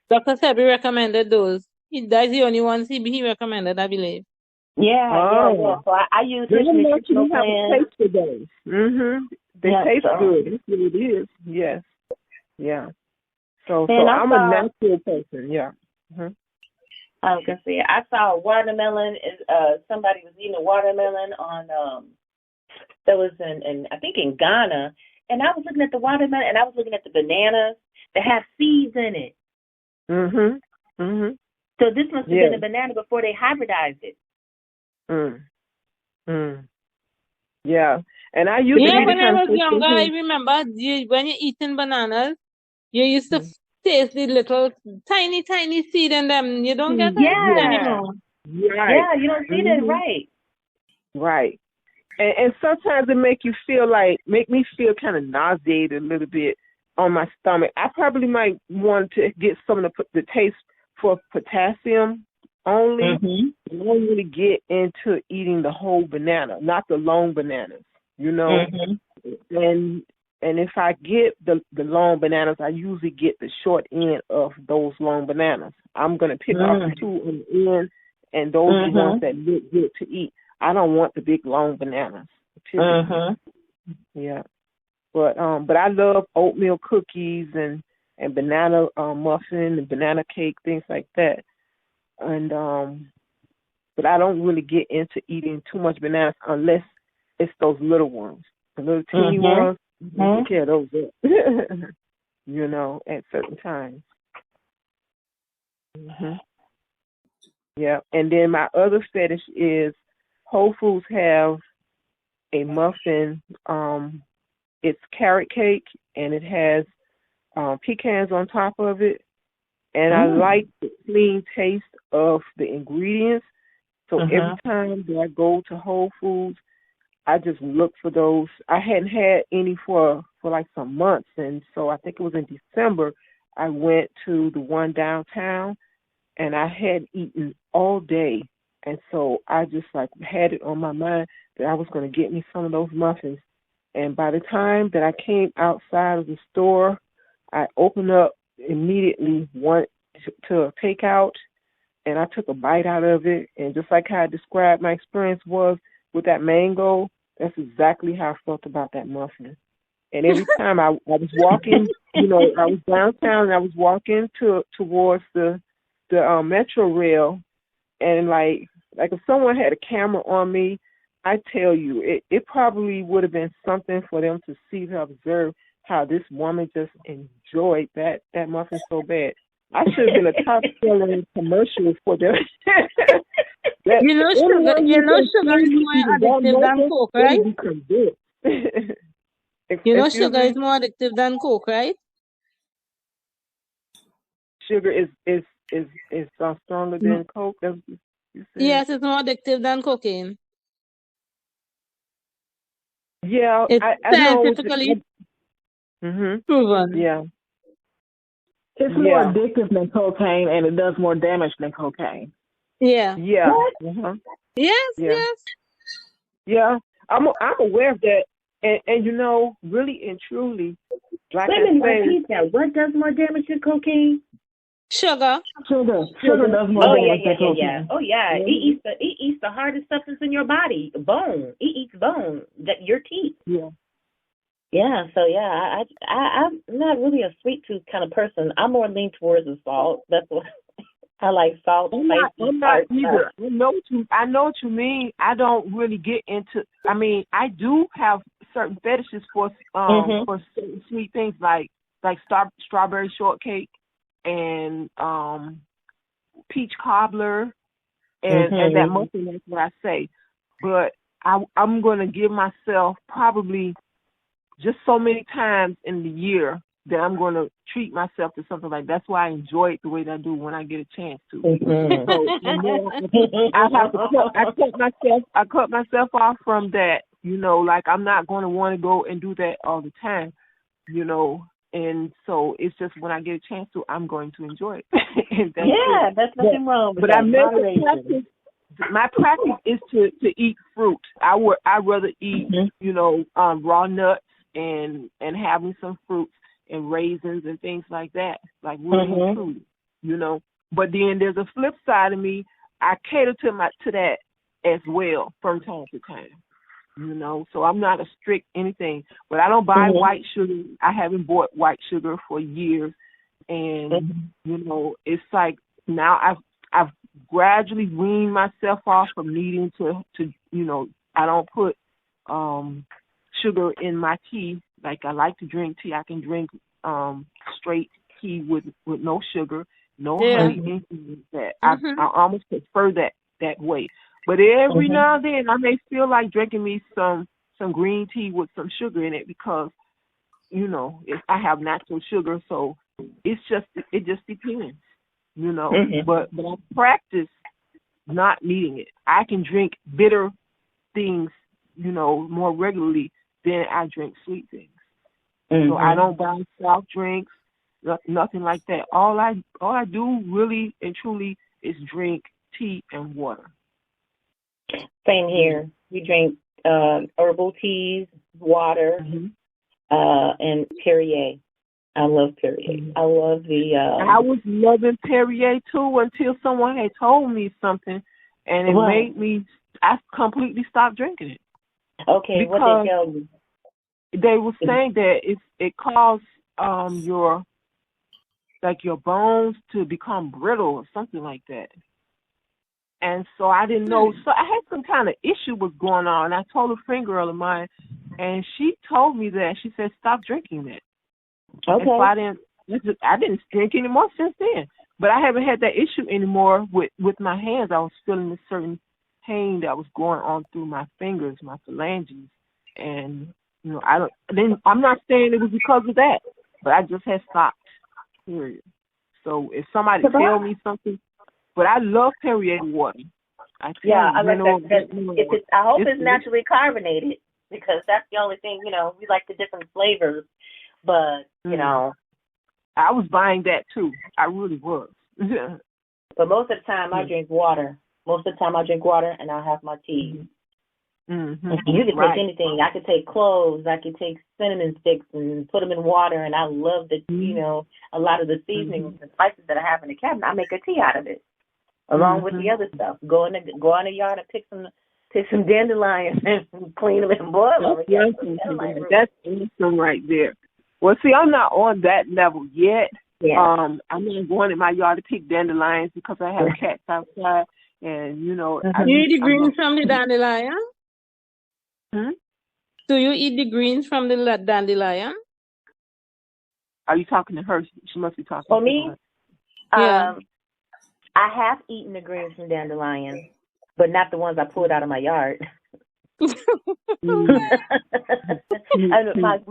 Dr. Sebi recommended those. That's the only ones he recommended, I believe. Yeah. So I use his nutritional plan. Taste for those. They taste good. That's what it is. Yes. Yeah. So I'm a natural person. Yeah. I was gonna say, I saw a watermelon. Somebody was eating a watermelon on that was in I think in Ghana, and I was looking at the watermelon, and I was looking at the bananas that have seeds in it. So this must have been a banana before they hybridized it. Yeah, and I used to when I was younger, I remember when you're eating bananas, you used to taste the little tiny seed in them. You don't get that anymore. Yeah, you don't see that, right. And sometimes it make me feel kind of nauseated a little bit on my stomach. I probably might want to get some of the taste for potassium only. I don't really get into eating the whole banana, not the long bananas, you know. And if I get the long bananas, I usually get the short end of those long bananas. I'm gonna pick off the two on the end, and those are the ones that look good to eat. I don't want the big long bananas. Yeah. But I love oatmeal cookies and banana muffin and banana cake, things like that. And but I don't really get into eating too much bananas unless it's those little ones, the little teeny ones. Take care of those up, you know, at certain times. Yeah, and then my other fetish is Whole Foods have a muffin. It's carrot cake, and it has pecans on top of it. And I like the clean taste of the ingredients. So every time that I go to Whole Foods, I just look for those. I hadn't had any for like some months, and so I think it was in December, I went to the one downtown, and I hadn't eaten all day. And so I just like had it on my mind that I was going to get me some of those muffins. And by the time that I came outside of the store, I opened up immediately, went to take out, and I took a bite out of it. And just like how I described my experience was with that mango, that's exactly how I felt about that muffin. And every time I was walking, you know, I was downtown and I was walking towards the metro rail, and like if someone had a camera on me, I tell you, it probably would have been something for them to see, to observe how this woman just enjoyed that muffin so bad. I should have been a top-selling commercial for them. You know, sugar is more addictive than Coke, right? You know, sugar is more addictive than Coke, right? Sugar is stronger than Coke. That's what you said. Yes, it's more addictive than cocaine. Yeah, it's I know. Proven. Yeah. It's more addictive than cocaine, and it does more damage than cocaine. Yeah. Yeah. Yes, Yeah. yes. Yeah. I'm aware of that, and you know, really and truly, like Wait a minute, what does more damage than cocaine? Sugar. Sugar does more damage than cocaine. Oh yeah. It eats the hardest substance in your body. Bone. It eats bone. Your teeth. Yeah. Yeah. So yeah, I'm not really a sweet tooth kind of person. I'm more lean towards the salt. That's what I like. Salt. I'm not either. I know what you mean. I don't really get into. I mean, I do have certain fetishes for certain sweet things like strawberry shortcake and peach cobbler and that muffin. That's what I say. But I'm going to give myself probably just so many times in the year that I'm going to treat myself to something like that. That's why I enjoy it the way that I do when I get a chance to. So I cut myself off from that. You know, like I'm not going to want to go and do that all the time. You know, and so it's just when I get a chance to, I'm going to enjoy it. That's nothing wrong with that. But I make my practice is to eat fruit. I'd rather eat, you know, raw nuts and having some fruits and raisins and things like that, like really food, you know. But then there's a flip side of me. I cater to that as well from time to time, you know. So I'm not a strict anything, but I don't buy white sugar. I haven't bought white sugar for years, and you know, it's like now I've gradually weaned myself off from needing to you know, I don't put sugar in my tea. Like I like to drink tea. I can drink straight tea with no sugar, no honey, anything like that. I almost prefer that way. But every now and then I may feel like drinking me some green tea with some sugar in it because, you know, I have natural sugar, so it just depends. You know, but I practice not needing it. I can drink bitter things, you know, more regularly than I drink sweet things. So I don't buy soft drinks, nothing like that. All I do really and truly is drink tea and water. Same here. We drink herbal teas, water, and Perrier. I love Perrier. I love the. I was loving Perrier too until someone had told me something, and it made me. I completely stopped drinking it. Okay, what they tell you? They were saying that it caused your bones to become brittle or something like that. And so I didn't know. So I had some kind of issue was going on. I told a friend girl of mine, and she told me that. She said, "Stop drinking that." Okay. And so I didn't drink anymore since then. But I haven't had that issue anymore with my hands. I was feeling a certain pain that was going on through my fingers, my phalanges, and you know, I'm not saying it was because of that, but I just had stopped. Period. So if somebody tell me something, but I love Perrier water. I like that. I hope it's naturally carbonated because that's the only thing. You know, we like the different flavors. But, you know. I was buying that, too. I really was. But most of the time, I drink water. Most of the time, I drink water, and I have my tea. You can take anything. I could take cloves. I could take cinnamon sticks and put them in water, and I love the, you know, a lot of the seasonings and spices that I have in the cabinet. I make a tea out of it, along with the other stuff. Go in the yard and pick some dandelions and clean them and boil them. That's awesome right there. Well, see, I'm not on that level yet. Yeah. I'm not going in my yard to pick dandelions because I have cats outside, and you know. You eat the greens from the dandelion? Do you eat the greens from the dandelion? Are you talking to her? She must be talking. For me, yeah. I have eaten the greens from dandelion, but not the ones I pulled out of my yard.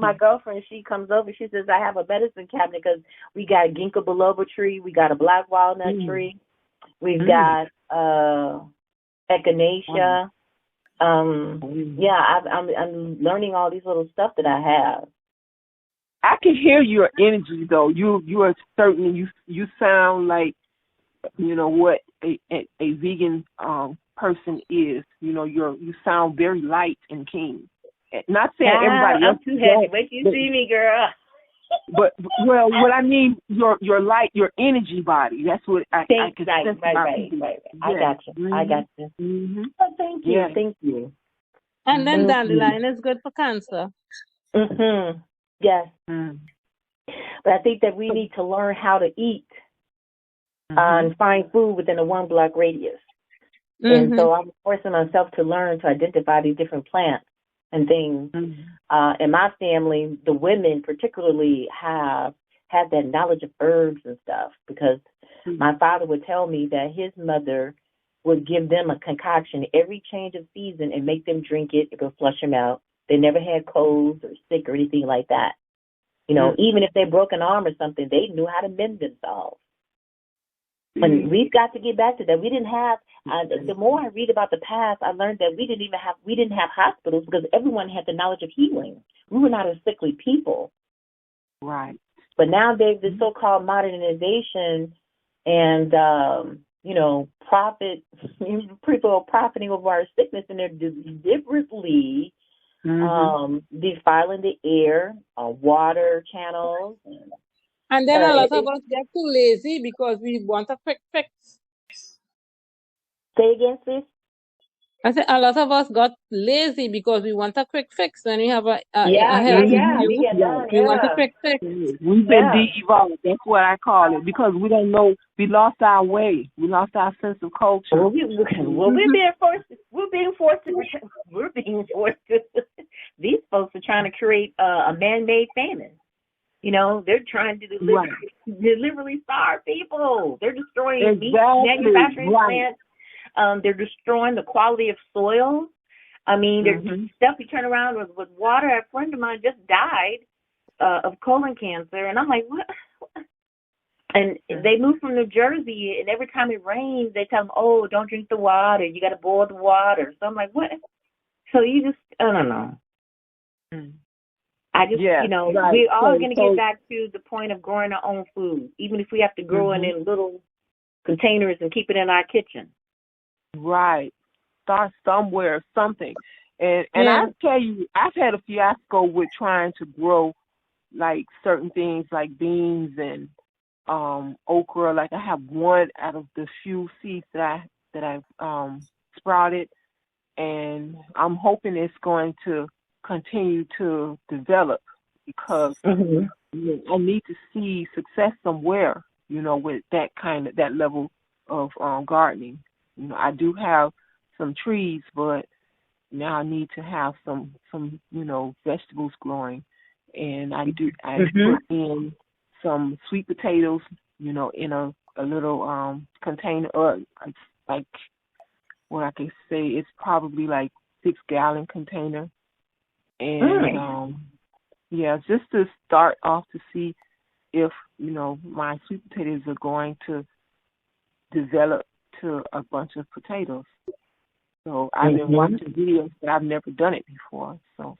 My girlfriend, she comes over, she says, I have a medicine cabinet because we got a ginkgo biloba tree, we got a black walnut tree, we've got echinacea. I'm learning all these little stuff that I have. I can hear your energy though. You are certainly you sound like what a vegan person is. You sound very light and keen. Not saying everybody else. I'm too heavy. Wait till you see me, girl. But what I mean, your light, your energy body. That's what I can sense about you. Right. I got you. Mm-hmm. I got you. Mm-hmm. Oh, thank you. Yeah. Thank you. And then dandelion is good for cancer. Mhm. Yes. Mm-hmm. But I think that we need to learn how to eat and find food within a 1 block radius. And so I'm forcing myself to learn to identify these different plants and things. In my family, the women particularly have had that knowledge of herbs and stuff, because my father would tell me that his mother would give them a concoction every change of season and make them drink it. It would flush them out. They never had colds or sick or anything like that. Even if they broke an arm or something, they knew how to mend themselves. And we've got to get back to that. We didn't have. The more I read about the past, I learned that we didn't have hospitals because everyone had the knowledge of healing. We were not a sickly people. Right. But nowadays, the so-called modernization and people profiting over our sickness, and they're deliberately defiling the air, water channels. And then a lot of us get too lazy because we want a quick fix. Say again, sis? I said a lot of us got lazy because we want a quick fix when we have a health issue. We want a quick fix. We've been de-evolved. That's what I call it, because we don't know. We lost our way. We lost our sense of culture. We're being forced to. These folks are trying to create a man-made famine. They're trying to deliberately starve people. They're destroying meat manufacturing plants. They're destroying the quality of soil. I mean, there's stuff you turn around with water. A friend of mine just died of colon cancer, and I'm like, what? And they moved from New Jersey, and every time it rains, they tell them, oh, don't drink the water. You got to boil the water. So I'm like, what? So I don't know. I just, we're all going to get back to the point of growing our own food, even if we have to grow it in little containers and keep it in our kitchen. Right. Start somewhere, something. And I tell you, I've had a fiasco with trying to grow like certain things like beans and okra. Like I have one out of the few seeds that I've sprouted, and I'm hoping it's going to continue to develop, because I need to see success somewhere, with that level of gardening. I do have some trees, but now I need to have some vegetables growing, and I put in some sweet potatoes, in a little container, or like what I can say, it's probably like 6-gallon container. And just to start off to see if my sweet potatoes are going to develop to a bunch of potatoes. So I've been watching videos, but I've never done it before. So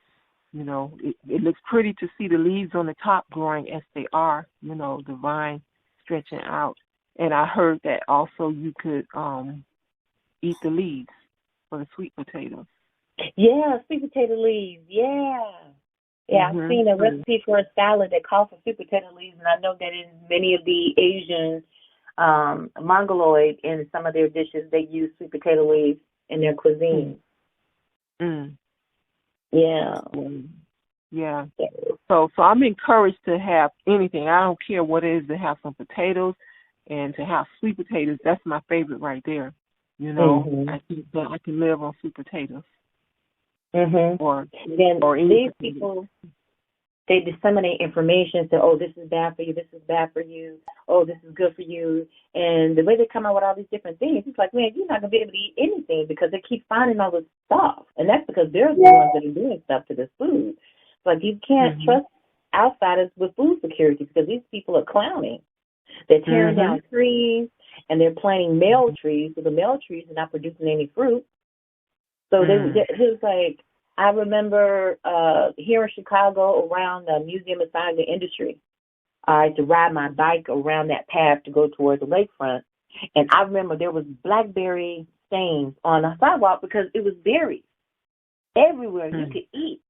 it looks pretty to see the leaves on the top growing as they are, the vine stretching out. And I heard that also you could eat the leaves for the sweet potatoes. Yeah, sweet potato leaves. Yeah. I've seen a recipe for a salad that calls for sweet potato leaves, and I know that in many of the Asian Mongoloid, in some of their dishes, they use sweet potato leaves in their cuisine. Yeah. Yeah. So I'm encouraged to have anything. I don't care what it is, to have some potatoes and to have sweet potatoes. That's my favorite right there. I think that I can live on sweet potatoes. Or these people, they disseminate information. Say, oh, this is bad for you. This is bad for you. Oh, this is good for you. And the way they come out with all these different things, it's like, man, you're not going to be able to eat anything because they keep finding all this stuff. And that's because they're the ones that are doing stuff to this food. But you can't trust outsiders with food security, because these people are clowning. They're tearing down trees, and they're planting male trees. So the male trees are not producing any fruit. So it was like, I remember here in Chicago around the Museum of Science and Industry, I had to ride my bike around that path to go towards the lakefront. And I remember there was blackberry stains on the sidewalk because it was berries everywhere you could eat.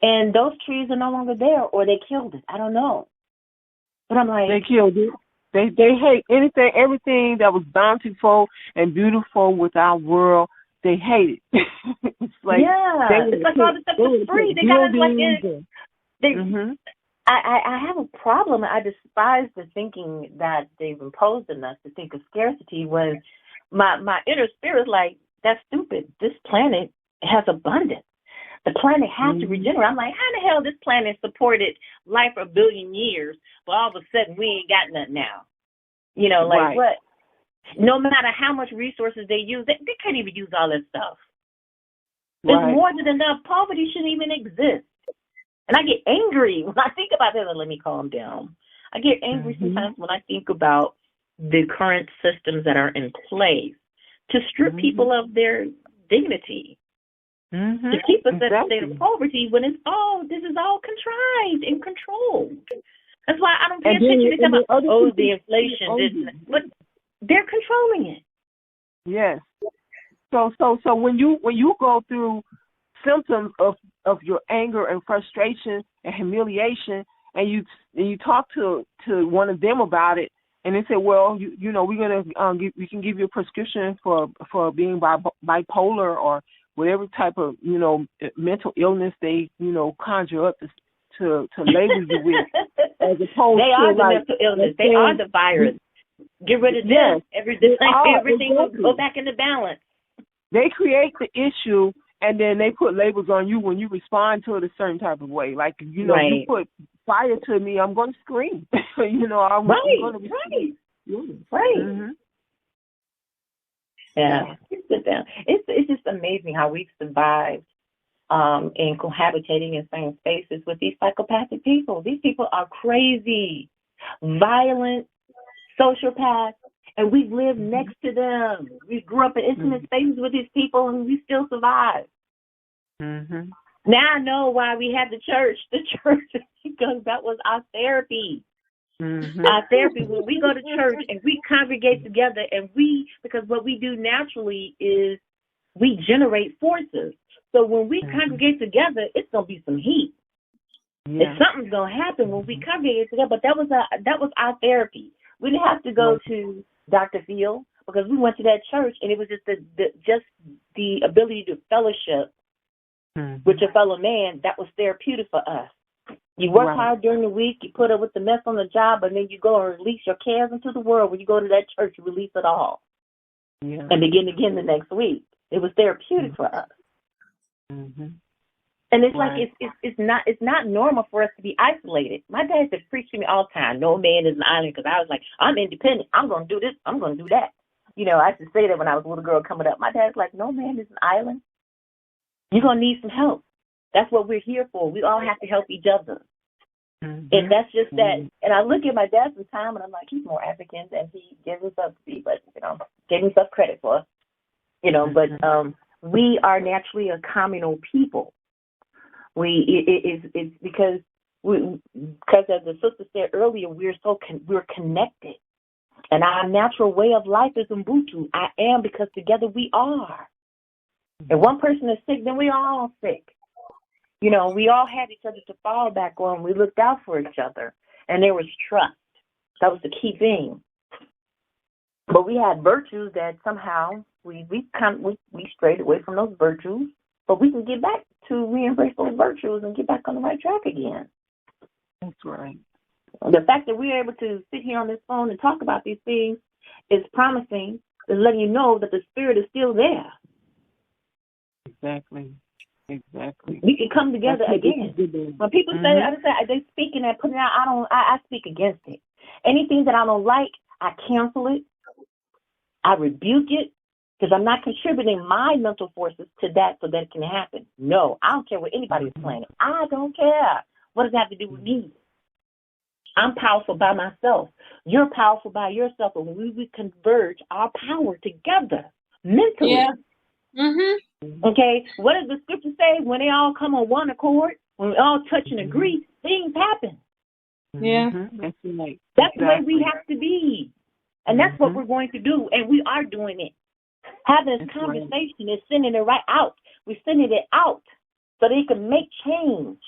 And those trees are no longer there, or they killed it. I don't know. But I'm like, they killed it. They hate everything that was bountiful and beautiful with our world. They hate it. It's like, it's like all the stuff is free. They got us like this. I have a problem. I despise the thinking that they've imposed on us to think of scarcity when my inner spirit is like, that's stupid. This planet has abundance. The planet has to regenerate. I'm like, how the hell this planet supported life for 1 billion years, but all of a sudden we ain't got nothing now? You know, like what? No matter how much resources they use, they can't even use all that stuff. There's more than enough. Poverty shouldn't even exist. And I get angry when I think about that. Let me calm down. I get angry sometimes when I think about the current systems that are in place to strip people of their dignity. To keep us at a state of poverty when this is all contrived and controlled. That's why I don't pay attention to about, the inflation, but they're controlling it. Yes. So when you go through symptoms of your anger and frustration and humiliation, and you talk to one of them about it, and they say, well, you know, we're gonna we can give you a prescription for being bipolar or whatever type of, you know, mental illness they, you know, conjure up to label you with, as opposed they to are the mental illness. They are the virus. Get rid of this. Everything will go back into balance. They create the issue, and then they put labels on you when you respond to it a certain type of way. Like, you know, you put fire to me, I'm going to scream. You know, I'm going to be Yeah, sit down. It's just amazing how we've survived in cohabitating in same spaces with these psychopathic people. These people are crazy, violent, sociopaths, and we've lived next to them. We grew up in intimate spaces with these people, and we still survive. Now I know why we had the church. The church, because that was our therapy. Our therapy, when we go to church and we congregate together, and because what we do naturally is we generate forces. So when we congregate together, it's going to be some heat. If something's going to happen when we congregate together, but that was our therapy. We didn't have to go to Dr. Phil because we went to that church, and it was just the ability to fellowship with your fellow man. That was therapeutic for us. You work hard during the week, you put up with the mess on the job, and then you go and release your cares into the world. When you go to that church, you release it all. And begin again the next week. It was therapeutic for us. And it's like it's not normal for us to be isolated. My dad used to preach to me all the time, no man is an island, because I was like, I'm independent. I'm going to do this. I'm going to do that. You know, I used to say that when I was a little girl coming up. My dad's like, no man is an island. You're going to need some help. That's what we're here for. We all have to help each other. And that's just that. And I look at my dad sometimes, and I'm like, he's more African than he gives himself to be, but, you know, give himself credit for, you know, but we are naturally a communal people. It's because as the sister said earlier, we're connected. And our natural way of life is Ubuntu. I am, because together we are. If one person is sick, then we are all sick. You know, we all had each other to fall back on. We looked out for each other, and there was trust. That was the key thing. But we had virtues that somehow we strayed away from those virtues. But we can get back to re-embrace those virtues and get back on the right track again. That's right. The fact that we're able to sit here on this phone and talk about these things is promising. Is letting you know that the spirit is still there. Exactly. We can come together again. When people say, they speaking and putting out, I speak against it. Anything that I don't like, I cancel it. I rebuke it, because I'm not contributing my mental forces to that so that it can happen. No, I don't care what anybody's planning. I don't care. What does that have to do with me? I'm powerful by myself. You're powerful by yourself. And when we converge our power together mentally, Okay, what does the scripture say? When they all come on one accord, when we all touch and agree, things happen. Yeah. That's right. That's the way we have to be. And that's what we're going to do, and we are doing it. Having this conversation is sending it right out. We're sending it out so they can make change.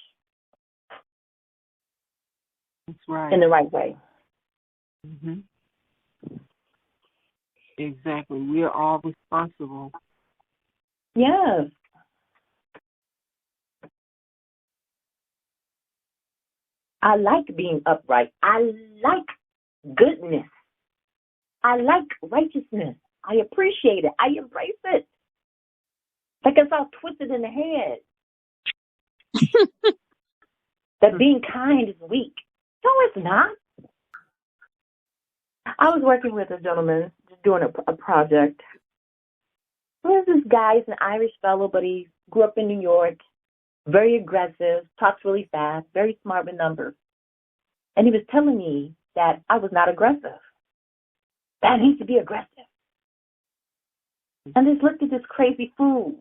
That's right. In the right way. Exactly. We are all responsible. Yes. I like being upright. I like goodness. I like righteousness. I appreciate it. I embrace it. Like it's all twisted in the head. That being kind is weak. No, it's not. I was working with a gentleman just doing a project. There's this guy, he's an Irish fellow, but he grew up in New York, very aggressive, talks really fast, very smart with numbers. And he was telling me that I was not aggressive. That I need to be aggressive. And just looked at this crazy fool.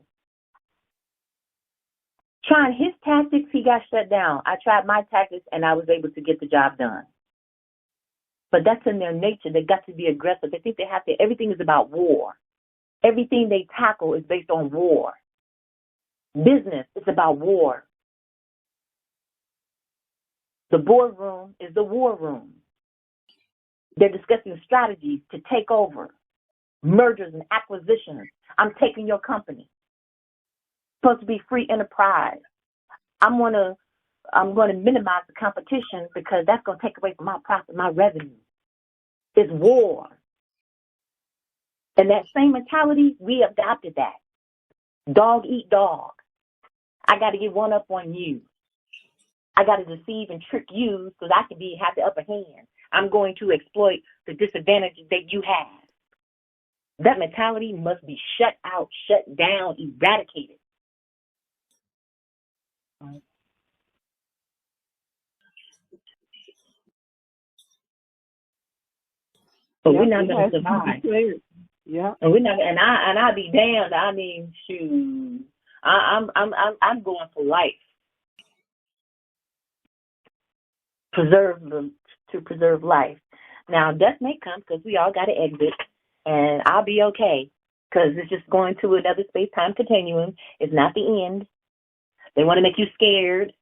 Trying his tactics, he got shut down. I tried my tactics, and I was able to get the job done. But that's in their nature. They got to be aggressive. They think they have to. Everything is about war. Everything they tackle is based on war. Business is about war. The boardroom is the war room. They're discussing strategies to take over, mergers and acquisitions. I'm taking your company. It's supposed to be free enterprise. I'm going to minimize the competition because that's going to take away from my profit, my revenue. It's war. And that same mentality, we adopted that. Dog eat dog. I got to get one up on you. I got to deceive and trick you so that I can have the upper hand. I'm going to exploit the disadvantages that you have. That mentality must be shut out, shut down, eradicated. But we're not going to survive. Yeah. And we're not. And I'll be damned. I mean, shoot. I'm going for life. To preserve life. Now, death may come because we all got to exit, and I'll be okay because it's just going to another space-time continuum. It's not the end. They want to make you scared.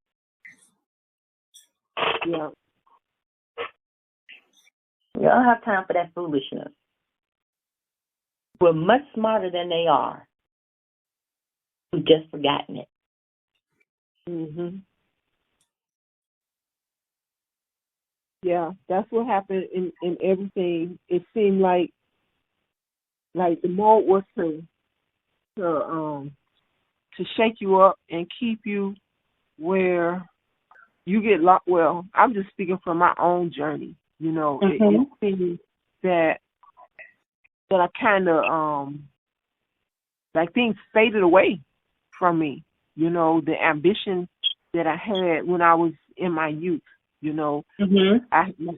Yeah. We don't have time for that foolishness. We're much smarter than they are. We've just forgotten it. Yeah, that's what happened in everything. It seemed like the mode was to shake you up and keep you where you get locked. Well, I'm just speaking from my own journey. You know, it seems that I kind of like things faded away from me. You know, the ambition that I had when I was in my youth. You know, my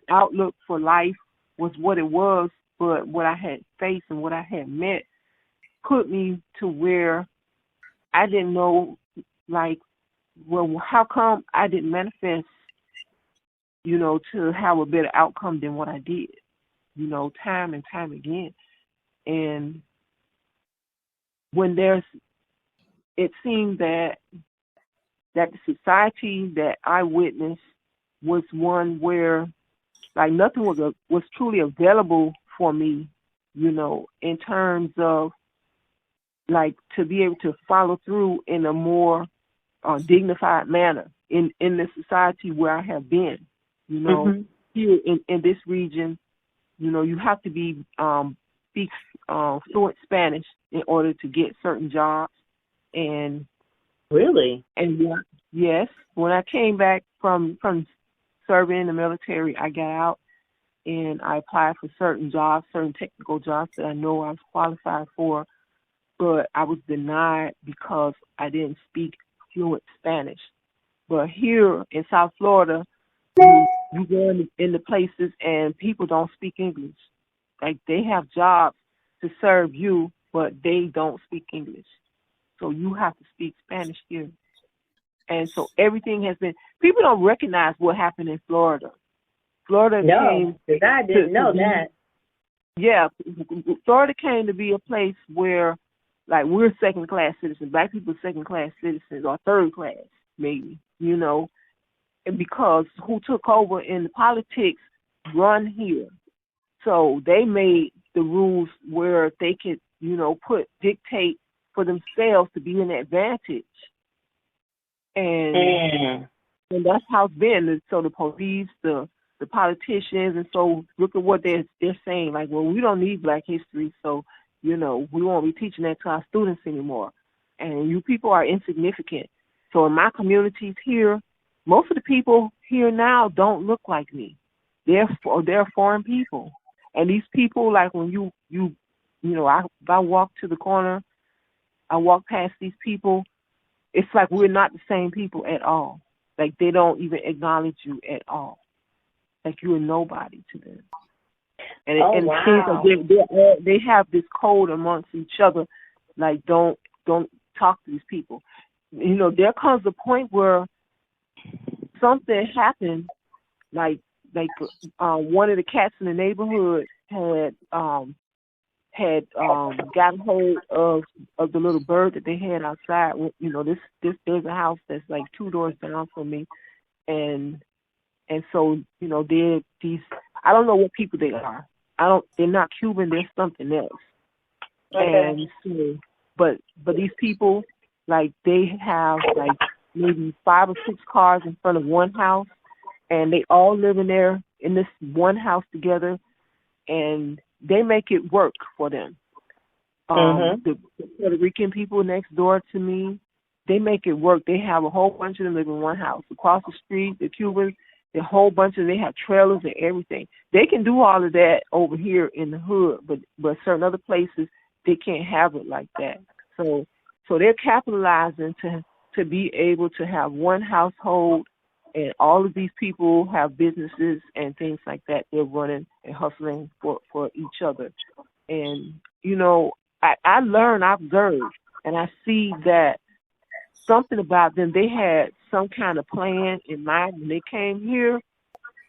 outlook for life was what it was, but what I had faced and what I had met put me to where I didn't know, like, well, how come I didn't manifest, you know, to have a better outcome than what I did, you know, time and time again. And when it seemed that the society that I witnessed was one where, like, nothing was truly available for me, you know, in terms of, like, to be able to follow through in a more dignified manner in the society where I have been, you know. Here in this region, you know, you have to speak fluent Spanish in order to get certain jobs. And really, and yes, when I came back from serving in the military, I got out and I applied for certain jobs, certain technical jobs that I know I was qualified for, but I was denied because I didn't speak fluent Spanish. But here in South Florida, you go into places and people don't speak English. Like, they have jobs to serve you, but they don't speak English. so you have to speak Spanish here. And so everything has been, people don't recognize what happened in Florida. Florida came. No, because I didn't know that. Yeah, Florida came to be a place where, like, we're second-class citizens. Black people are second-class citizens, or third-class, maybe, you know, and because who took over in the politics run here. So they made the rules where they could, you know, dictate for themselves to be an advantage. And that's how it's been. So the police, the politicians, and so look at what they're saying. Like, well, we don't need Black history, so, you know, we won't be teaching that to our students anymore. And you people are insignificant. So in my communities here, most of the people here now don't look like me. They're foreign people. And these people, like, when you know, I walk to the corner, I walk past these people, it's like we're not the same people at all. Like, they don't even acknowledge you at all. Like, you're nobody to them. And wow. They have this code amongst each other, like, don't talk to these people. You know, there comes a point where something happened, like one of the cats in the neighborhood had gotten hold of the little bird that they had outside. You know, there's a house that's like 2 doors down from me, and so, you know, they're these, I don't know what people they are. They're not Cuban, they're something else. Okay. And so, but these people, like, they have like maybe 5 or 6 cars in front of one house, and they all live in this one house together, and they make it work for them. The Puerto Rican people next door to me, they make it work. They have a whole bunch of them live in one house. Across the street, the Cubans, a whole bunch of, they have trailers and everything. They can do all of that over here in the hood, but certain other places, they can't have it like that. So they're capitalizing to be able to have one household, and all of these people have businesses and things like that. They're running and hustling for each other. And, you know, I learn, I observe, and I see that something about them, they had some kind of plan in mind when they came here,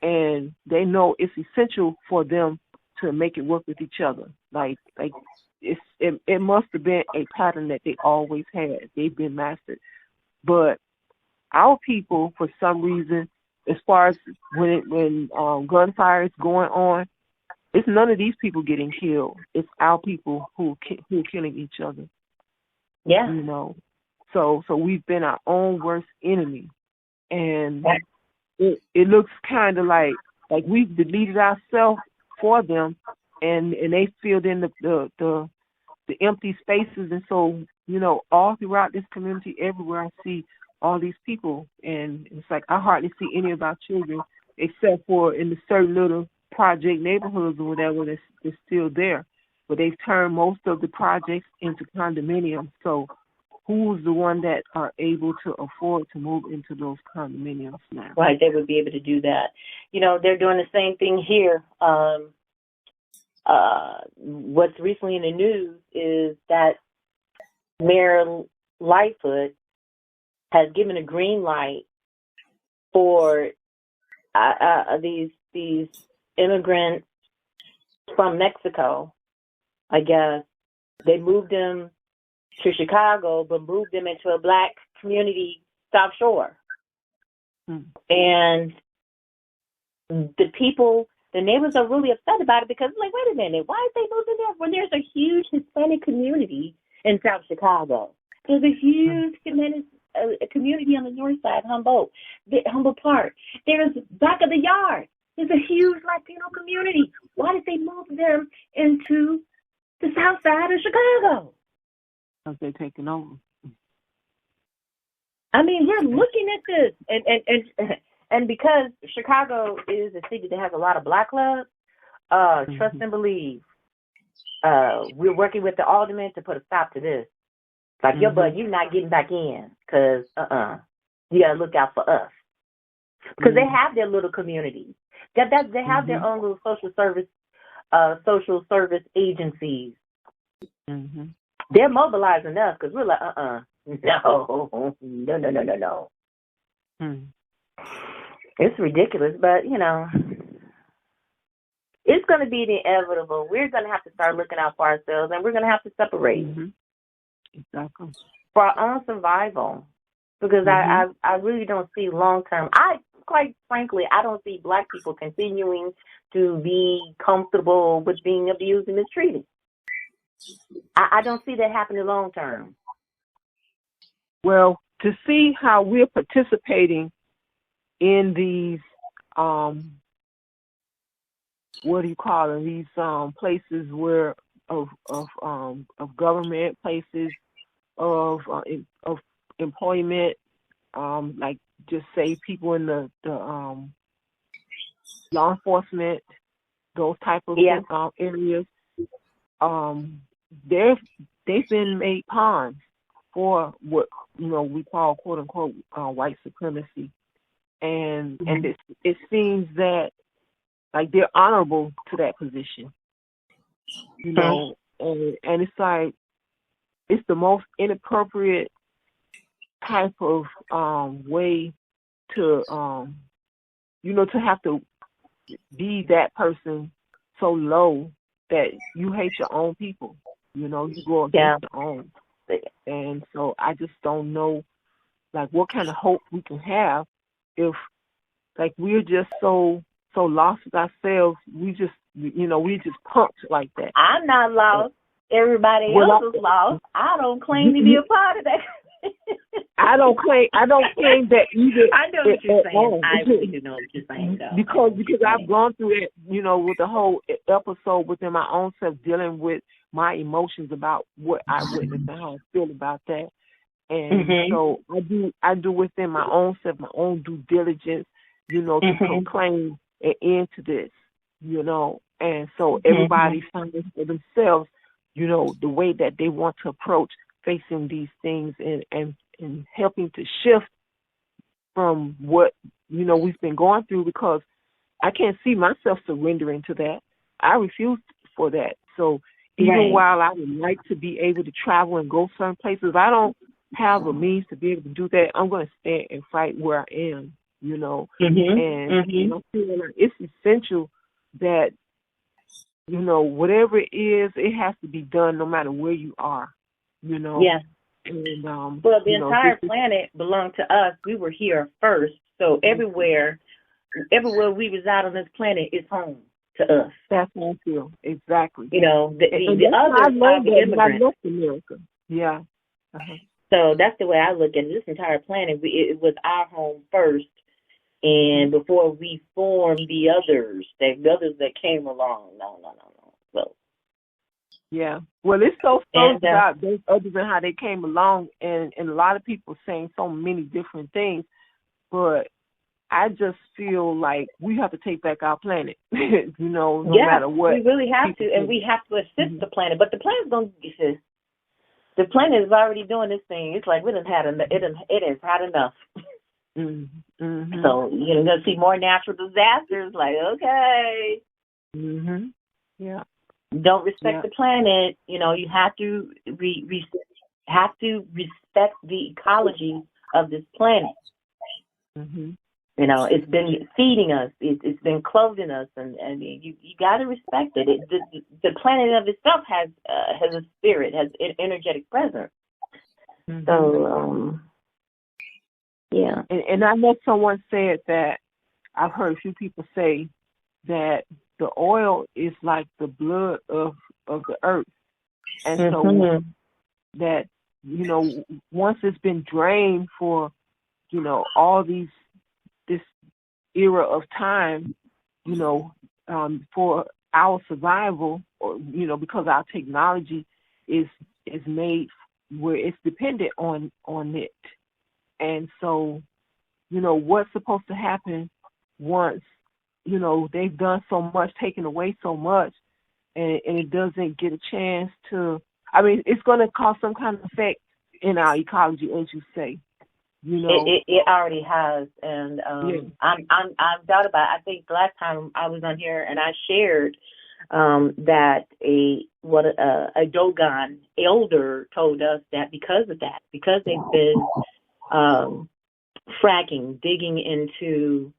and they know it's essential for them to make it work with each other. Like it must have been a pattern that they always had. They've been mastered. But our people, for some reason, as far as when gunfire is going on, it's none of these people getting killed. It's our people who are killing each other. Yeah. You know. So we've been our own worst enemy, and it looks kind of like we've deleted ourselves for them, and they filled in the empty spaces. And so, you know, all throughout this community, everywhere I see all these people, and it's like I hardly see any of our children except for in the certain little project neighborhoods or whatever that's still there. But they've turned most of the projects into condominiums. So who's the one that are able to afford to move into those condominiums now? Right, they would be able to do that. You know, they're doing the same thing here. What's recently in the news is that Mayor Lightfoot has given a green light for these immigrants from Mexico. I guess they moved them to Chicago, but moved them into a Black community, South Shore. And the neighbors are really upset about it because, like, wait a minute, why is they moving there when there's a huge Hispanic community in South Chicago? There's a huge community on the north side, Humboldt Park. There's back of the yard. There's a huge Latino community. Why did they move them into the south side of Chicago? Because they're taking over. I mean, we're looking at this, and because Chicago is a city that has a lot of Black clubs, trust and believe, we're working with the alderman to put a stop to this. Like, yo, bud, you're not getting back in, because you got to look out for us. Because they have their little communities. They have their own little social service agencies. They're mobilizing us because we're like, no. It's ridiculous, but, you know, it's going to be the inevitable. We're going to have to start looking out for ourselves, and we're going to have to separate. Exactly. For our own survival, because I really don't see long-term. Quite frankly, I don't see Black people continuing to be comfortable with being abused and mistreated. I don't see that happening long-term. Well, to see how we're participating in these, what do you call them? These places where of government, places of employment, like just say people in the law enforcement, those type of areas. They've been made pawns for what we call quote unquote white supremacy, and it seems that like they're honorable to that position, and it's like it's the most inappropriate type of way to to have to be that person so low that you hate your own people. You go against your own. And so I just don't know, like, what kind of hope we can have if, like, we're just so lost with ourselves. We just punked like that. I'm not lost. Everybody else is lost. I don't claim to be a part of that. I don't claim that either. I know what you're saying. I really do know what you're saying, though. Because I've gone through it, with the whole episode within my own self, dealing with my emotions about what I witnessed and how I feel about that. And so I do within my own self, my own due diligence, to proclaim an end to this, and so everybody finds for themselves, the way that they want to approach facing these things and helping to shift from what, we've been going through, because I can't see myself surrendering to that. I refuse for that. So even while I would like to be able to travel and go certain places, I don't have a means to be able to do that. I'm going to stand and fight where I am, and I feel like it's essential that, whatever it is, it has to be done no matter where you are, Yeah. And, well, the entire planet belonged to us. We were here first. So everywhere we reside on this planet is home to us. That's how I feel. Exactly. The others are the immigrants. I love America. Yeah. So that's the way I look at it. This entire planet, it was our home first. And before we formed the others that came along. No. So. Yeah. Well, it's so about those others and how they came along, and a lot of people saying so many different things, but I just feel like we have to take back our planet, no matter what. We really have to, and we have to assist the planet. But the planet's going to assist. The planet is already doing this thing. It's like it has had enough. So you're going to see more natural disasters. Like, okay. Yeah. Don't respect the planet. You have to respect the ecology of this planet. It's been feeding us. It's been clothing us, and you got to respect it. The planet of itself has a spirit, has an energetic presence. So, yeah. And I know someone said that, I've heard a few people say that the oil is like the blood of the earth. And so that, once it's been drained for, all this era of time, for our survival, or, because our technology is made where it's dependent on it. And so, what's supposed to happen once, they've done so much, taken away so much, and it doesn't get a chance to, it's going to cause some kind of effect in our ecology, as you say. It already has, and I've thought about it. I think the last time I was on here and I shared that a Dogon elder told us that because they've been fracking, digging into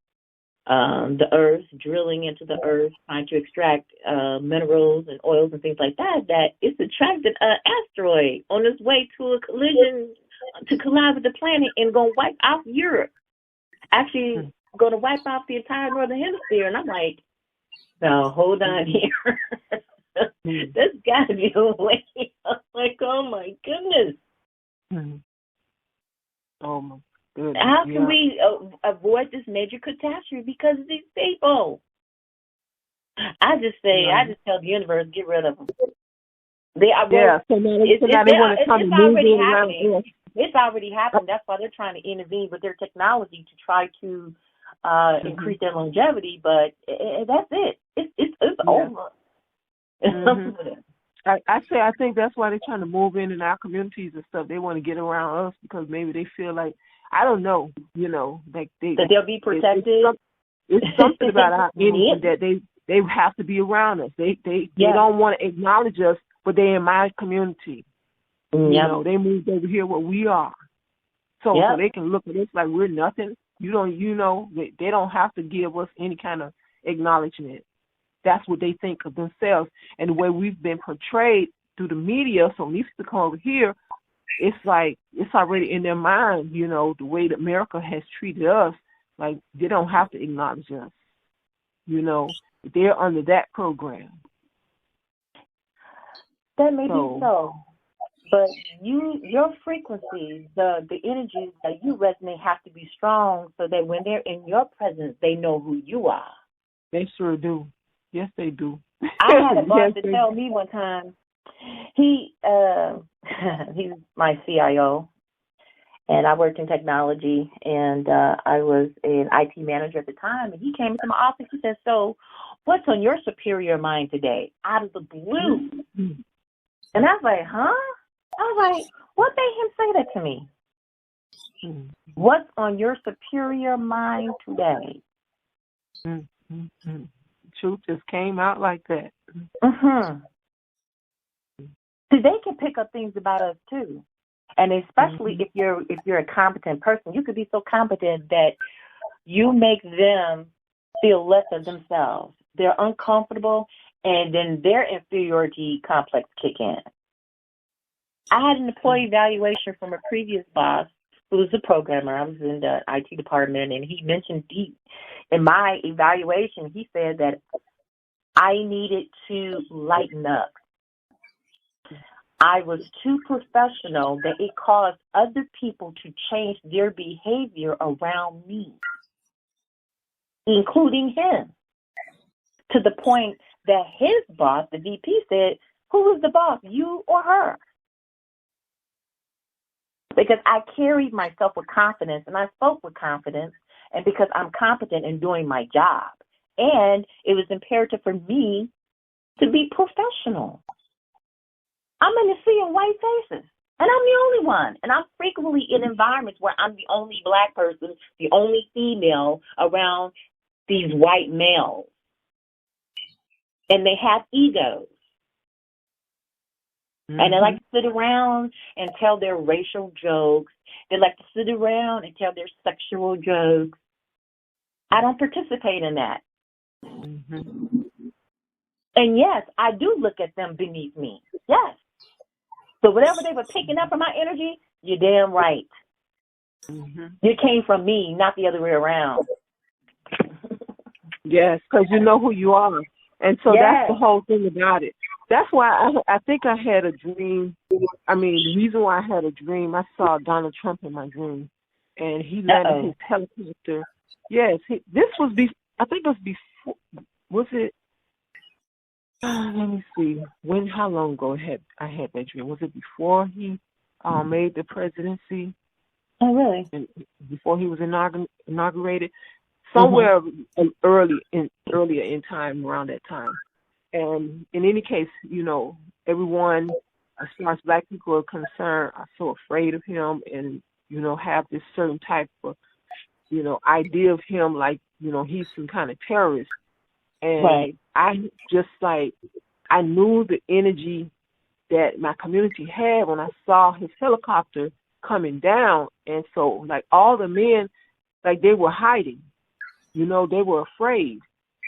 the earth, drilling into the earth, trying to extract minerals and oils and things like that, that it's attracted an asteroid on its way to a collision to collide with the planet and going to wipe out Europe. Actually, going to wipe out the entire northern hemisphere. And I'm like, no, hold on here. There's got to be a way. I'm like, oh my goodness. Oh my goodness. How can we avoid this major catastrophe because of these people? I just tell the universe, get rid of them. So now they want to come and move it around. It's already happened. That's why they're trying to intervene with their technology to try to increase their longevity. But that's it. It's over. I think that's why they're trying to move in our communities and stuff. They want to get around us because maybe they feel like, I don't know, like that they'll be protected. It's something about our energy that they have to be around us. They don't want to acknowledge us, but they're in my community. They moved over here where we are. So they can look at us like we're nothing. They don't have to give us any kind of acknowledgement. That's what they think of themselves. And the way we've been portrayed through the media, so when these people come over here, it's like it's already in their mind, the way that America has treated us, like they don't have to acknowledge us. They're under that program. That may be so. But your frequencies, the energies that you resonate have to be strong so that when they're in your presence, they know who you are. They sure do. Yes, they do. I had a boss to tell me one time, he's my CIO, and I worked in technology, and I was an IT manager at the time, and he came into my office, he said, so what's on your superior mind today? Out of the blue. And I was like, huh? I was like, what made him say that to me? What's on your superior mind today? Truth just came out like that. See, they can pick up things about us too, and especially if you're a competent person, you could be so competent that you make them feel less of themselves. They're uncomfortable, and then their inferiority complex kick in. I had an employee evaluation from a previous boss who was a programmer. I was in the IT department, and he mentioned in my evaluation, he said that I needed to lighten up. I was too professional that it caused other people to change their behavior around me, including him, to the point that his boss, the VP, said, who is the boss, you or her? Because I carried myself with confidence and I spoke with confidence, and because I'm competent in doing my job. And it was imperative for me to be professional. I'm in the sea of white faces, and I'm the only one. And I'm frequently in environments where I'm the only black person, the only female around these white males. And they have egos. And they like to sit around and tell their racial jokes. They like to sit around and tell their sexual jokes. I don't participate in that. And yes, I do look at them beneath me. Yes. So whatever they were picking up from my energy, you're damn right. You came from me, not the other way around. Yes, because you know who you are. And so that's the whole thing about it. That's why I think I had a dream. I mean, the reason why I had a dream, I saw Donald Trump in my dream, and he landed his helicopter. Yes, this was I think it was before. Was it? Let me see. How long ago I had that dream? Was it before he made the presidency? Oh, really? And before he was inaugurated, somewhere earlier in time, around that time. And in any case, everyone, as far as black people are concerned, are so afraid of him and, have this certain type of, idea of him like, he's some kind of terrorist. And I just like, I knew the energy that my community had when I saw his helicopter coming down. And so, like, all the men, like, they were hiding. You know, they were afraid.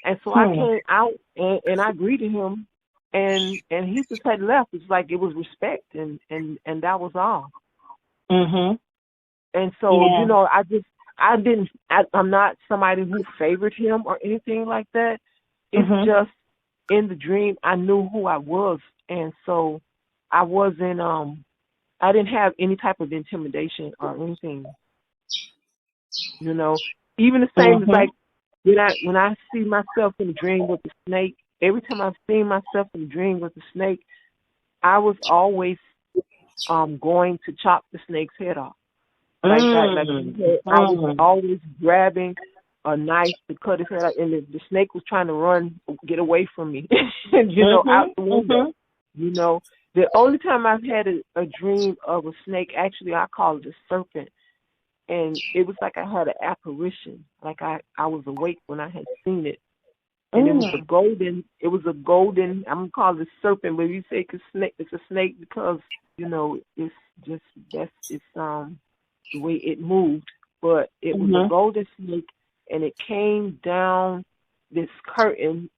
And so I came out and I greeted him, and he just had left. It's like it was respect, and that was all. Mhm. And so, you know, I'm not somebody who favored him or anything like that. It's just in the dream, I knew who I was. And so I wasn't, I didn't have any type of intimidation or anything, you know. Even the same as like when I see myself in the dream with the snake, every time I've seen myself in the dream with the snake, I was always going to chop the snake's head off. I was always grabbing a knife to cut his head off, and the snake was trying to get away from me, you know, out the window. You know, the only time I've had a dream of a snake, actually, I call it a serpent, and it was like I had an apparition, like I was awake when I had seen it, and it was a golden. I'm gonna call it a serpent, but you say it's a snake because you know it's just it's the way it moved, but it was a golden snake, and it came down this curtain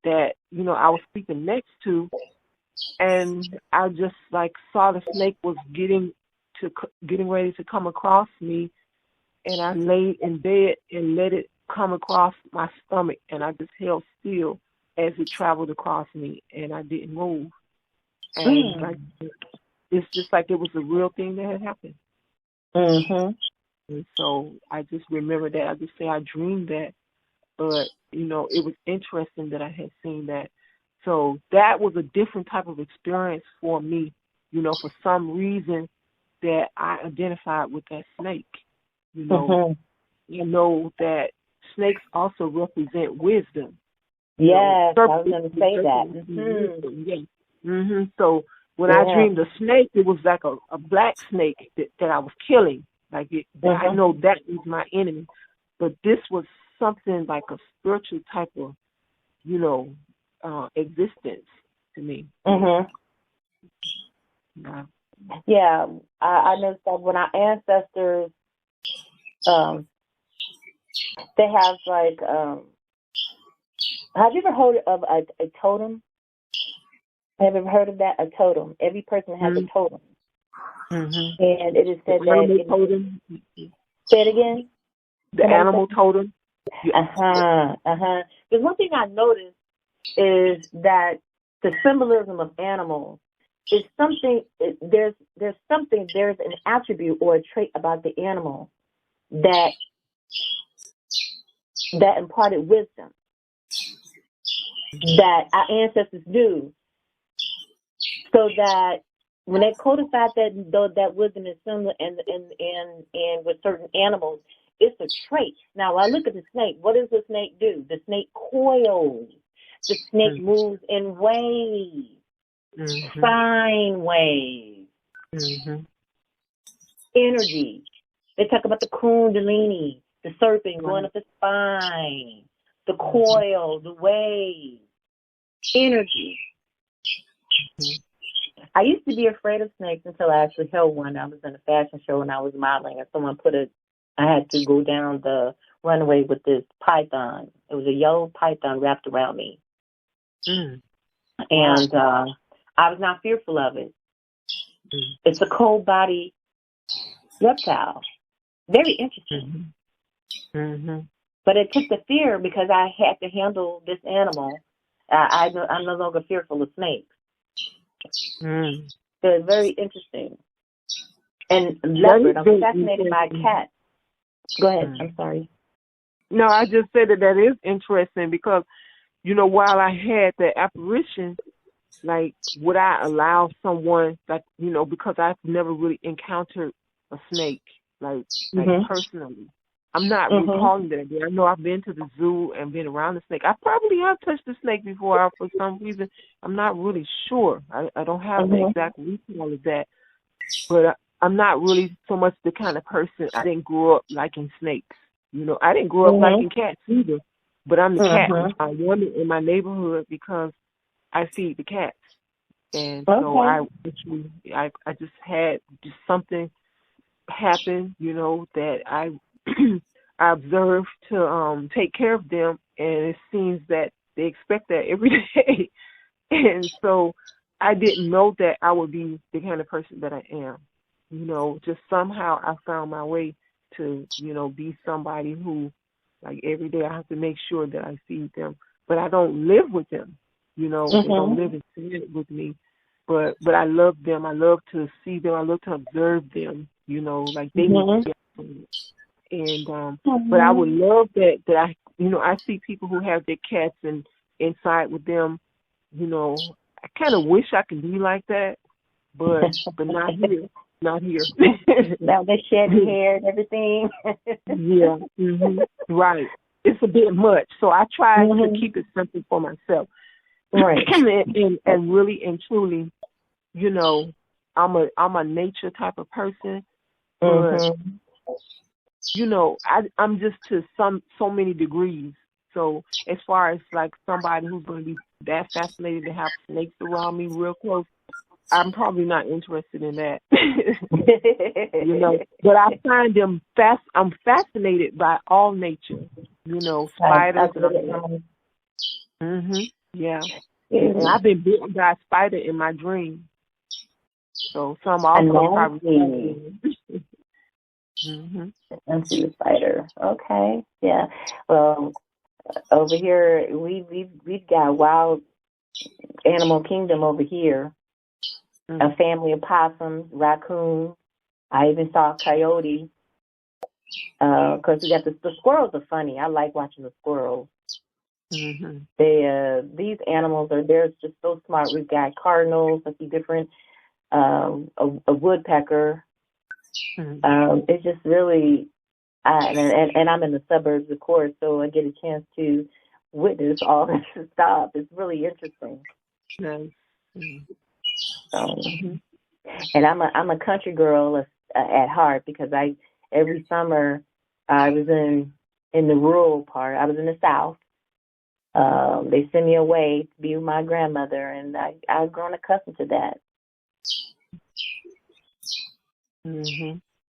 that, you know, I was sleeping next to, and I just like saw the snake was getting ready to come across me, and I laid in bed and let it come across my stomach, and I just held still as it traveled across me, and I didn't move. And like, it's just like it was a real thing that had happened. And so I just remember that. I just say I dreamed that, but you know, it was interesting that I had seen that. So that was a different type of experience for me, you know, for some reason that I identified with that snake. You know, you know that snakes also represent wisdom. Yes, I was going to say that. So when I dreamed a snake, it was like a black snake that I was killing. Like I know that was my enemy, but this was something like a spiritual type of, you know, existence to me. Yeah, I noticed that when our ancestors, they have like, have you ever heard of a totem? Have you ever heard of that? A totem. Every person has a totem. And it is said that. Totem. Say it again. The animal totem. Because one thing I noticed is that the symbolism of animals is something. There's an attribute or a trait about the animal that imparted wisdom that our ancestors knew, so that when they codified that wisdom is similar and with certain animals, it's a trait. Now, when I look at the snake, what does the snake do? The snake coils. The snake moves in waves, sine waves, energy. They talk about the kundalini, the serpent going up the spine, the coil, the wave, energy. I used to be afraid of snakes until I actually held one. I was in a fashion show and I was modeling, and someone I had to go down the runway with this python. It was a yellow python wrapped around me. And I was not fearful of it. It's a cold body reptile. Very interesting. But it took the fear because I had to handle this animal. I'm no longer fearful of snakes. So it's very interesting. And leopard, I'm fascinated by cats. Go ahead. I'm sorry. No, I just said that is interesting because, you know, while I had the apparition, like, would I allow someone, like, you know, because I've never really encountered a snake, like personally. I'm not recalling that. I know I've been to the zoo and been around the snake. I probably have touched the snake before. For some reason, I'm not really sure. I don't have the exact recall of that. But I'm not really so much the kind of person. I didn't grow up liking snakes. You know, I didn't grow up liking cats either. but I'm the cat woman in my neighborhood because I feed the cats. And so I just had just something happen, you know, that I I observed to take care of them, and it seems that they expect that every day. And so I didn't know that I would be the kind of person that I am. You know, just somehow I found my way to, you know, be somebody who, like, every day I have to make sure that I feed them. But I don't live with them, you know, they don't live in sin with me. But I love them. I love to see them. I love to observe them, you know, like they need to get from me. And but I would love that I, you know, I see people who have their cats and inside with them, you know, I kind of wish I could be like that, but not here. Not here. Now they shed hair and everything. Yeah. Right. It's a bit much, so I try to keep it simple for myself. Right. and really and truly, you know, I'm a nature type of person, but you know, I'm just to so many degrees. So as far as like somebody who's going to be that fascinated to have snakes around me real close, I'm probably not interested in that. You know, but I find them I'm fascinated by all nature. You know, spiders. Yeah. And I've been bitten by a spider in my dream. So some also probably. Unseen the spider. Okay. Yeah. Well, over here we've got wild animal kingdom over here. A family of possums, raccoons. I even saw a coyote. Because we got the squirrels are funny. I like watching the squirrels. These animals they're just so smart. We've got cardinals, a few different, a woodpecker. It's just really, and I'm in the suburbs, of course, so I get a chance to witness all this stuff. It's really interesting. And I'm a country girl at heart because every summer I was in the rural part. I was in the South. They send me away to be with my grandmother, and I've grown accustomed to that.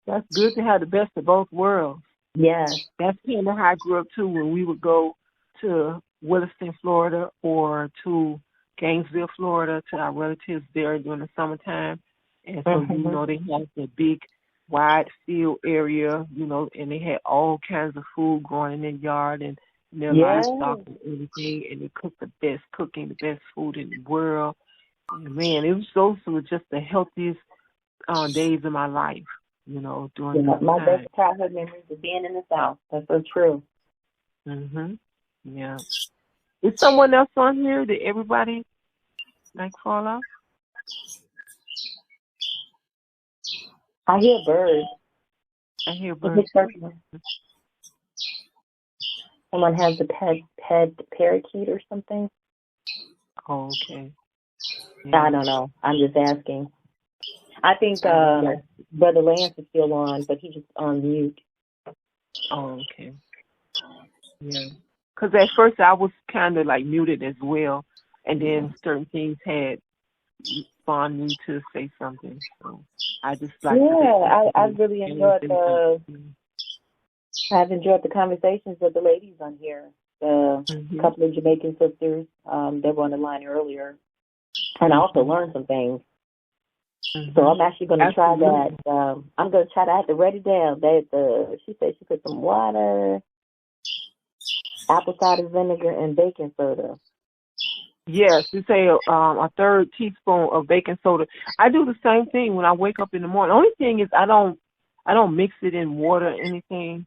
That's good to have the best of both worlds. Yes. That's kind of how I grew up, too, when we would go to Williston, Florida, or to Gainesville, Florida, to our relatives there during the summertime. And so, you know, they had the big, wide field area, you know, and they had all kinds of food growing in their yard and their livestock and everything. And they cooked the best cooking, the best food in the world. And, man, those were just the healthiest days of my life, you know, during that my time. best childhood memories of being in the South. That's so true. Yeah. Is someone else on here that everybody like fall off? I hear birds. I hear birds. Someone has a pet parakeet or something. Oh, okay. Yeah. I don't know. I'm just asking. I think Brother Lance is still on, but he's just on mute. Oh, okay. Yeah. Because at first I was kind of like muted as well, and then certain things had spawned me to say something. So I just like I really enjoyed I've enjoyed the conversations with the ladies on here. A couple of Jamaican sisters, they were on the line earlier, and I also learned some things. So I'm actually going to try that. I'm going to try that. I have to write it down. She said she put some water, apple cider vinegar, and baking soda. Yes, you say a third teaspoon of baking soda. I do the same thing when I wake up in the morning. The only thing is I don't mix it in water or anything.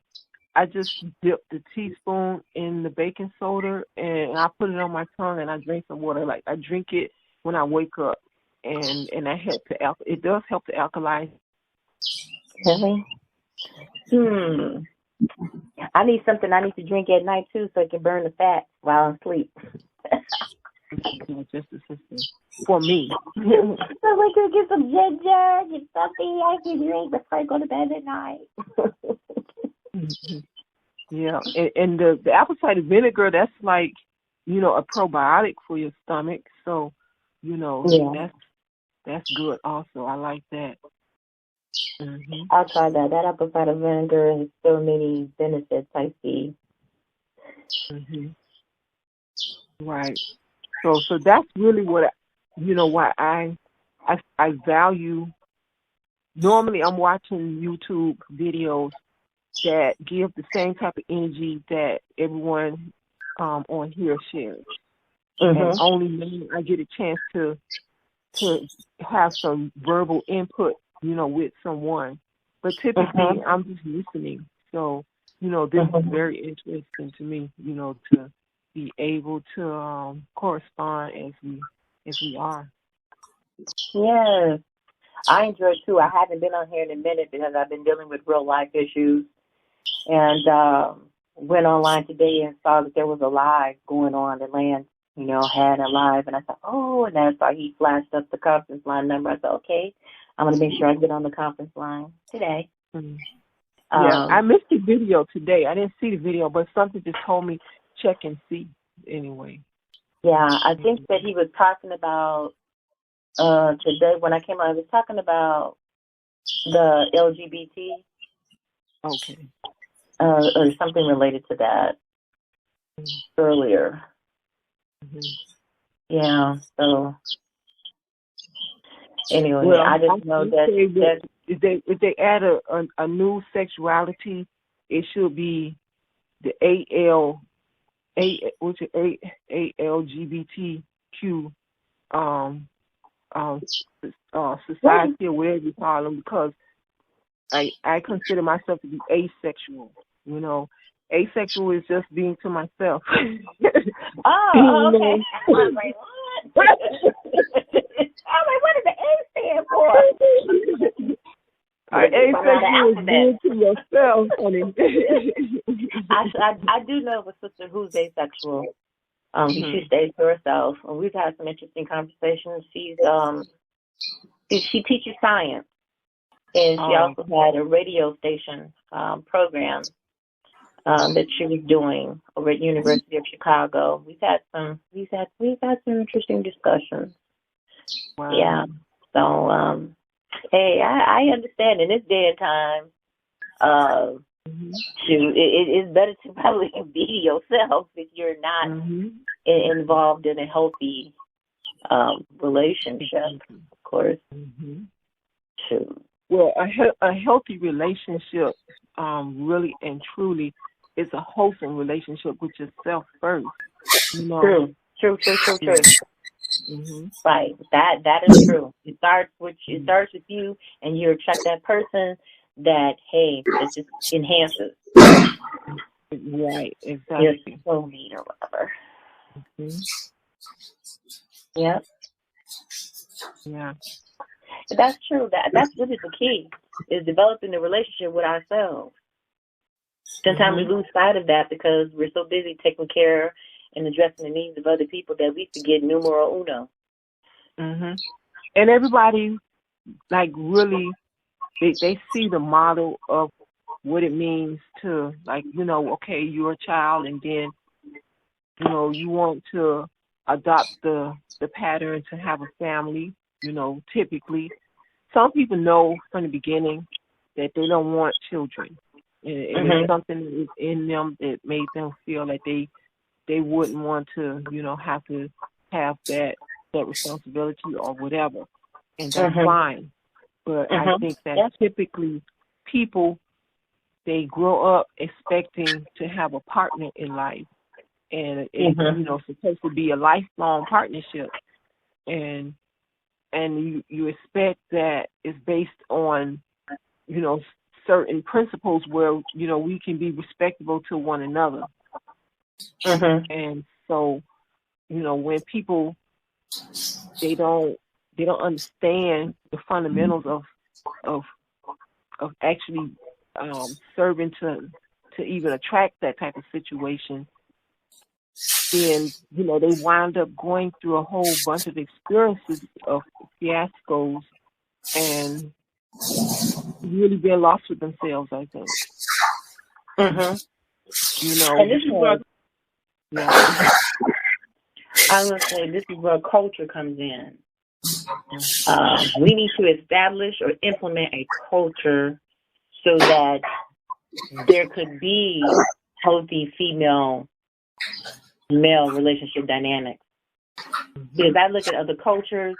I just dip the teaspoon in the baking soda and I put it on my tongue and I drink some water. Like I drink it when I wake up, and that helps it does help to alkalize. Really? I need something I need to drink at night too, so I can burn the fat while I'm asleep. Just a system for me. So we could get some ginger, get something I can drink before I go to bed at night. Yeah, and the apple cider vinegar, that's like, you know, a probiotic for your stomach. So, you know, that's good also. I like that. I'll try that. That apple cider vinegar has so many benefits I see. Right. So that's really what why I value. Normally, I'm watching YouTube videos that give the same type of energy that everyone on here shares, and only then I get a chance to have some verbal input, you know, with someone. But typically, I'm just listening. So, you know, this is very interesting to me, you know, to be able to correspond as we are. Yes, I enjoy it too. I haven't been on here in a minute because I've been dealing with real life issues, and went online today and saw that there was a live going on. That Lance, you know, had a live, and I thought, oh, and then I saw he flashed up the conference line number. I thought, okay, I'm gonna make sure I get on the conference line today. Yeah, I missed the video today. I didn't see the video, but something just told me check and see anyway. Yeah, I think that he was talking about today when I came on. He was talking about the LGBT, okay, or something related to that earlier. Yeah. So anyway, well, I just know that if they add a new sexuality, it should be the ALGBTQ society or whatever you call them, because I consider myself to be asexual. You know, asexual is just being to myself. Oh, okay. I was like, what? I was like, what does the A stand for? Asexual is being to yourself, honey. I do know of a sister who's asexual. She stays to herself, and we've had some interesting conversations. She teaches science, and she also had a radio station program that she was doing over at University of Chicago. We've had some interesting discussions. Wow. Yeah. So hey, I understand in this day and time, it's better to probably be yourself if you're not involved in a healthy relationship, of course. Well, a healthy relationship, really and truly, is a wholesome relationship with yourself first. You know? True. Right. That is true. It starts with you, and you attract that person that, hey, it just enhances. Right, exactly. Your soulmate or whatever. Yep. Yeah. That's true. That's really the key, is developing the relationship with ourselves. Sometimes we lose sight of that because we're so busy taking care and addressing the needs of other people that we forget numero uno. And everybody, like, really, they see the model of what it means to, like, you know, okay, you're a child, and then, you know, you want to adopt the pattern to have a family. You know, typically, some people know from the beginning that they don't want children. And it's something that is in them that made them feel like they wouldn't want to, you know, have to have that responsibility or whatever. And that's fine. But I think that typically people, they grow up expecting to have a partner in life. And it's, you know, supposed to be a lifelong partnership. And you expect that it's based on, you know, certain principles where, you know, we can be respectable to one another. And so, you know, when people, they don't understand the fundamentals of actually serving to even attract that type of situation, then, you know, they wind up going through a whole bunch of experiences of fiascos and really being lost with themselves, I think. You know, And this is where I'm going to say this is where culture comes in. We need to establish or implement a culture so that there could be healthy female-male relationship dynamics. Because I look at other cultures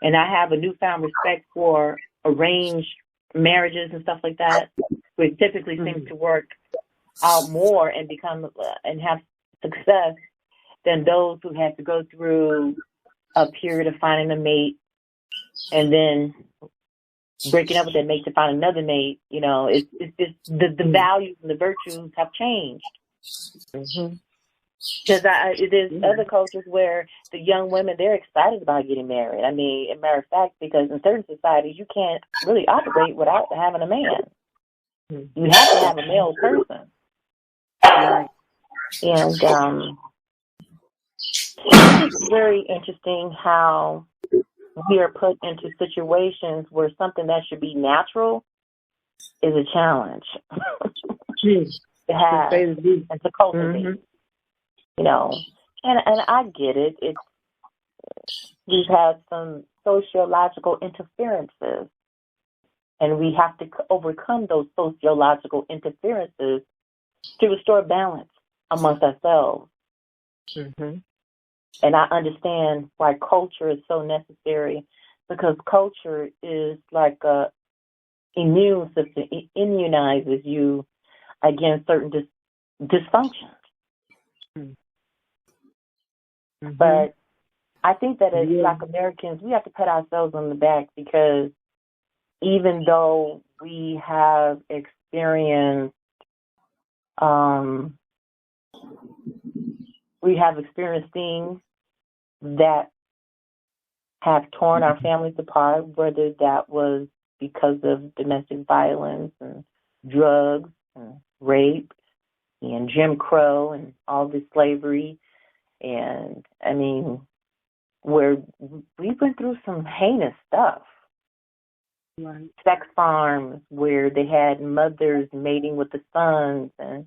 and I have a newfound respect for arranged marriages and stuff like that, which typically seems to work out more and become and have success than those who have to go through a period of finding a mate and then breaking up with that mate to find another mate. You know, it's just the values and the virtues have changed. Because there's other cultures where the young women, they're excited about getting married. I mean, as a matter of fact, because in certain societies, you can't really operate without having a man. You have to have a male person. And it's very interesting how we are put into situations where something that should be natural is a challenge to have and to cultivate. You know, and I get it. We've had some sociological interferences, and we have to overcome those sociological interferences to restore balance amongst ourselves. And I understand why culture is so necessary, because culture is like a immune system. It immunizes you against certain dysfunctions. But I think that as Black Americans, we have to pat ourselves on the back, because even though we have experienced things that have torn our families apart, whether that was because of domestic violence and drugs and rape and Jim Crow and all this slavery. And, I mean, where we went through some heinous stuff. Right. Sex farms where they had mothers mating with the sons, and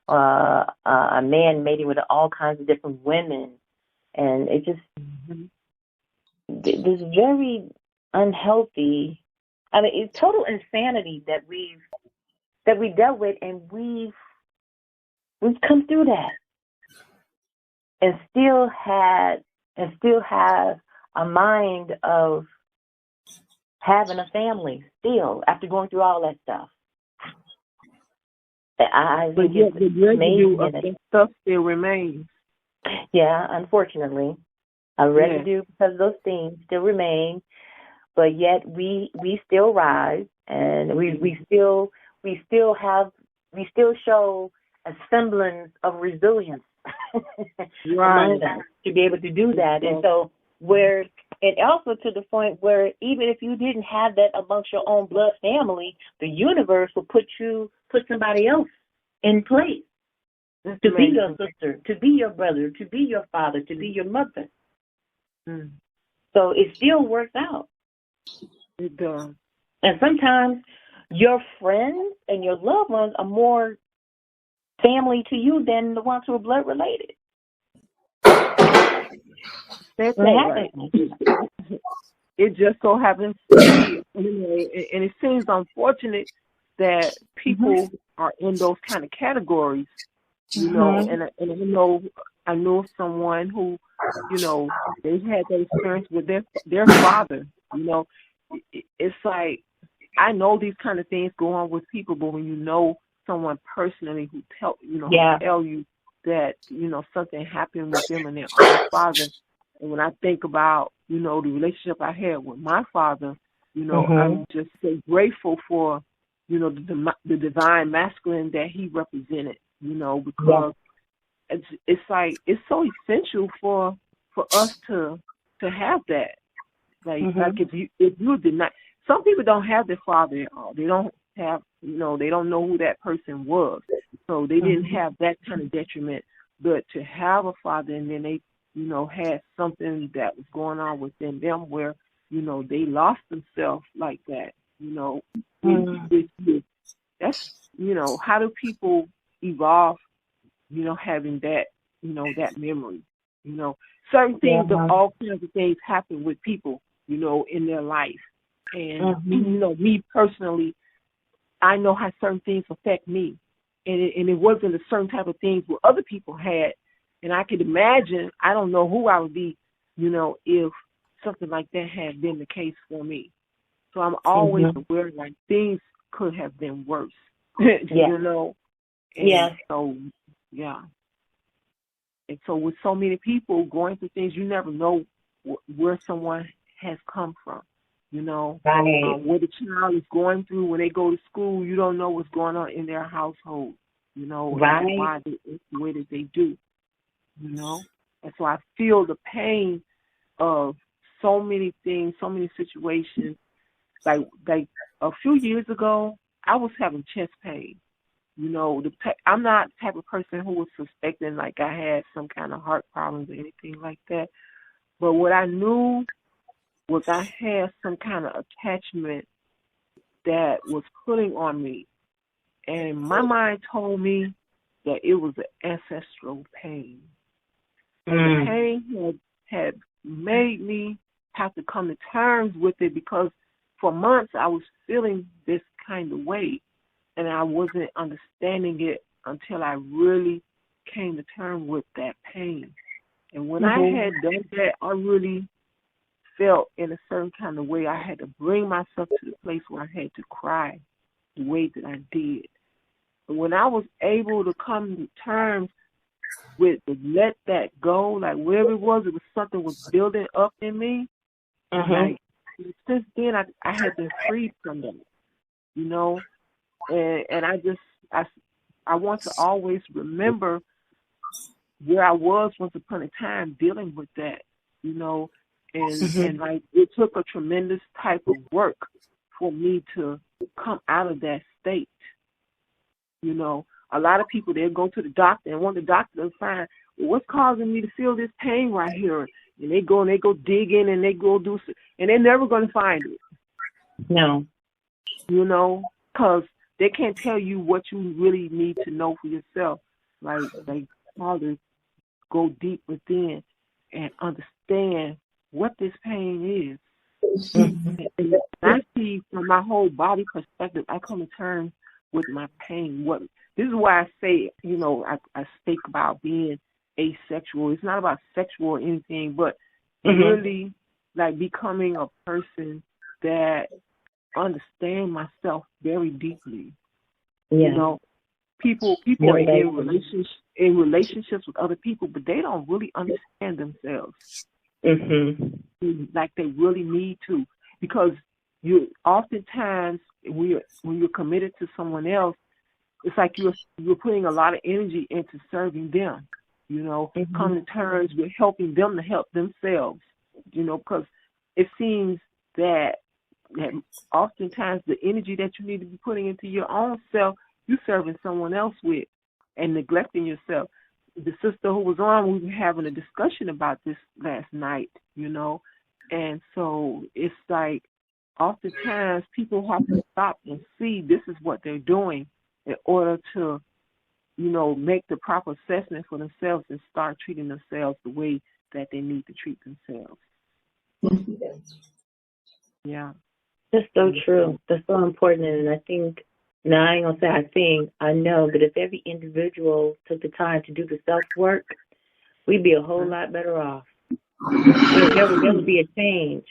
a man mating with all kinds of different women. And it just, this very unhealthy, I mean, it's total insanity that we dealt with, and we've come through that. And still have a mind of having a family still after going through all that stuff. I think the residue of that stuff still remains. Yeah, unfortunately, a residue because of those things still remain. But yet we still rise, and we still show a semblance of resilience. Right. To be able to do that. And so and also to the point where even if you didn't have that amongst your own blood family, the universe will put somebody else in place to be your sister, to be your brother, to be your father, to be your mother. So it still works out. It does. And sometimes your friends and your loved ones are more family to you than the ones who are blood related. That's right. It just so happens to be, and it seems unfortunate that people are in those kind of categories, you know. And I know someone who, you know, they had that experience with their father. You know, it's like, I know these kind of things go on with people, but when you know someone personally who tell you that, you know, something happened with them and their own father. And when I think about, you know, the relationship I had with my father, you know, I'm just so grateful for, you know, the divine masculine that he represented, you know, because it's like, it's so essential for us to have that. Like if you did not, some people don't have their father at all. They don't have, you know, they don't know who that person was. So they didn't have that kind of detriment. But to have a father, and then they, you know, had something that was going on within them where, you know, they lost themselves like that, you know, that's, you know, how do people evolve having that, that memory. Certain things of all kinds of things happen with people, in their life. And, me personally, I know how certain things affect me. And it wasn't a certain type of things what other people had. And I could imagine, I don't know who I would be, if something like that had been the case for me. So I'm always aware, like, things could have been worse, And so, And so with so many people going through things, you never know where someone has come from, what the child is going through when they go to school. You don't know what's going on in their household, and why they act the way that they do, And so I feel the pain of so many things, so many situations. Like a few years ago, I was having chest pain. I'm not the type of person who was suspecting like I had some kind of heart problems or anything like that. But what I knew was I had some kind of attachment that was pulling on me. And my mind told me that it was an ancestral pain. And the pain had made me have to come to terms with it, because for months I was feeling this kind of way. And I wasn't understanding it until I really came to terms with that pain. And when I had done that, I really felt in a certain kind of way. I had to bring myself to the place where I had to cry the way that I did. But when I was able to come to terms with let that go, like wherever it was something was building up in me. Like, since then, I had been freed from that, And I want to always remember where I was once upon a time dealing with that, and like it took a tremendous type of work for me to come out of that state. A lot of people, they'll go to the doctor and want the doctor to find, well, what's causing me to feel this pain right here? And they go dig in and they go do, and they're never going to find it. No. Because they can't tell you what you really need to know for yourself. Like how to go deep within and understand what this pain is. And I see from my whole body perspective, I come to terms with my pain. This is why I say, I speak about being asexual. It's not about sexual or anything, but really like becoming a person that understand myself very deeply. People are in relationships with other people, but they don't really understand themselves like they really need to, because you oftentimes when you're committed to someone else, it's like you're putting a lot of energy into serving them. Coming to terms with helping them to help themselves. Because it seems that oftentimes the energy that you need to be putting into your own self, you're serving someone else with and neglecting yourself. The sister who was on, we were having a discussion about this last night, and so it's like oftentimes people have to stop and see this is what they're doing in order to, make the proper assessment for themselves and start treating themselves the way that they need to treat themselves. Yeah. That's so true. That's so important. And I think, now I ain't going to say I think, I know that if every individual took the time to do the self-work, we'd be a whole lot better off. There would be a change.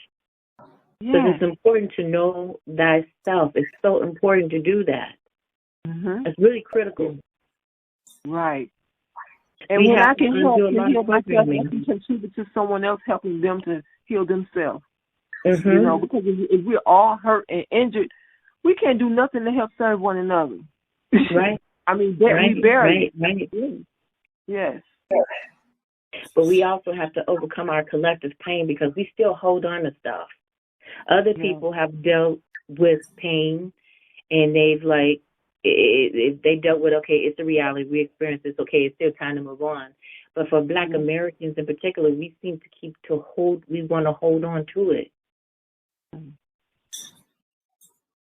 Because it's important to know thyself. It's so important to do that. It's really critical. Right. And when I can help to heal myself, I can contribute to someone else helping them to heal themselves. Because if we're all hurt and injured, we can't do nothing to help serve one another. Right. I mean, we barely. Right. Yes. But we also have to overcome our collective pain, because we still hold on to stuff. Other people have dealt with pain, and they've they dealt with, okay, it's a reality, we experience this, okay, it's still time to move on. But for Black Americans in particular, we seem to we want to hold on to it.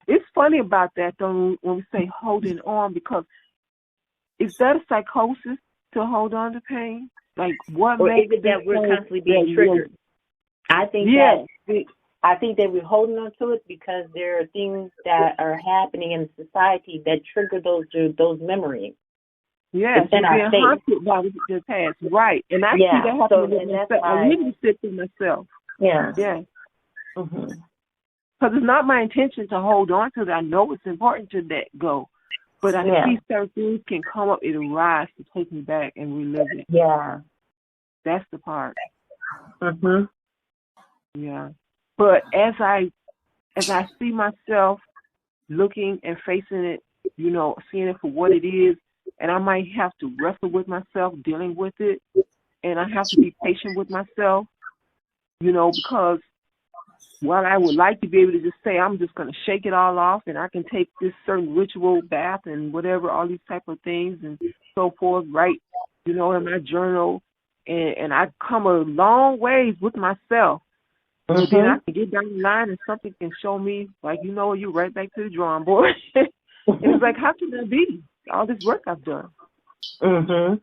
It's funny about that, though, when we say holding on, because is that a psychosis to hold on to pain? Like, what or makes is it that we're constantly being that triggered? I think yes. I think that we're holding on to it because there are things that are happening in society that trigger those memories. Yes, you're being haunted by the past, right? And I see that happening with myself. I really sit to myself. Yeah. Yeah. Because it's not my intention to hold on to that. I know it's important to let go, but I see certain things can come up, it arise to take me back and relive it. Yeah. That's the part. Yeah. But as I see myself looking and facing it, you know, seeing it for what it is, and I might have to wrestle with myself, dealing with it, and I have to be patient with myself, you know, because while I would like to be able to just say I'm just going to shake it all off and I can take this certain ritual bath and whatever, all these type of things and so forth, write, you know, in my journal, and I come a long ways with myself. But then I can get down the line and something can show me, like, you know, you're right back to the drawing board. And it's like, how can that be? All this work I've done. Well,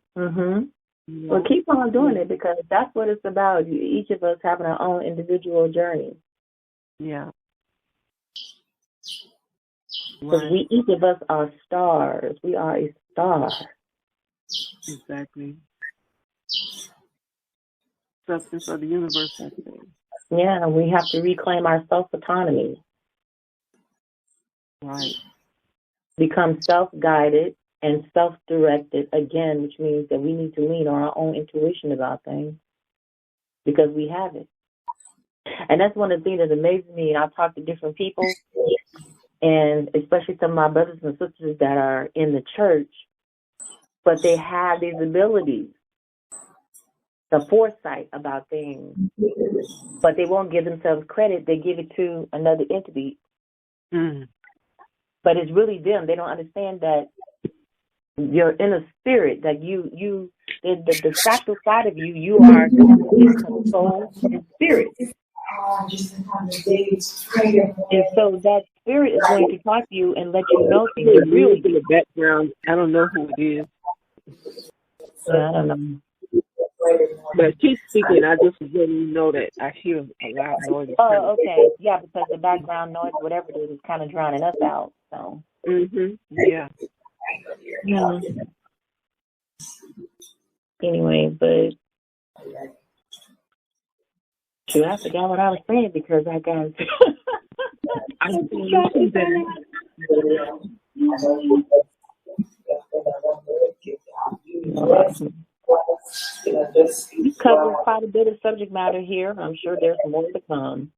keep on doing it because that's what it's about. Each of us having our own individual journey. Yeah. Because each of us are stars. We are a star. Exactly. Substance of the universe, I think. Yeah, we have to reclaim our self-autonomy. Right. Become self-guided and self-directed again, which means that we need to lean on our own intuition about things because we have it. And that's one of the things that amazes me. I've talked to different people, and especially some of my brothers and sisters that are in the church, but they have these abilities, the foresight about things, but they won't give themselves credit. They give it to another entity. But it's really them. They don't understand that you're in a spirit, that the fractal side of you, you are the soul and spirit. And so that spirit is going to talk to you and let you know things are really in the background. I don't know who it is. I don't know. But keep speaking. I just let you know that I hear a loud noise. Oh, okay. Yeah, because the background noise, whatever it is kind of drowning us out. So. Yeah. Yeah. Anyway, but I forgot what I was saying because I got. We covered quite a bit of subject matter here. I'm sure there's more to come.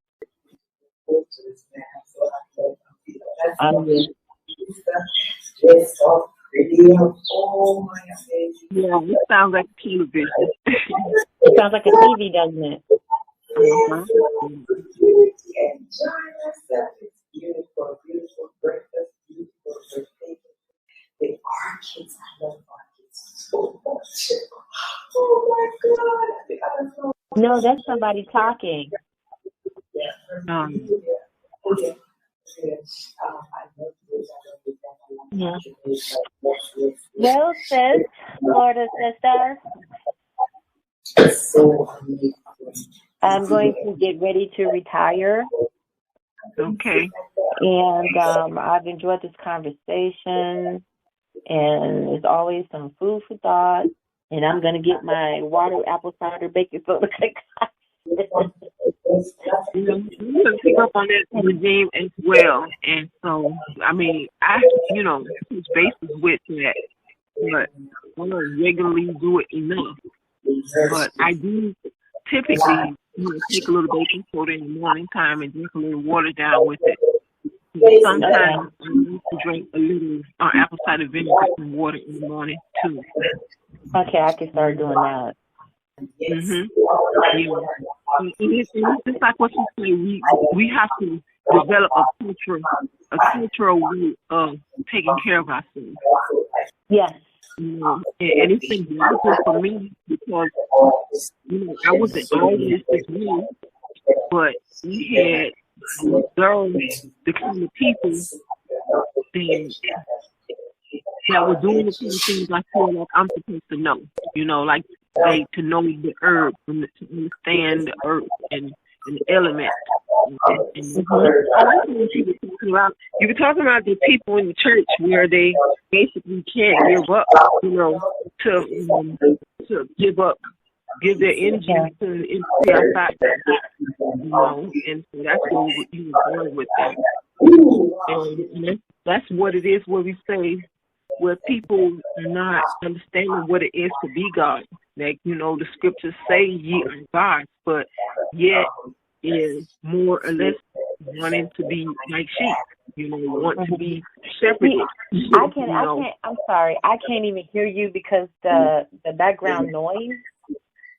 Yeah, it sounds like television. It sounds like a TV, doesn't it? Beautiful breakfast, beautiful birthday. The orchids, I love orchids so much. Oh my God. No, that's somebody talking. Yeah. Well, sis, Florida sister, I'm going to get ready to retire. Okay. And I've enjoyed this conversation, and there's always some food for thought. And I'm going to get my water, apple cider, baking soda. I'm going to pick up on that regime as well. And so, I mean, I touch bases with that, but I don't regularly do it enough. But I do typically take a little baking soda in the morning time and drink a little water down with it. Sometimes I need to drink a little apple cider vinegar and water in the morning too. Okay, I can start doing that. Yeah. And it's just like what you say, we have to develop a cultural way of taking care of ourselves. Yes. And it's been difficult for me because I wasn't always this way, but we had observed the kind of people that that were doing the kind of things I feel like I'm supposed to know. You know, like to know the herbs and to understand the earth and the elements. You were talking about the people in the church where they basically can't give up, you know, to give their energy to the outside, you know, and so that's what you were going with that. And that's what it is where we say, where people not understanding what it is to be God. Like, you know, the scriptures say ye are gods, but yet is more or less wanting to be like sheep, you know, want to be shepherded. I'm sorry, I can't even hear you because the background noise,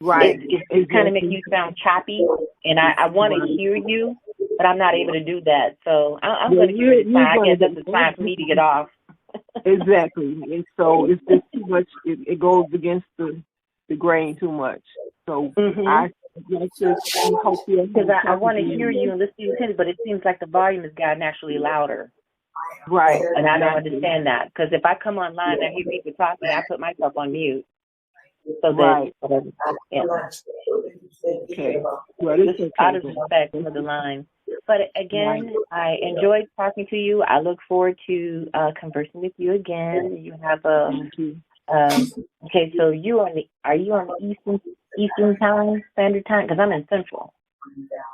right, it's kind of making you sound choppy, and I want to hear you, but I'm not able to do that. So I'm going to give it time. I guess that's the time for me to get off. Exactly, and so it's just too much. It goes against the grain too much. So I want to hear you and listen to you, but it seems like the volume has gotten actually louder. Right. And I don't understand that, because if I come online and I hear people talking, I put myself on mute. So that, Okay. Well, just out of respect for the line. But again, I enjoyed talking to you. I look forward to conversing with you again. You have okay, so are you on the Eastern time, Standard Time? Because I'm in Central.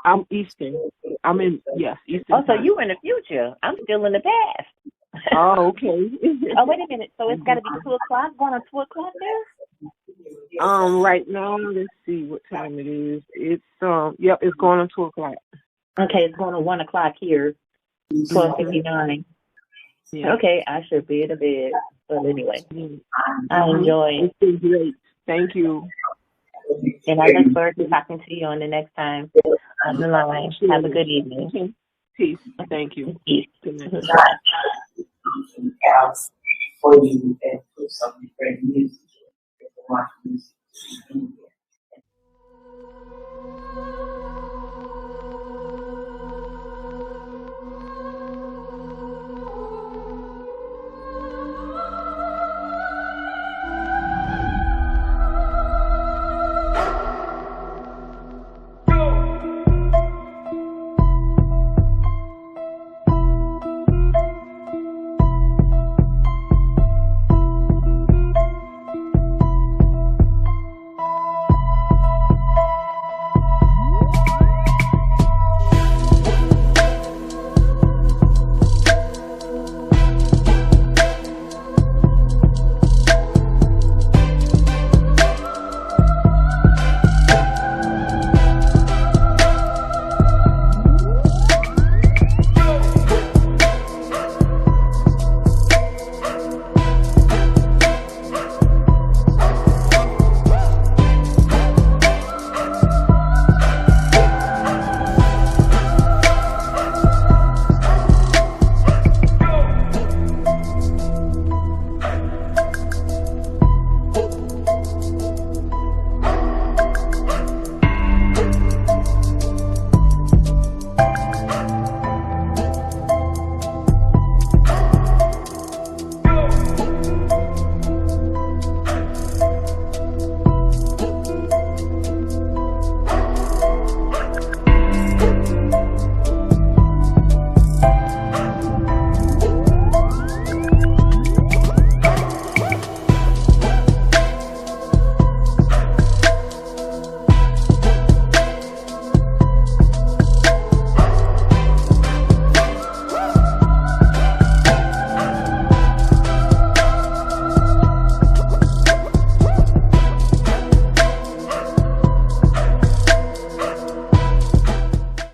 I'm Eastern. I'm in, Eastern. Oh, so you in the future. I'm still in the past. Oh, okay. Oh, wait a minute. So it's got to be 2 o'clock? Going on 2 o'clock there? Right now, let's see what time it is. It's, it's going on 2 o'clock. Okay, it's going on 1 o'clock here. 12:59. Yeah. Okay, I should be in bed. But anyway, I enjoy it. It's been great. Thank you. And I look forward to talking to you on the next time on the line. Have a good evening. Peace. Thank you. Peace. For you and put something